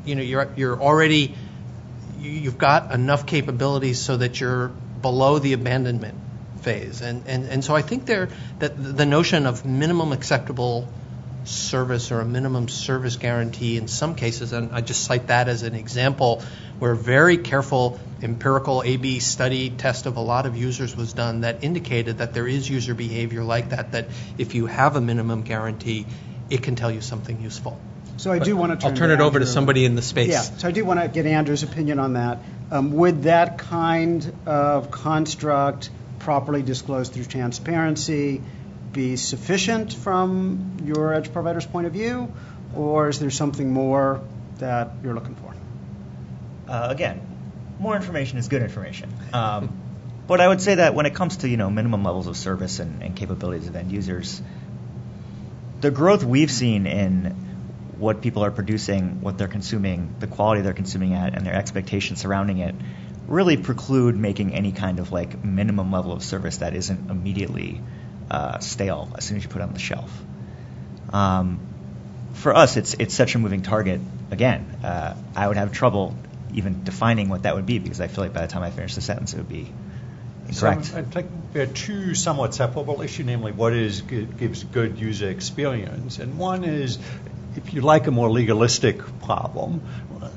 you've got enough capabilities so that you're below the abandonment phase. And so I think that the notion of minimum acceptable service or a minimum service guarantee in some cases, and I just cite that as an example where a very careful empirical A/B study test of a lot of users was done that indicated that there is user behavior like that if you have a minimum guarantee, it can tell you something useful. So I do want to turn it over to somebody in the space. Yeah, so I do want to get Andrew's opinion on that. Would that kind of construct, properly disclosed through transparency, be sufficient from your edge provider's point of view, or is there something more that you're looking for? Again, more information is good information. But I would say that when it comes to minimum levels of service and capabilities of end users, the growth we've seen in what people are producing, what they're consuming, the quality they're consuming at, and their expectations surrounding it really preclude making any kind of minimum level of service that isn't immediately stale as soon as you put it on the shelf. For us, it's such a moving target. Again, I would have trouble even defining what that would be, because I feel like by the time I finish the sentence, it would be incorrect. So I think there are two somewhat separable issues, namely what gives good user experience. And one is, if you like a more legalistic problem,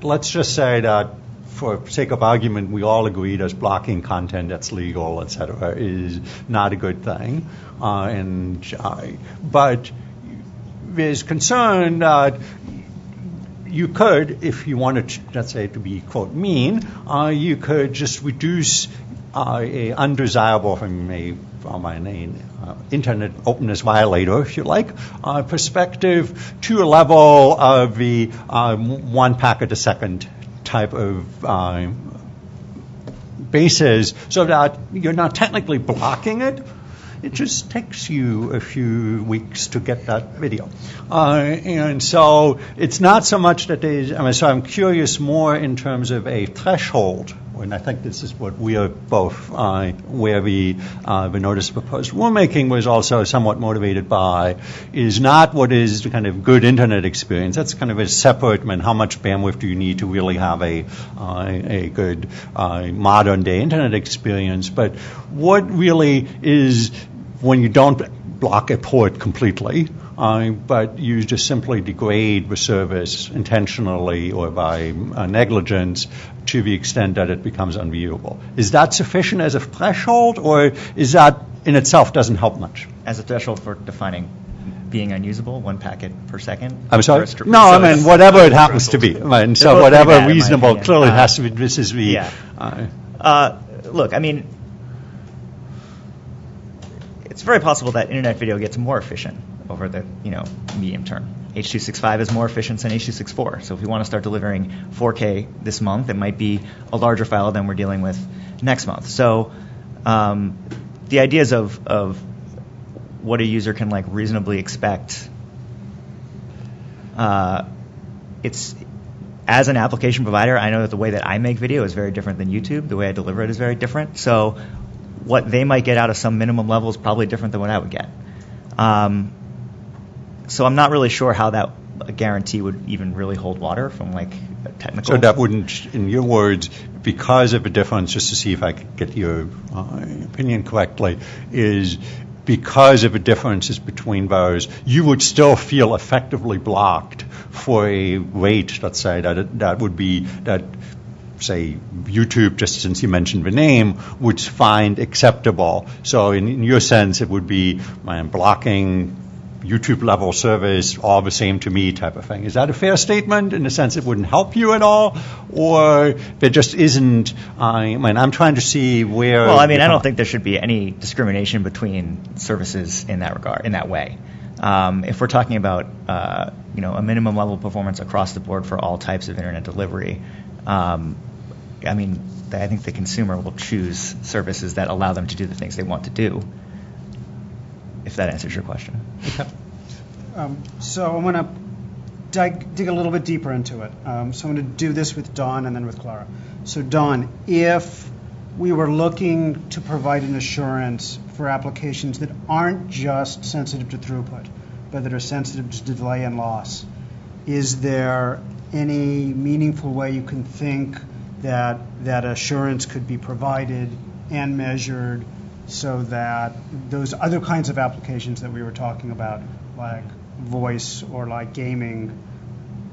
let's just say that for sake of argument, we all agree that blocking content that's legal, et cetera, is not a good thing. But there's concern that you could, if you wanted, let's say, to be, quote, mean, you could just reduce a undesirable, from an internet openness violator, if you like, perspective to a level of the 1 packet a second type of basis, so that you're not technically blocking it. It just takes you a few weeks to get that video. And so it's not so much that so I'm curious more in terms of a threshold, and I think this is what we are both, where the notice of proposed rulemaking was also somewhat motivated by, is not what is the kind of good internet experience. That's kind of a separate, how much bandwidth do you need to really have a good modern day internet experience, but what really is when you don't block a port completely, but you just simply degrade the service intentionally or by negligence to the extent that it becomes unviewable. Is that sufficient as a threshold, or is that in itself doesn't help much? As a threshold for defining being unusable, 1 packet per second? I'm sorry? No, I mean, whatever it happens to be. So whatever reasonable, clearly has to be, this is the... Yeah. Look, I mean, it's very possible that internet video gets more efficient over the medium term. H.265 is more efficient than H.264. So if we want to start delivering 4K this month, it might be a larger file than we're dealing with next month. So the ideas of what a user can reasonably expect it's as an application provider, I know that the way that I make video is very different than YouTube. The way I deliver it is very different. So what they might get out of some minimum level is probably different than what I would get. So I'm not really sure how that guarantee would even really hold water from like a technical. So that wouldn't, in your words, because of a difference, just to see if I could get your opinion correctly, is because of a differences between those, you would still feel effectively blocked for a rate, let's say, that would be that, say, YouTube, just since you mentioned the name, would find acceptable. So in your sense, it would be blocking YouTube level service, all the same to me type of thing. Is that a fair statement in the sense it wouldn't help you at all? Or there just isn't, I'm trying to see where... Well, I don't think there should be any discrimination between services in that regard, in that way. If we're talking about, a minimum level performance across the board for all types of internet delivery, I think the consumer will choose services that allow them to do the things they want to do, if that answers your question. Okay. So I'm going to dig a little bit deeper into it. So I'm going to do this with Dawn and then with Clara. So Dawn, if we were looking to provide an assurance for applications that aren't just sensitive to throughput, but that are sensitive to delay and loss, is there any meaningful way you can think that that assurance could be provided and measured so that those other kinds of applications that we were talking about, like voice or like gaming,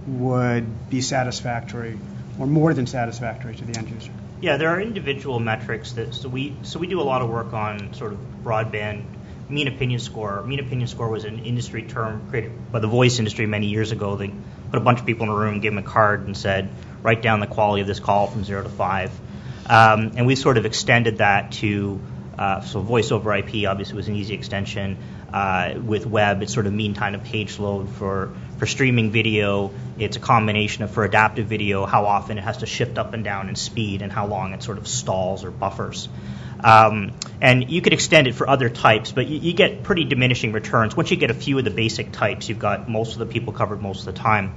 would be satisfactory or more than satisfactory to the end user? Yeah, there are individual metrics that so we do a lot of work on sort of broadband mean opinion score. Mean opinion score was an industry term created by the voice industry many years ago. They put a bunch of people in a room, gave them a card, and said, write down the quality of this call from 0 to 5. And we sort of extended that to so voice over IP obviously was an easy extension. With web, it's sort of mean time to page load. For streaming video, it's a combination of, for adaptive video, how often it has to shift up and down in speed and how long it sort of stalls or buffers. And you could extend it for other types, but you get pretty diminishing returns. Once you get a few of the basic types, you've got most of the people covered most of the time.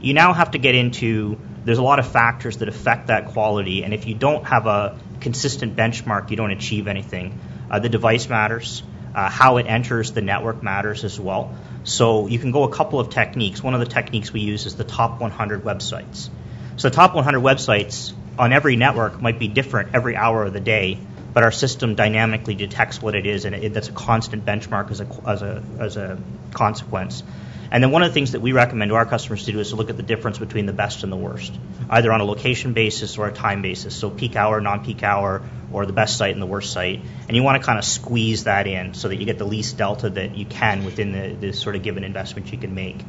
You now have to get into, there's a lot of factors that affect that quality, and if you don't have a consistent benchmark, you don't achieve anything. The device matters. How it enters the network matters as well. So you can go a couple of techniques. One of the techniques we use is the top 100 websites. So the top 100 websites on every network might be different every hour of the day, but our system dynamically detects what it is, and that's a constant benchmark as a consequence. And then one of the things that we recommend to our customers to do is to look at the difference between the best and the worst, either on a location basis or a time basis, so peak hour, non-peak hour, or the best site and the worst site. And you want to kind of squeeze that in so that you get the least delta that you can within the sort of given investment you can make.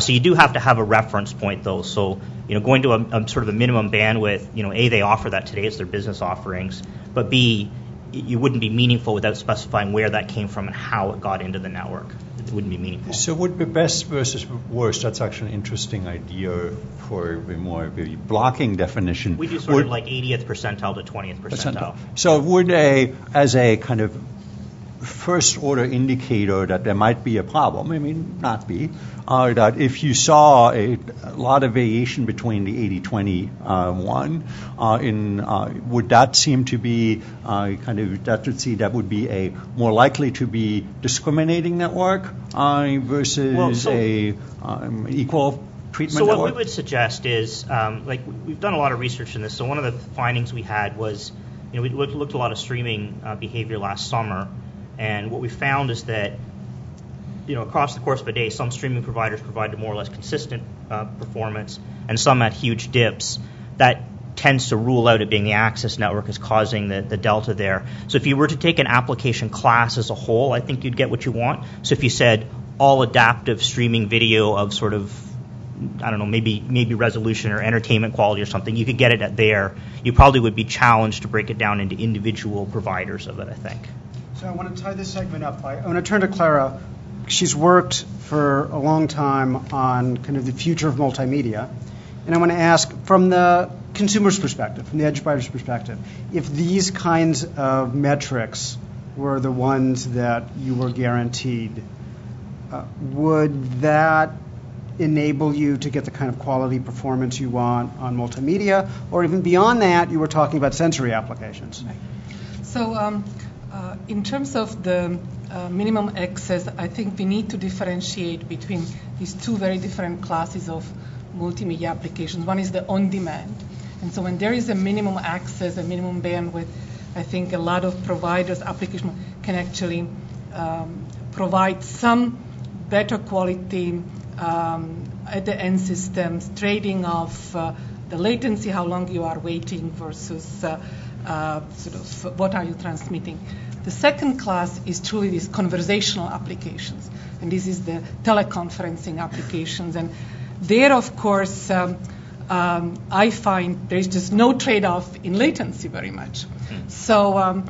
So you do have to have a reference point, though. So going to a sort of a minimum bandwidth, A, they offer that today, it's their business offerings, but B, you wouldn't be meaningful without specifying where that came from and how it got into the network. It wouldn't be meaningful. So would be best versus worst, that's actually an interesting idea for the blocking definition. We do sort of like 80th percentile to 20th percentile. So would as a kind of first order indicator that there might be a problem, not be, that if you saw a lot of variation between the 80-20 one, would that seem to be that would be a more likely to be discriminating network versus equal treatment network? So what we would suggest is, we've done a lot of research in this. So one of the findings we had was, we looked at a lot of streaming behavior last summer. And what we found is that, across the course of a day, some streaming providers provided more or less consistent performance, and some had huge dips. That tends to rule out it being the access network is causing the delta there. So if you were to take an application class as a whole, I think you'd get what you want. So if you said all adaptive streaming video of sort of, I don't know, maybe resolution or entertainment quality or something, you could get it at there. You probably would be challenged to break it down into individual providers of it, I think. So I want to tie this segment up. I want to turn to Clara. She's worked for a long time on kind of the future of multimedia. And I want to ask, from the consumer's perspective, from the edge provider's perspective, if these kinds of metrics were the ones that you were guaranteed, would that enable you to get the kind of quality performance you want on multimedia, or even beyond that, you were talking about sensory applications. Right. So in terms of the minimum access, I think we need to differentiate between these two very different classes of multimedia applications. One is the on-demand. And so when there is a minimum access, a minimum bandwidth, I think a lot of providers, application can actually provide some better quality at the end systems, trading off the latency, how long you are waiting versus sort of what are you transmitting. The second class is truly these conversational applications, and this is the teleconferencing applications. And there, of course, I find there is just no trade-off in latency very much. So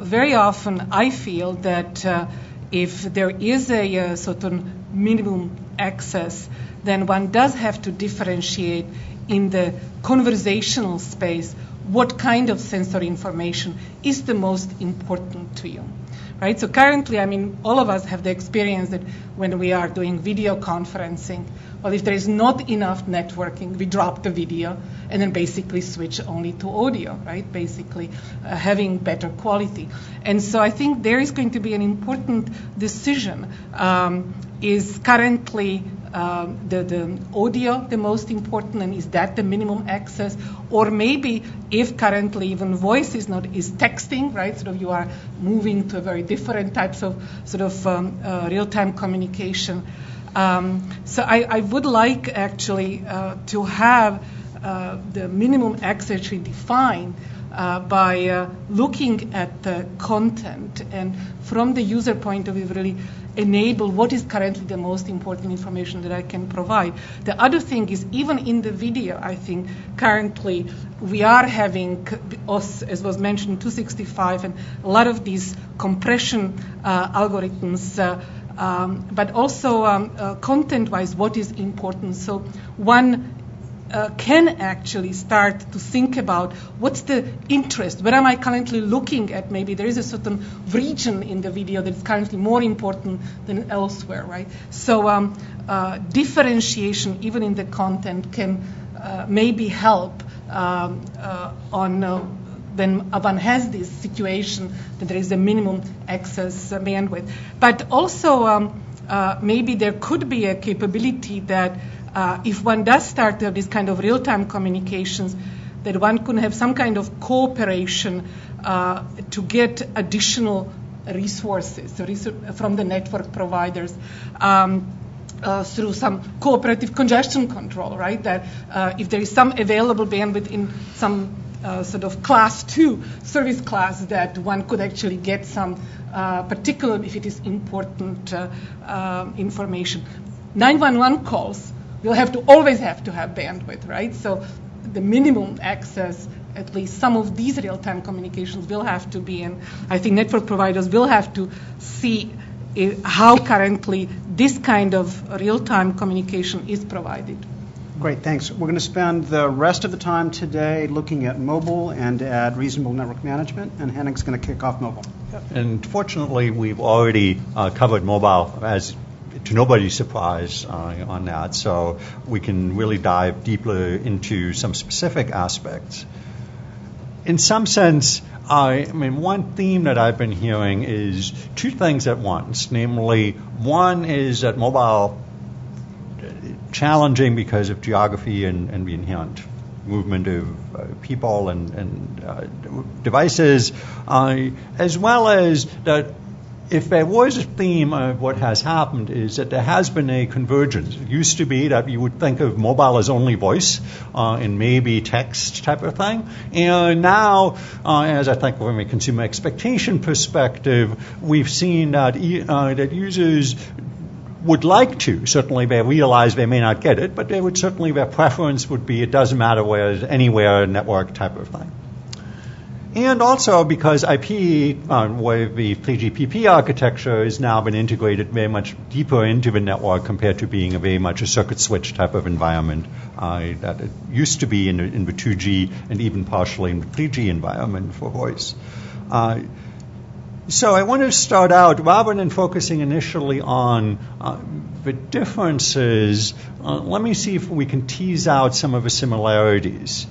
very often I feel that if there is a certain minimum access, then one does have to differentiate in the conversational space what kind of sensory information is the most important to you. Right? So currently, I mean, all of us have the experience that when we are doing video conferencing, well, if there is not enough networking, we drop the video and then basically switch only to audio, right? Basically having better quality. And so I think there is going to be an important decision. Is currently the audio the most important, and is that the minimum access? Or maybe if currently even voice is not, is texting, right? Sort of you are moving to a very different types of sort of real-time communication. So I would like actually to have the minimum access actually defined by looking at the content, and from the user point of view really enable what is currently the most important information that I can provide. The other thing is, even in the video, I think currently we are having, as was mentioned, 265 and a lot of these compression algorithms, but also content-wise, what is important. So one can actually start to think about what's the interest, where am I currently looking at? Maybe there is a certain region in the video that is currently more important than elsewhere, right? So differentiation, even in the content, can maybe help on when one has this situation that there is a minimum access bandwidth. But also maybe there could be a capability that if one does start to have this kind of real-time communications, that one could have some kind of cooperation to get additional resources from the network providers through some cooperative congestion control, right? That if there is some available bandwidth in some sort of class 2 service class, that one could actually get some, particularly if it is important information. 911 calls will always have to have bandwidth, right? So the minimum access, at least some of these real-time communications will have to be in. I think network providers will have to see how currently this kind of real-time communication is provided. Great, thanks. We're going to spend the rest of the time today looking at mobile and at reasonable network management, and Henning's going to kick off mobile. And fortunately, we've already covered mobile as to nobody's surprise on that, so we can really dive deeper into some specific aspects. In some sense, I mean, one theme that I've been hearing is two things at once. Namely, one is that mobile challenging because of geography and the inherent movement of people and devices, as well as that if there was a theme of what has happened is that there has been a convergence. It used to be that you would think of mobile as only voice and maybe text type of thing. And now, as I think from a consumer expectation perspective, we've seen that that users would like to. Certainly they realize they may not get it, but they would certainly, their preference would be it doesn't matter where, anywhere, network type of thing. And also because IP, where the 3GPP architecture has now been integrated very much deeper into the network compared to being a very much a circuit switch type of environment that it used to be in the 2G and even partially in the 3G environment for voice. So I want to start out, rather than focusing initially on the differences, let me see if we can tease out some of the similarities.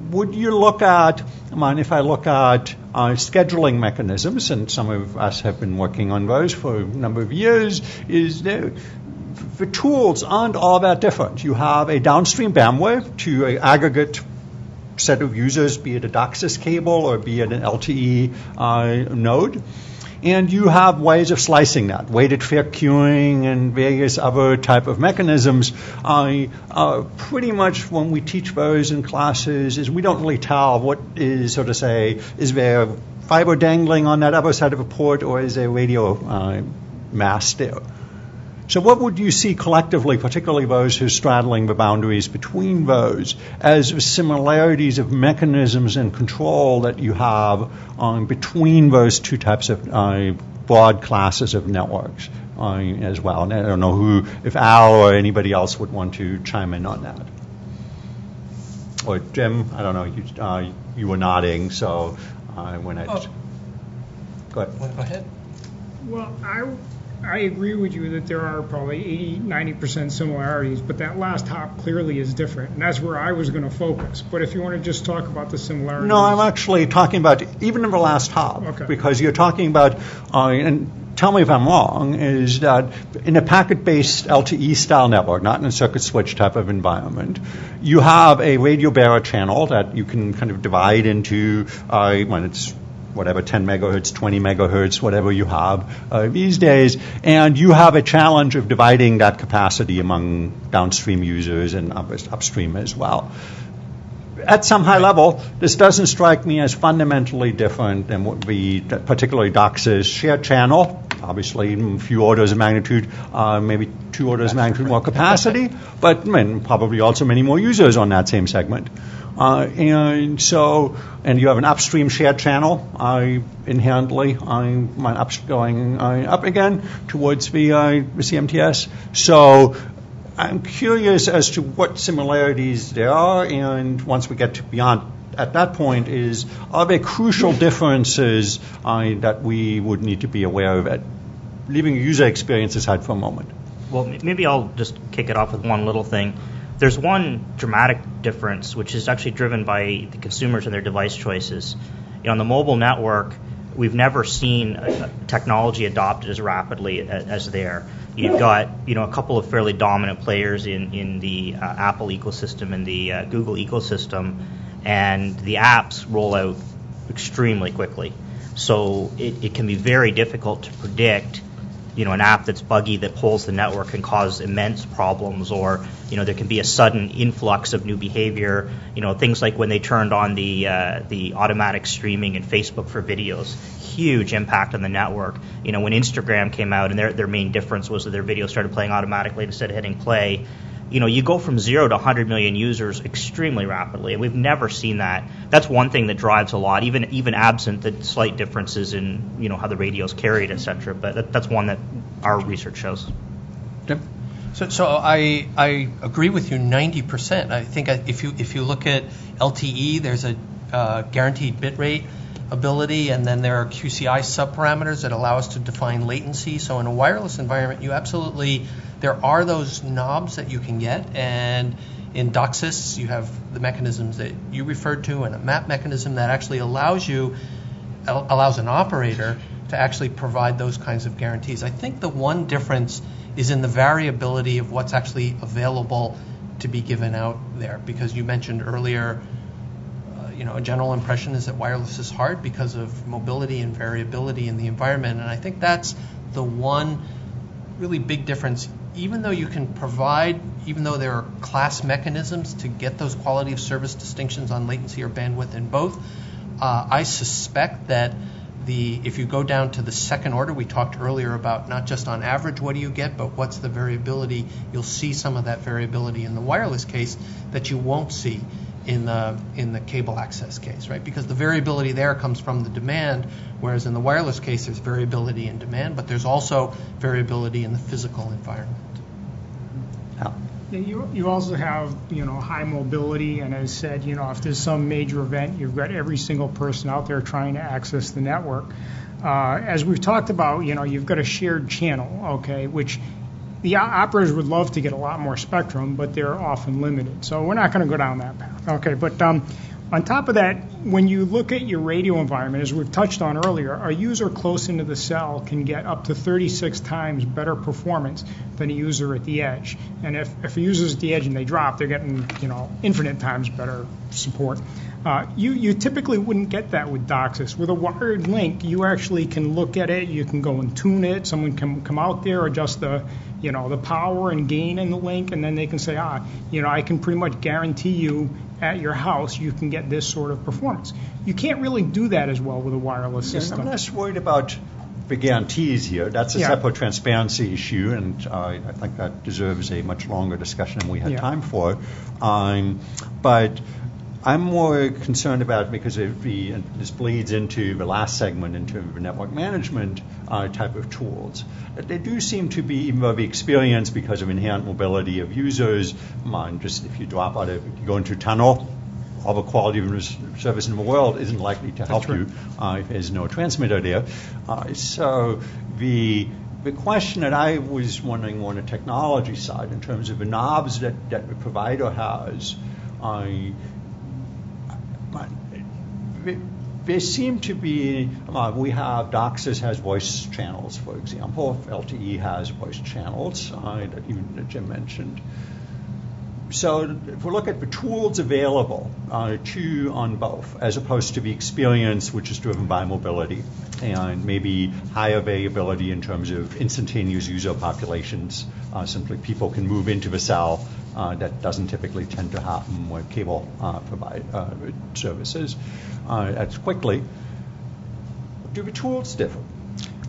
Would you look at, if I look at scheduling mechanisms, and some of us have been working on those for a number of years, is the tools aren't all that different. You have a downstream bandwidth to an aggregate set of users, be it a DOCSIS cable or be it an LTE node. And you have ways of slicing that, weighted fair queuing and various other type of mechanisms. Pretty much when we teach those in classes is we don't really tell what is, so to say, is there fiber dangling on that other side of a port or is there radio mast there? So what would you see collectively, particularly those who are straddling the boundaries between those, as similarities of mechanisms and control that you have between those two types of broad classes of networks as well? And I don't know if Al or anybody else would want to chime in on that. Or Jim, I don't know, you were nodding, so when I just... Go ahead. Go ahead. Well, I agree with you that there are probably 80-90% similarities, but that last hop clearly is different, and that's where I was going to focus. But if you want to just talk about the similarities... No, I'm actually talking about even in the last hop, okay. Because you're talking about, and tell me if I'm wrong, is that in a packet-based LTE-style network, not in a circuit switch type of environment, you have a radio bearer channel that you can kind of divide into when it's whatever, 10 megahertz, 20 megahertz, whatever you have these days, and you have a challenge of dividing that capacity among downstream users and upstream as well. At some high level, this doesn't strike me as fundamentally different than what the particularly DOCSIS shared channel, obviously a few orders of magnitude, maybe 2 orders of magnitude more capacity, but probably also many more users on that same segment. And you have an upstream shared channel inherently going up again towards the CMTS. So I'm curious as to what similarities there are, and once we get to beyond at that point, are there crucial differences that we would need to be aware of, leaving user experience aside for a moment? Well, maybe I'll just kick it off with one little thing. There's one dramatic difference, which is actually driven by the consumers and their device choices. On the mobile network, we've never seen technology adopted as rapidly as there. You've got a couple of fairly dominant players in the Apple ecosystem and the Google ecosystem, and the apps roll out extremely quickly. So it can be very difficult to predict an app that's buggy that pulls the network can cause immense problems, or there can be a sudden influx of new behavior. Things like when they turned on the automatic streaming in Facebook for videos, huge impact on the network. When Instagram came out and their main difference was that their videos started playing automatically instead of hitting play. You go from 0 to 100 million users extremely rapidly, and we've never seen that. That's one thing that drives a lot, even absent the slight differences in how the radio's carried, et cetera. But that's one that our research shows. Jim? So I agree with you 90%. I think if you look at LTE, there's a guaranteed bit rate ability, and then there are QCI subparameters that allow us to define latency. So in a wireless environment, there are those knobs that you can get, and in DOCSIS you have the mechanisms that you referred to, and a map mechanism that actually allows an operator to actually provide those kinds of guarantees. I think the one difference is in the variability of what's actually available to be given out there, because you mentioned earlier a general impression is that wireless is hard because of mobility and variability in the environment, and I think that's the one really big difference. Even though there are class mechanisms to get those quality of service distinctions on latency or bandwidth in both, I suspect that if you go down to the second order, we talked earlier about not just on average what do you get, but what's the variability. You'll see some of that variability in the wireless case that you won't see in the cable access case, right? Because the variability there comes from the demand, whereas in the wireless case there's variability in demand, but there's also variability in the physical environment. You also have, high mobility, and as said, if there's some major event, you've got every single person out there trying to access the network. As we've talked about, you've got a shared channel, okay, which the operators would love to get a lot more spectrum, but they're often limited. So we're not going to go down that path, okay. But on top of that, when you look at your radio environment, as we've touched on earlier, a user close into the cell can get up to 36 times better performance than a user at the edge. And if a user's at the edge and they drop, they're getting, infinite times better support. You typically wouldn't get that with DOCSIS. With a wired link, you actually can look at it, you can go and tune it, someone can come out there, adjust the power and gain in the link, and then they can say, I can pretty much guarantee you at your house you can get this sort of performance. You can't really do that as well with a wireless system. I'm less worried about the guarantees here. That's a separate transparency issue, and I think that deserves a much longer discussion than we had time for. But I'm more concerned about, because this bleeds into the last segment in terms of network management type of tools. They do seem to be, even though the experience, because of inherent mobility of users, just if you drop out, if you go into a tunnel, all the quality of service in the world isn't likely to help you if there's no transmitter there. So the question that I was wondering on the technology side, in terms of the knobs that the provider has, there seem to be, we have, DOCSIS has voice channels, for example. LTE has voice channels that Jim mentioned. So if we look at the tools available on both, as opposed to the experience which is driven by mobility and maybe higher variability in terms of instantaneous user populations, simply people can move into the cell, that doesn't typically tend to happen with cable provide services as quickly. Do the tools differ?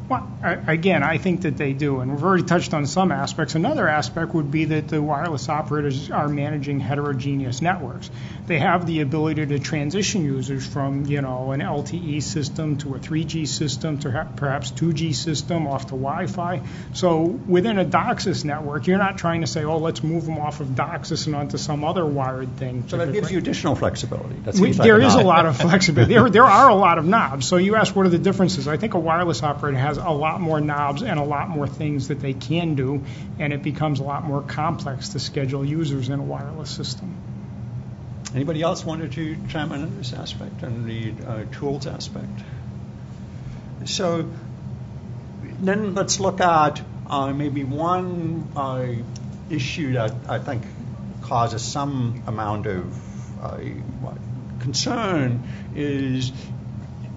Well, again, I think that they do, and we've already touched on some aspects. Another aspect would be that the wireless operators are managing heterogeneous networks. They have the ability to transition users from, an LTE system to a 3G system to perhaps 2G system off to Wi-Fi. So within a DOCSIS network, you're not trying to say, let's move them off of DOCSIS and onto some other wired thing. So that gives you additional flexibility. There is a lot of flexibility. There are a lot of knobs. So you asked, what are the differences? I think a wireless operator has a lot more knobs and a lot more things that they can do, and it becomes a lot more complex to schedule users in a wireless system. Anybody else wanted to chime in on this aspect, on the tools aspect? So then let's look at maybe one issue that I think causes some amount of concern is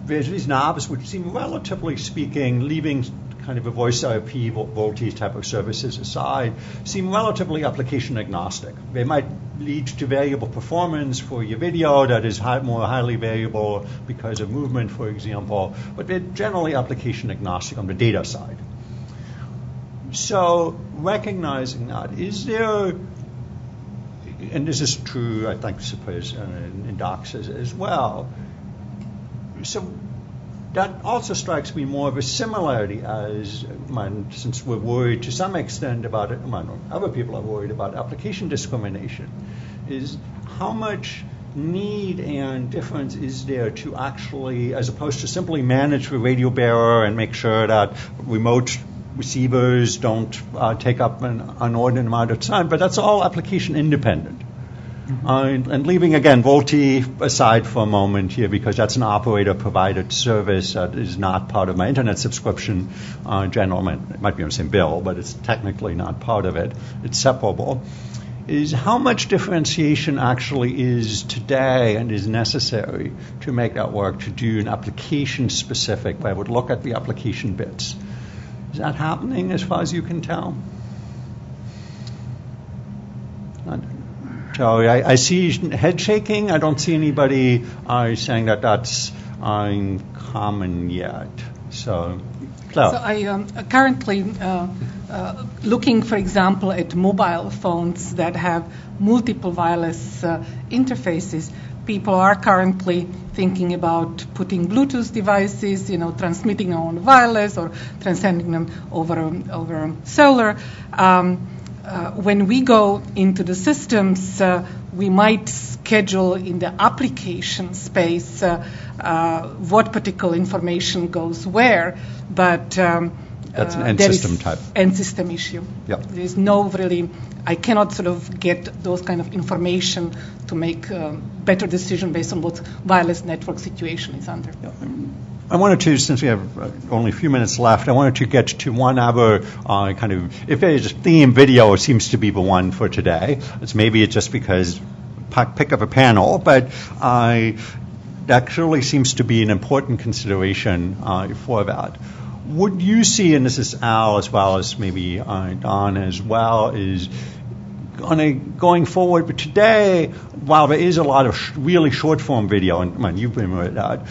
there's these knobs which seem, relatively speaking, leaving kind of a voice IP, VoLTE type of services aside, seem relatively application agnostic. They might lead to variable performance for your video that is more highly variable because of movement, for example, but they're generally application agnostic on the data side. So recognizing that, is there, and this is true, I think, suppose in DOCSIS as well, so that also strikes me more of a similarity as, since we're worried to some extent about it, other people are worried about application discrimination, is how much need and difference is there to actually, as opposed to simply manage the radio bearer and make sure that remote receivers don't take up an inordinate amount of time, but that's all application independent. And leaving, again, VoLTE aside for a moment here, because that's an operator-provided service that is not part of my internet subscription. Generally, it might be on the same bill, but it's technically not part of it. It's separable. Is how much differentiation actually is today and is necessary to make that work, to do an application-specific, where I would look at the application bits. Is that happening as far as you can tell? So I see head shaking. I don't see anybody saying that that's common yet. So I am currently looking, for example, at mobile phones that have multiple wireless interfaces. People are currently thinking about putting Bluetooth devices, transmitting on wireless or transcending them over cellular. when we go into the systems, we might schedule in the application space what particular information goes where, but that's an end system type. End system issue. Yep. There is no really, I cannot sort of get those kind of information to make a better decision based on what wireless network situation is under. Yep. I wanted to, since we have only a few minutes left, I wanted to get to one other kind of, if there's a theme, video seems to be the one for today. Maybe it's just because pick up a panel, but that surely seems to be an important consideration for that. Would you see, and this is Al as well as maybe Don as well, is going forward, but today, while there is a lot of really short-form video, and you've been with that,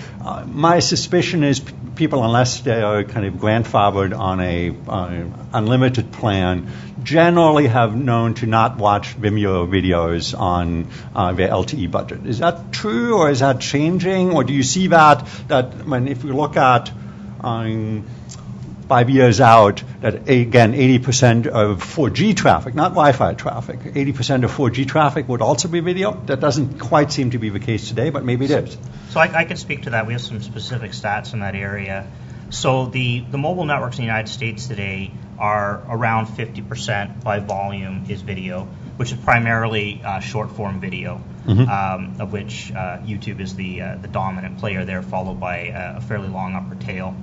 my suspicion is people, unless they are kind of grandfathered on a unlimited plan, generally have known to not watch Vimeo videos on their LTE budget. Is that true, or is that changing, or do you see that if we look at 5 years out, that again, 80% of 4G traffic, not Wi-Fi traffic, 80% of 4G traffic would also be video? That doesn't quite seem to be the case today, but maybe it is. So I can speak to that. We have some specific stats in that area. So the mobile networks in the United States today are around 50% by volume is video, which is primarily short-form video, of which YouTube is the dominant player there, followed by a fairly long upper tail.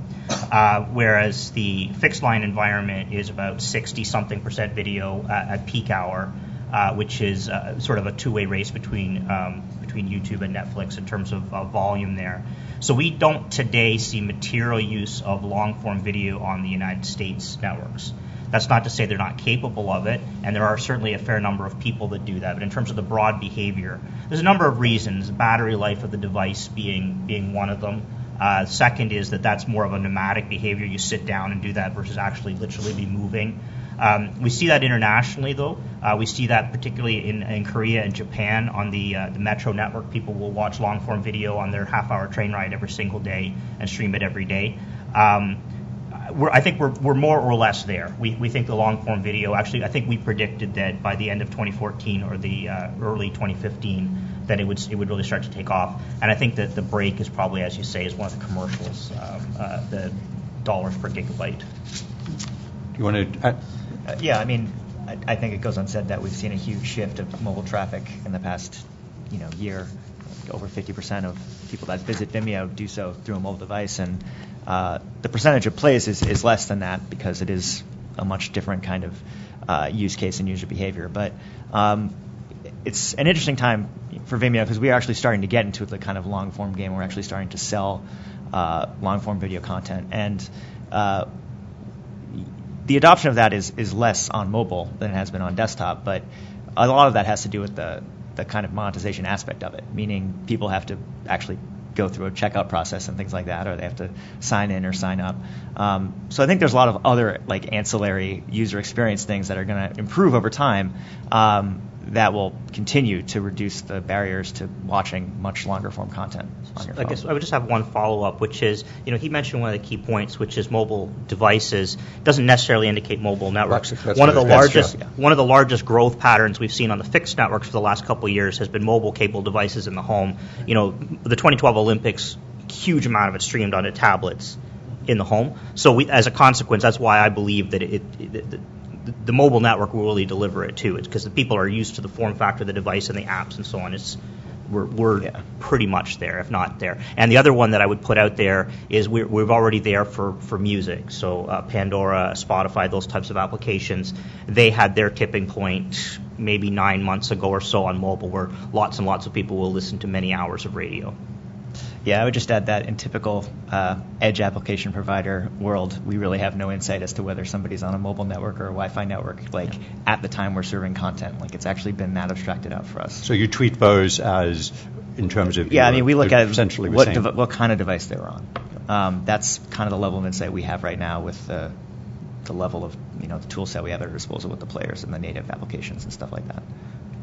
Whereas the fixed line environment is about 60-something% video at peak hour, which is sort of a two-way race between YouTube and Netflix in terms of volume there. So we don't today see material use of long-form video on the United States networks. That's not to say they're not capable of it, and there are certainly a fair number of people that do that. But in terms of the broad behavior, there's a number of reasons, battery life of the device being one of them. Second is that's more of a nomadic behavior. You sit down and do that versus actually literally be moving. We see that internationally, though. We see that particularly in Korea and Japan on the Metro network. People will watch long-form video on their half-hour train ride every single day and stream it every day. I think we're more or less there. We think the long-form video, actually, I think we predicted that by the end of 2014 or the early 2015, that it would really start to take off. And I think that the break is probably, as you say, is one of the commercials, the dollars per gigabyte. You want to? Yeah, I mean, I think it goes unsaid that we've seen a huge shift of mobile traffic in the past, year. Over 50% of people that visit Vimeo do so through a mobile device, and the percentage of plays is less than that because it is a much different kind of use case and user behavior. But it's an interesting time for Vimeo because we are actually starting to get into the kind of long-form game. We're actually starting to sell long-form video content, and the adoption of that is less on mobile than it has been on desktop, but a lot of that has to do with the kind of monetization aspect of it, meaning people have to actually go through a checkout process and things like that, or they have to sign in or sign up. So I think there's a lot of other ancillary user experience things that are going to improve over time that will continue to reduce the barriers to watching much longer form content on your phone. I guess I would just have one follow-up, which is, he mentioned one of the key points, which is mobile devices doesn't necessarily indicate mobile networks. One of the largest growth patterns we've seen on the fixed networks for the last couple of years has been mobile capable devices in the home. The 2012 Olympics, huge amount of it streamed onto tablets in the home. So as a consequence, that's why I believe that the mobile network will really deliver it too. It's because the people are used to the form factor of the device and the apps and so on. We're pretty much there, if not there. And the other one that I would put out there is we're already there for music. So Pandora, Spotify, those types of applications, they had their tipping point maybe 9 months ago or so on mobile, where lots and lots of people will listen to many hours of radio. Yeah, I would just add that in typical edge application provider world, we really have no insight as to whether somebody's on a mobile network or a Wi-Fi network, at the time we're serving content. It's actually been that abstracted out for us. So you treat those as, in terms of... Yeah, I mean, we look at essentially what kind of device they're on. That's kind of the level of insight we have right now with the level of, the tool set we have at our disposal with the players and the native applications and stuff like that.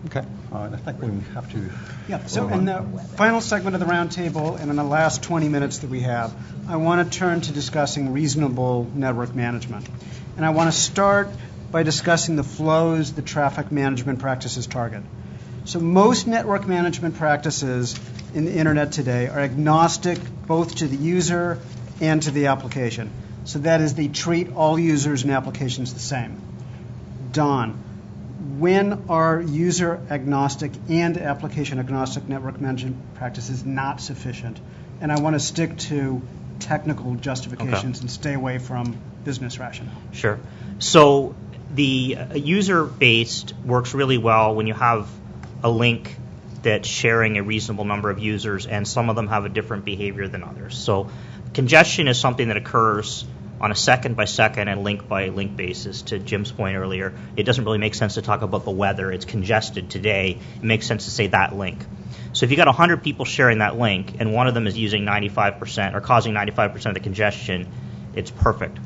Okay. I think we have to... Yeah, so in the final segment of the roundtable and in the last 20 minutes that we have, I want to turn to discussing reasonable network management. And I want to start by discussing the flows the traffic management practices target. So most network management practices in the internet today are agnostic both to the user and to the application. So that is, they treat all users and applications the same. Don, when are user agnostic and application agnostic network management practices not sufficient? And I want to stick to technical justifications and stay away from business rationale. Sure. So the user-based works really well when you have a link that's sharing a reasonable number of users, and some of them have a different behavior than others. So congestion is something that occurs on a second-by-second and link-by-link basis. To Jim's point earlier, it doesn't really make sense to talk about the weather. It's congested today. It makes sense to say that link. So if you got 100 people sharing that link, and one of them is using 95% or causing 95% of the congestion, it's perfect.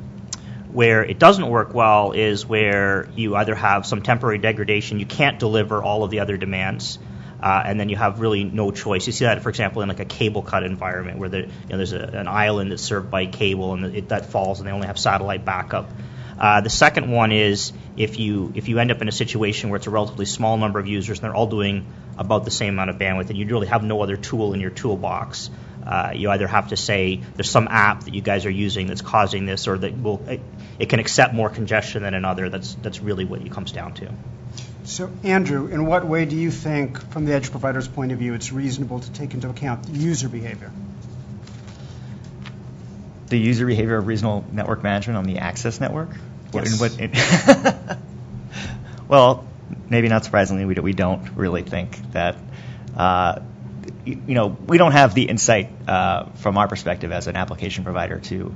Where it doesn't work well is where you either have some temporary degradation, you can't deliver all of the other demands, and then you have really no choice. You see that, for example, in like a cable cut environment where there's an island that's served by cable and that falls, and they only have satellite backup. The second one is if you end up in a situation where it's a relatively small number of users and they're all doing about the same amount of bandwidth, and you really have no other tool in your toolbox. You either have to say there's some app that you guys are using that's causing this, or that it can accept more congestion than another. That's really what it comes down to. So, Andrew, in what way do you think, from the edge provider's point of view, it's reasonable to take into account user behavior? The user behavior of reasonable network management on the access network? Yes. Well, maybe not surprisingly, we don't really think that. We don't have the insight from our perspective as an application provider to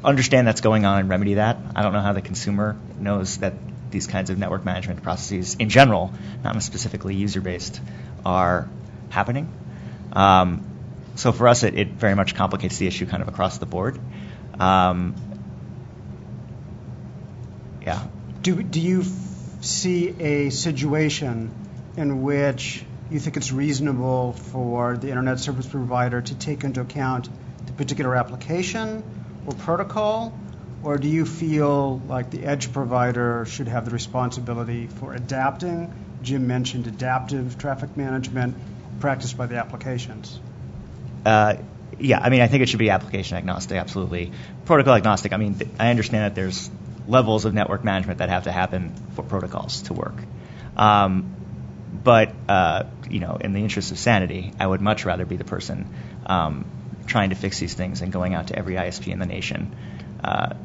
understand that's going on and remedy that. I don't know how the consumer knows that these kinds of network management processes in general, not specifically user-based, are happening. So for us, it very much complicates the issue kind of across the board. Yeah. Do you see a situation in which you think it's reasonable for the internet service provider to take into account the particular application or protocol, or do you feel like the edge provider should have the responsibility for adapting? Jim mentioned adaptive traffic management practiced by the applications. Yeah, I think it should be application agnostic, absolutely. Protocol agnostic, I understand that there's levels of network management that have to happen for protocols to work. But in the interest of sanity, I would much rather be the person trying to fix these things and going out to every ISP in the nation,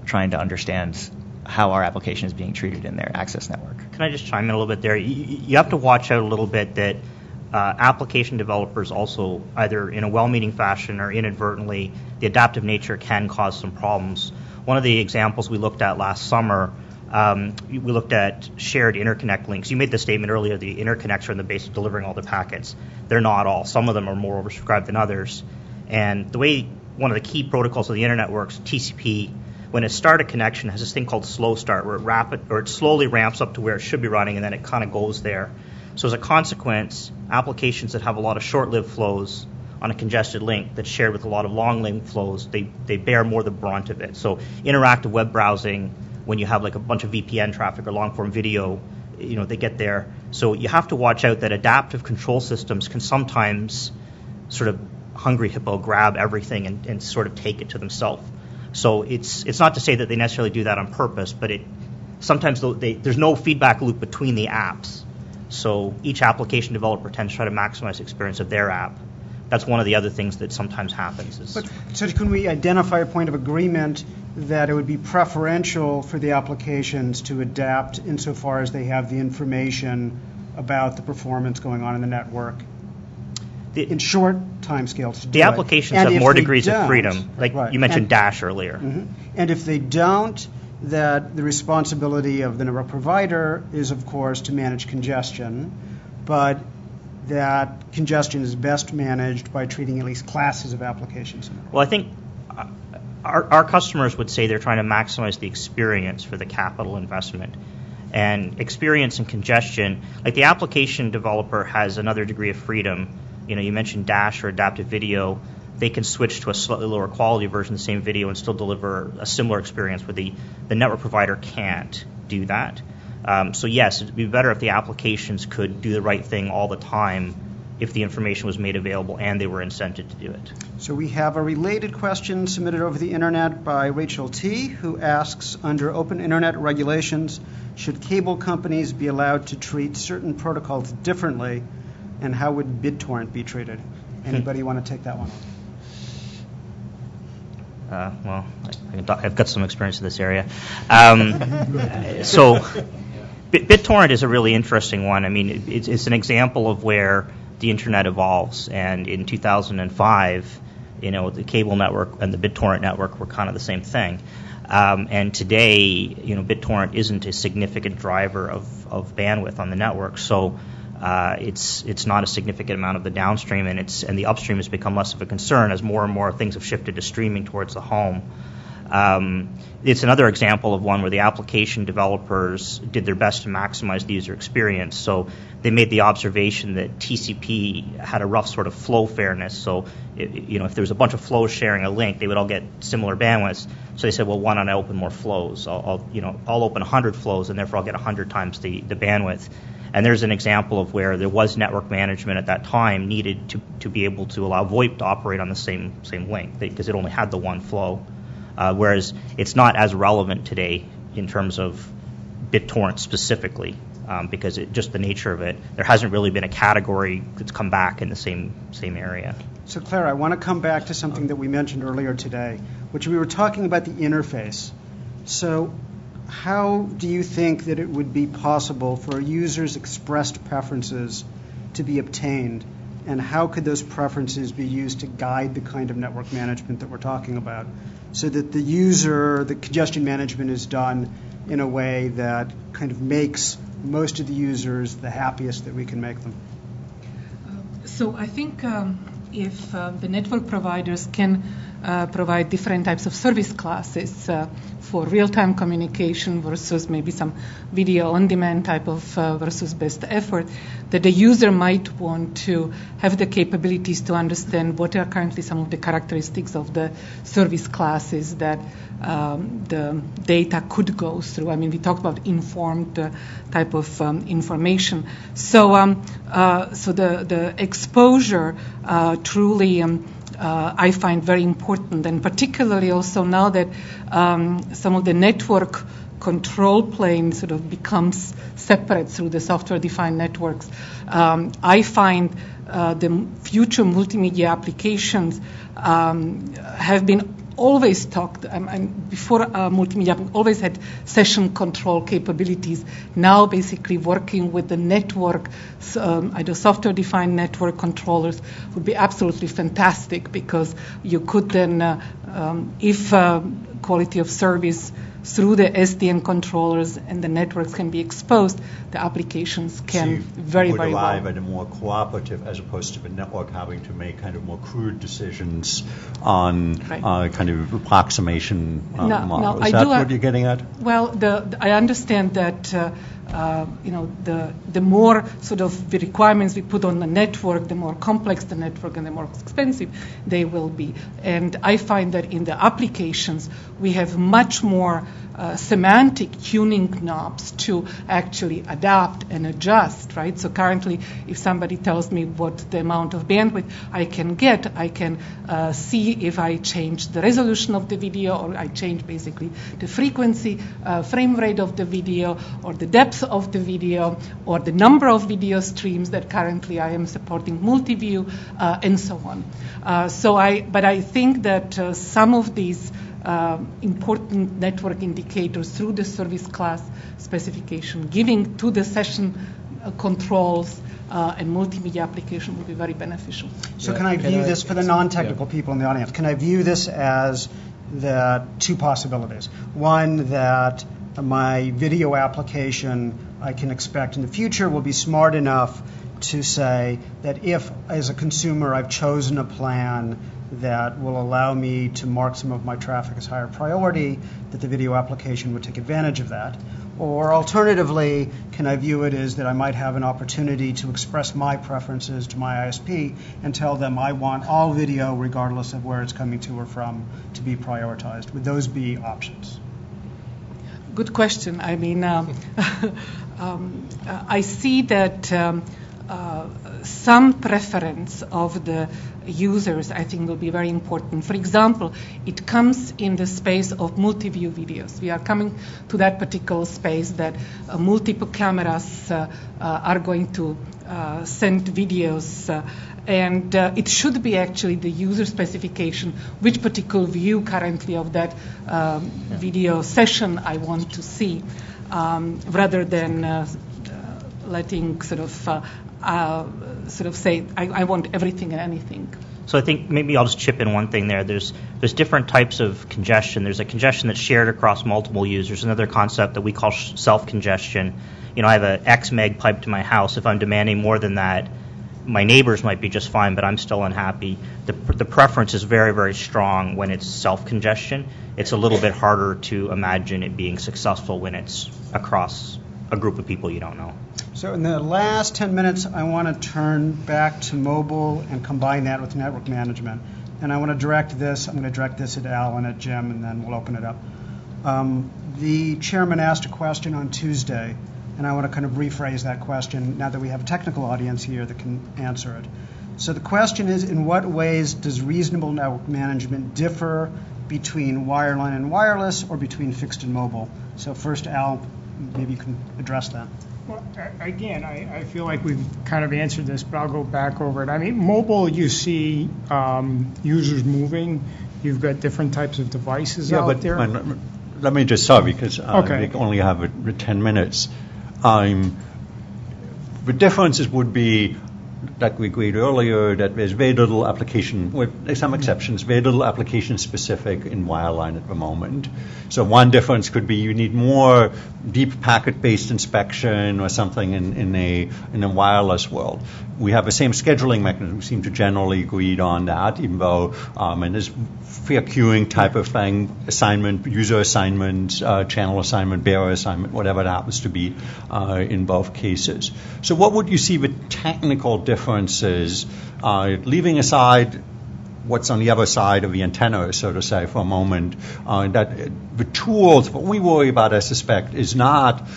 trying to understand how our application is being treated in their access network. Can I just chime in a little bit there? You have to watch out a little bit that application developers also, either in a well-meaning fashion or inadvertently, the adaptive nature can cause some problems. One of the examples we looked at last summer, we looked at shared interconnect links. You made the statement earlier, the interconnects are in the base of delivering all the packets. They're not all. Some of them are more oversubscribed than others. And the way one of the key protocols of the internet works, TCP, when it starts a connection, has this thing called slow start, where it slowly ramps up to where it should be running, and then it kind of goes there. So as a consequence, applications that have a lot of short-lived flows on a congested link that's shared with a lot of long-lived flows, they bear more the brunt of it. So interactive web browsing, when you have like a bunch of VPN traffic or long-form video, they get there. So you have to watch out that adaptive control systems can sometimes sort of hungry hippo grab everything and sort of take it to themselves. So it's not to say that they necessarily do that on purpose, but sometimes there's no feedback loop between the apps. So each application developer tends to try to maximize the experience of their app. That's one of the other things that sometimes happens. So can we identify a point of agreement that it would be preferential for the applications to adapt insofar as they have the information about the performance going on in the network in short time scales to do the applications have more degrees of freedom, like right. You mentioned Dash earlier. Mm-hmm. And if they don't, that the responsibility of the network provider is, of course, to manage congestion, but that congestion is best managed by treating at least classes of applications. Well, I think our customers would say they're trying to maximize the experience for the capital investment. And experience and congestion, like the application developer has another degree of freedom. You mentioned Dash or adaptive video. they can switch to a slightly lower quality version of the same video and still deliver a similar experience where the network provider can't do that. So yes, it would be better if the applications could do the right thing all the time if the information was made available and they were incented to do it. So we have a related question submitted over the internet by Rachel T., who asks, under open internet regulations, should cable companies be allowed to treat certain protocols differently, and how would BitTorrent be treated? Anybody want to take that one? Well, I've got some experience in this area. So BitTorrent is a really interesting one. I mean, it's an example of where the internet evolves, and in 2005, the cable network and the BitTorrent network were kind of the same thing. And today, BitTorrent isn't a significant driver of bandwidth on the network, so it's not a significant amount of the downstream, and the upstream has become less of a concern as more and more things have shifted to streaming towards the home. It's another example of one where the application developers did their best to maximize the user experience. So they made the observation that TCP had a rough sort of flow fairness. So if there was a bunch of flows sharing a link, they would all get similar bandwidths. So they said, well, why don't I open more flows? I'll open 100 flows, and therefore I'll get 100 times the bandwidth. And there's an example of where there was network management at that time needed to be able to allow VoIP to operate on the same link because it only had the one flow. Whereas it's not as relevant today in terms of BitTorrent specifically, because just the nature of it, there hasn't really been a category that's come back in the same area. So Claire, I want to come back to something that we mentioned earlier today, which we were talking about the interface. So how do you think that it would be possible for a user's expressed preferences to be obtained, and how could those preferences be used to guide the kind of network management that we're talking about, so that the congestion management is done in a way that kind of makes most of the users the happiest that we can make them? So I think if the network providers can provide different types of service classes for real-time communication versus maybe some video-on-demand type of versus best effort, that the user might want to have the capabilities to understand what are currently some of the characteristics of the service classes that the data could go through. I mean, we talked about informed type of information. So the exposure truly I find very important, and particularly also now that some of the network control plane sort of becomes separate through the software-defined networks. I find the future multimedia applications have been always talked, and before multimedia always had session control capabilities. Now basically working with the network, either software-defined network controllers would be absolutely fantastic, because you could then, if quality of service through the SDN controllers and the networks can be exposed, the applications can very well arrive at a more cooperative, as opposed to the network having to make kind of more crude decisions on kind of approximation model. Is that what you're getting at? Well, I understand that the more sort of the requirements we put on the network, the more complex the network and the more expensive they will be. And I find that in the applications we have much more semantic tuning knobs to actually adapt and adjust, right? So currently, if somebody tells me what the amount of bandwidth I can get, I can see if I change the resolution of the video, or I change basically the frequency, frame rate of the video, or the depth of the video, or the number of video streams that currently I am supporting multi-view, and so on. But I think that some of these important network indicators through the service class specification, giving to the session controls and multimedia application will be very beneficial. So can I view this, for the non-technical people in the audience, can I view this as the two possibilities? One, that my video application I can expect in the future will be smart enough to say that if, as a consumer, I've chosen a plan that will allow me to mark some of my traffic as higher priority, that the video application would take advantage of that. Or alternatively, can I view it as that I might have an opportunity to express my preferences to my ISP and tell them I want all video, regardless of where it's coming to or from, to be prioritized? Would those be options? Good question. I mean, I see that some preference of the users, I think, will be very important. For example, it comes in the space of multi-view videos. We are coming to that particular space that multiple cameras are going to send videos, and it should be actually the user specification, which particular view currently of that video session I want to see, rather than letting sort of say, I want everything and anything. So I think maybe I'll just chip in one thing there. There's different types of congestion. There's a congestion that's shared across multiple users. Another concept that we call self-congestion. I have an X meg pipe to my house. If I'm demanding more than that, my neighbors might be just fine, but I'm still unhappy. The preference is very, very strong when it's self-congestion. It's a little bit harder to imagine it being successful when it's across a group of people you don't know. So in the last 10 minutes, I want to turn back to mobile and combine that with network management. And I want to direct this. I'm going to direct this at Al and at Jim, and then we'll open it up. The chairman asked a question on Tuesday, and I want to kind of rephrase that question now that we have a technical audience here that can answer it. So the question is, in what ways does reasonable network management differ between wireline and wireless or between fixed and mobile? So first, Al, maybe you can address that. Well, again, I feel like we've kind of answered this, but I'll go back over it. I mean, mobile, you see users moving. You've got different types of devices out there. Let me just start because we only have 10 minutes. The differences would be that we agreed earlier that there's very little application, with some exceptions, very little application specific in wireline at the moment. So one difference could be you need more deep packet-based inspection or something in a wireless world. We have the same scheduling mechanism. We seem to generally agreed on that, even though and there's fair queuing type of thing, assignment, user assignment, channel assignment, bearer assignment, whatever it happens to be in both cases. So what would you see the technical differences, leaving aside what's on the other side of the antenna, so to say, for a moment, that the tools, what we worry about, I suspect, is not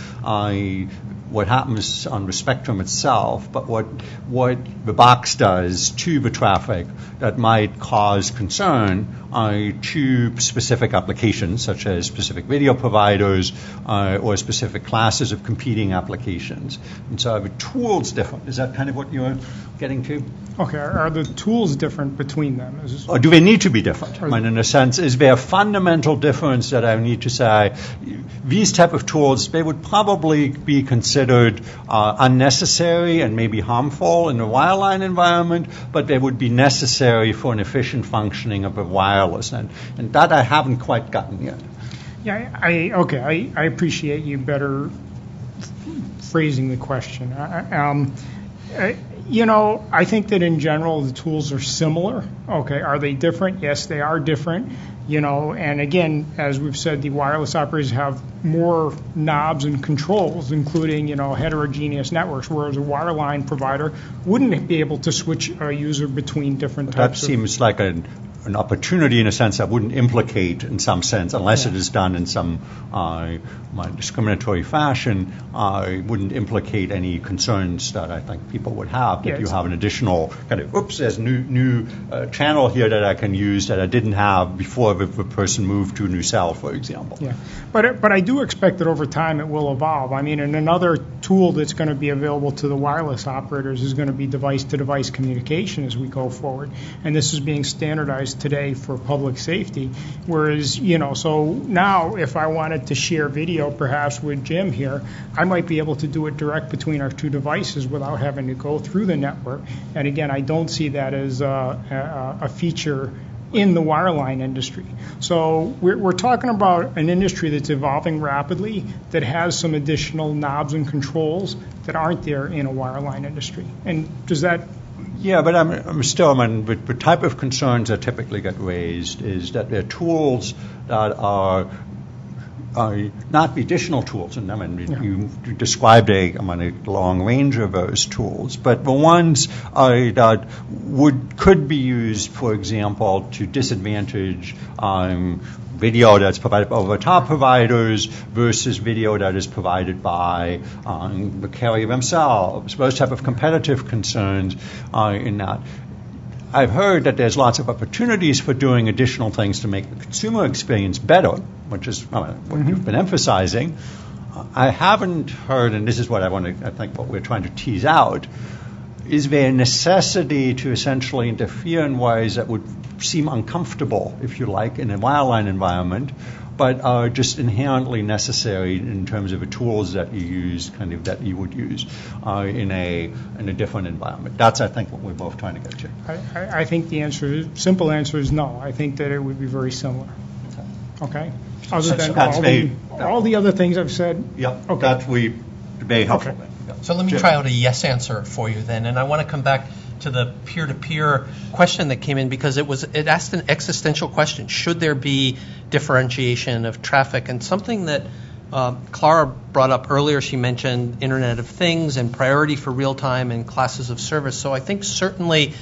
what happens on the spectrum itself, but what the box does to the traffic that might cause concern to specific applications, such as specific video providers or specific classes of competing applications. And so are the tools different? Is that kind of what you're getting to? Okay, are the tools different between them? Or do they need to be different? I mean, in a sense, is there a fundamental difference that I need to say, these type of tools, they would probably be considered unnecessary and maybe harmful in the wireline environment, but they would be necessary for an efficient functioning of a wireless. And that I haven't quite gotten yet. Yeah, I appreciate you better phrasing the question. I think that in general the tools are similar. Okay, are they different? Yes, they are different. And again, as we've said, the wireless operators have more knobs and controls, including, heterogeneous networks, whereas a wireline provider wouldn't be able to switch a user between different types. That seems like an opportunity in a sense that wouldn't implicate in some sense, unless it is done in some discriminatory fashion, wouldn't implicate any concerns that I think people would have, that you have an additional kind of, there's a new channel here that I can use that I didn't have before the person moved to a new cell, for example. Yeah, but I do expect that over time it will evolve. I mean, and another tool that's going to be available to the wireless operators is going to be device-to-device communication as we go forward, and this is being standardized today for public safety, whereas, so now if I wanted to share video perhaps with Jim here, I might be able to do it direct between our two devices without having to go through the network. And again, I don't see that as a feature in the wireline industry. So we're talking about an industry that's evolving rapidly, that has some additional knobs and controls that aren't there in a wireline industry. And does that... Yeah, but the type of concerns that typically get raised is that they're tools that are not be additional tools. And I mean, you described a long range of those tools, but the ones that could be used, for example, to disadvantage video that's provided by over-the-top providers versus video that is provided by the carrier themselves, those type of competitive concerns in that. I've heard that there's lots of opportunities for doing additional things to make the consumer experience better, which is what you've been emphasizing. I haven't heard, and this is what I think what we're trying to tease out, is there a necessity to essentially interfere in ways that would seem uncomfortable, if you like, in a wireline environment, but are just inherently necessary in terms of the tools that you use, kind of that you would use in a different environment. That's, I think, what we're both trying to get to. I think the simple answer is no. I think that it would be very similar. Okay? Other than all the other things I've said? Yep, okay. That we very helpful. Okay. So let me try out a yes answer for you then, and I want to come back to the peer-to-peer question that came in because it asked an existential question. Should there be differentiation of traffic? And something that Clara brought up earlier, she mentioned Internet of Things and priority for real-time and classes of service. So I think certainly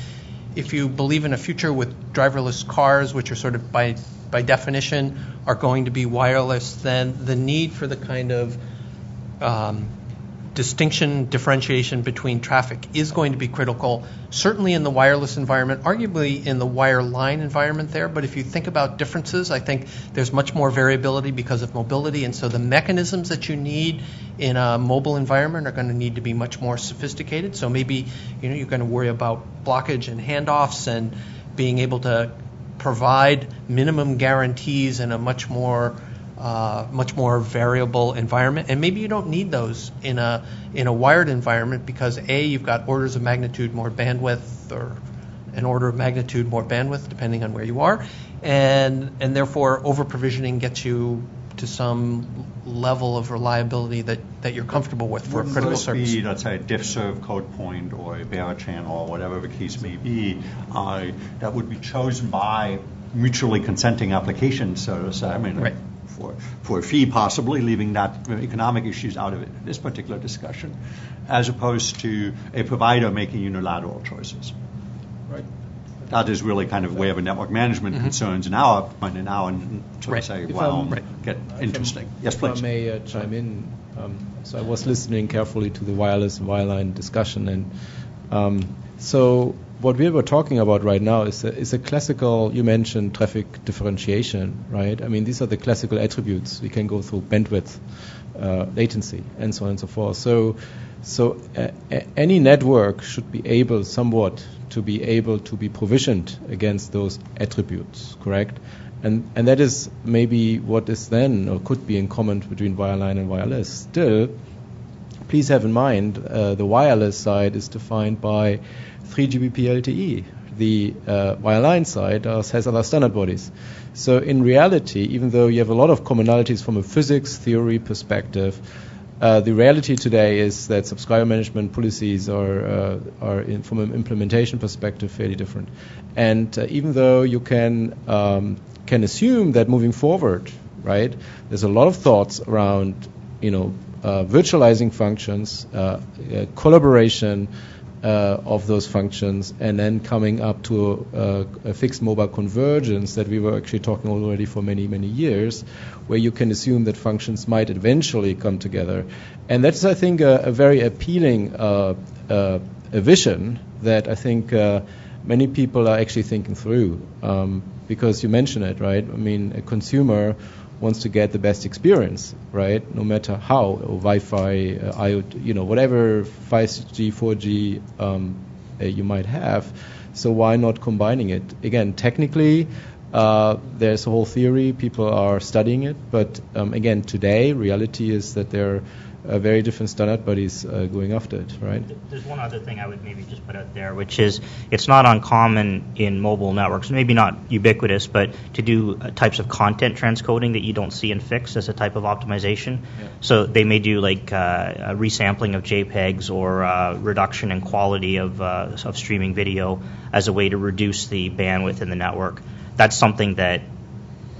if you believe in a future with driverless cars, which are sort of by definition are going to be wireless, then the need for the kind of differentiation between traffic is going to be critical, certainly in the wireless environment, arguably in the wireline environment there. But if you think about differences, I think there's much more variability because of mobility. And so the mechanisms that you need in a mobile environment are going to need to be much more sophisticated. So maybe you're going to worry about blockage and handoffs and being able to provide minimum guarantees in a much more variable environment, and maybe you don't need those in a wired environment because you've got orders of magnitude more bandwidth, or an order of magnitude more bandwidth depending on where you are, and therefore over provisioning gets you to some level of reliability that you're comfortable with for a critical service. Be, let's say, a diff serve code point or a bearer channel or whatever the case may be, that would be chosen by mutually consenting applications, so to say. I mean, right. For a fee, possibly, leaving that economic issues out of it in this particular discussion, as opposed to a provider making unilateral choices. Right. That is really kind of where the network management concerns now, and sort of say, get interesting. Yes, please. If I may chime in. So I was listening carefully to the wireless and wireline discussion, and so what we were talking about right now is a classical, you mentioned traffic differentiation, right? I mean, these are the classical attributes. We can go through bandwidth, latency, and so on and so forth. So any network should be able somewhat to be provisioned against those attributes, correct? And that is maybe what is then or could be in common between wireline and wireless. Still, please have in mind the wireless side is defined by 3GPP LTE. The wireline side has other standard bodies. So in reality, even though you have a lot of commonalities from a physics theory perspective, the reality today is that subscriber management policies are from an implementation perspective fairly different. And even though you can assume that moving forward, right, there's a lot of thoughts around virtualizing functions, collaboration of those functions, and then coming up to a fixed mobile convergence that we were actually talking already for many, many years, where you can assume that functions might eventually come together. And that's, I think, a very appealing a vision that I think many people are actually thinking through, because you mentioned it, right? I mean, a consumer wants to get the best experience, right? No matter how, or Wi-Fi, IoT, whatever 5G, 4G you might have. So why not combining it? Again, technically, there's a whole theory. People are studying it. But again, today, reality is that there are very different standard bodies going after it, right? There's one other thing I would maybe just put out there, which is it's not uncommon in mobile networks, maybe not ubiquitous, but to do types of content transcoding that you don't see in fixed as a type of optimization. Yeah. So they may do like a resampling of JPEGs or reduction in quality of streaming video as a way to reduce the bandwidth in the network. That's something that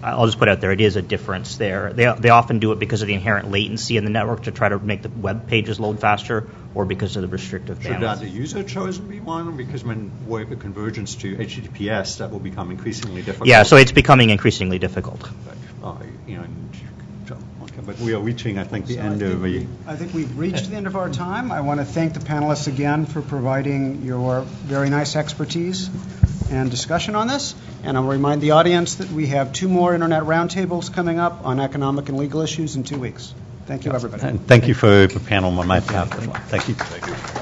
I'll just put out there, it is a difference there. They often do it because of the inherent latency in the network to try to make the web pages load faster, or because of the restrictive bandwidth. Should the user chosen be one? Because when we have a convergence to HTTPS, that will become increasingly difficult. Yeah, so it's becoming increasingly difficult. But we are reaching, I think, the end of the... I think we've reached the end of our time. I want to thank the panelists again for providing your very nice expertise and discussion on this. And I'll remind the audience that we have 2 more Internet roundtables coming up on economic and legal issues in 2 weeks. Thank you, everybody. And thank you for the panel on my behalf as well. Thank you. Thank you.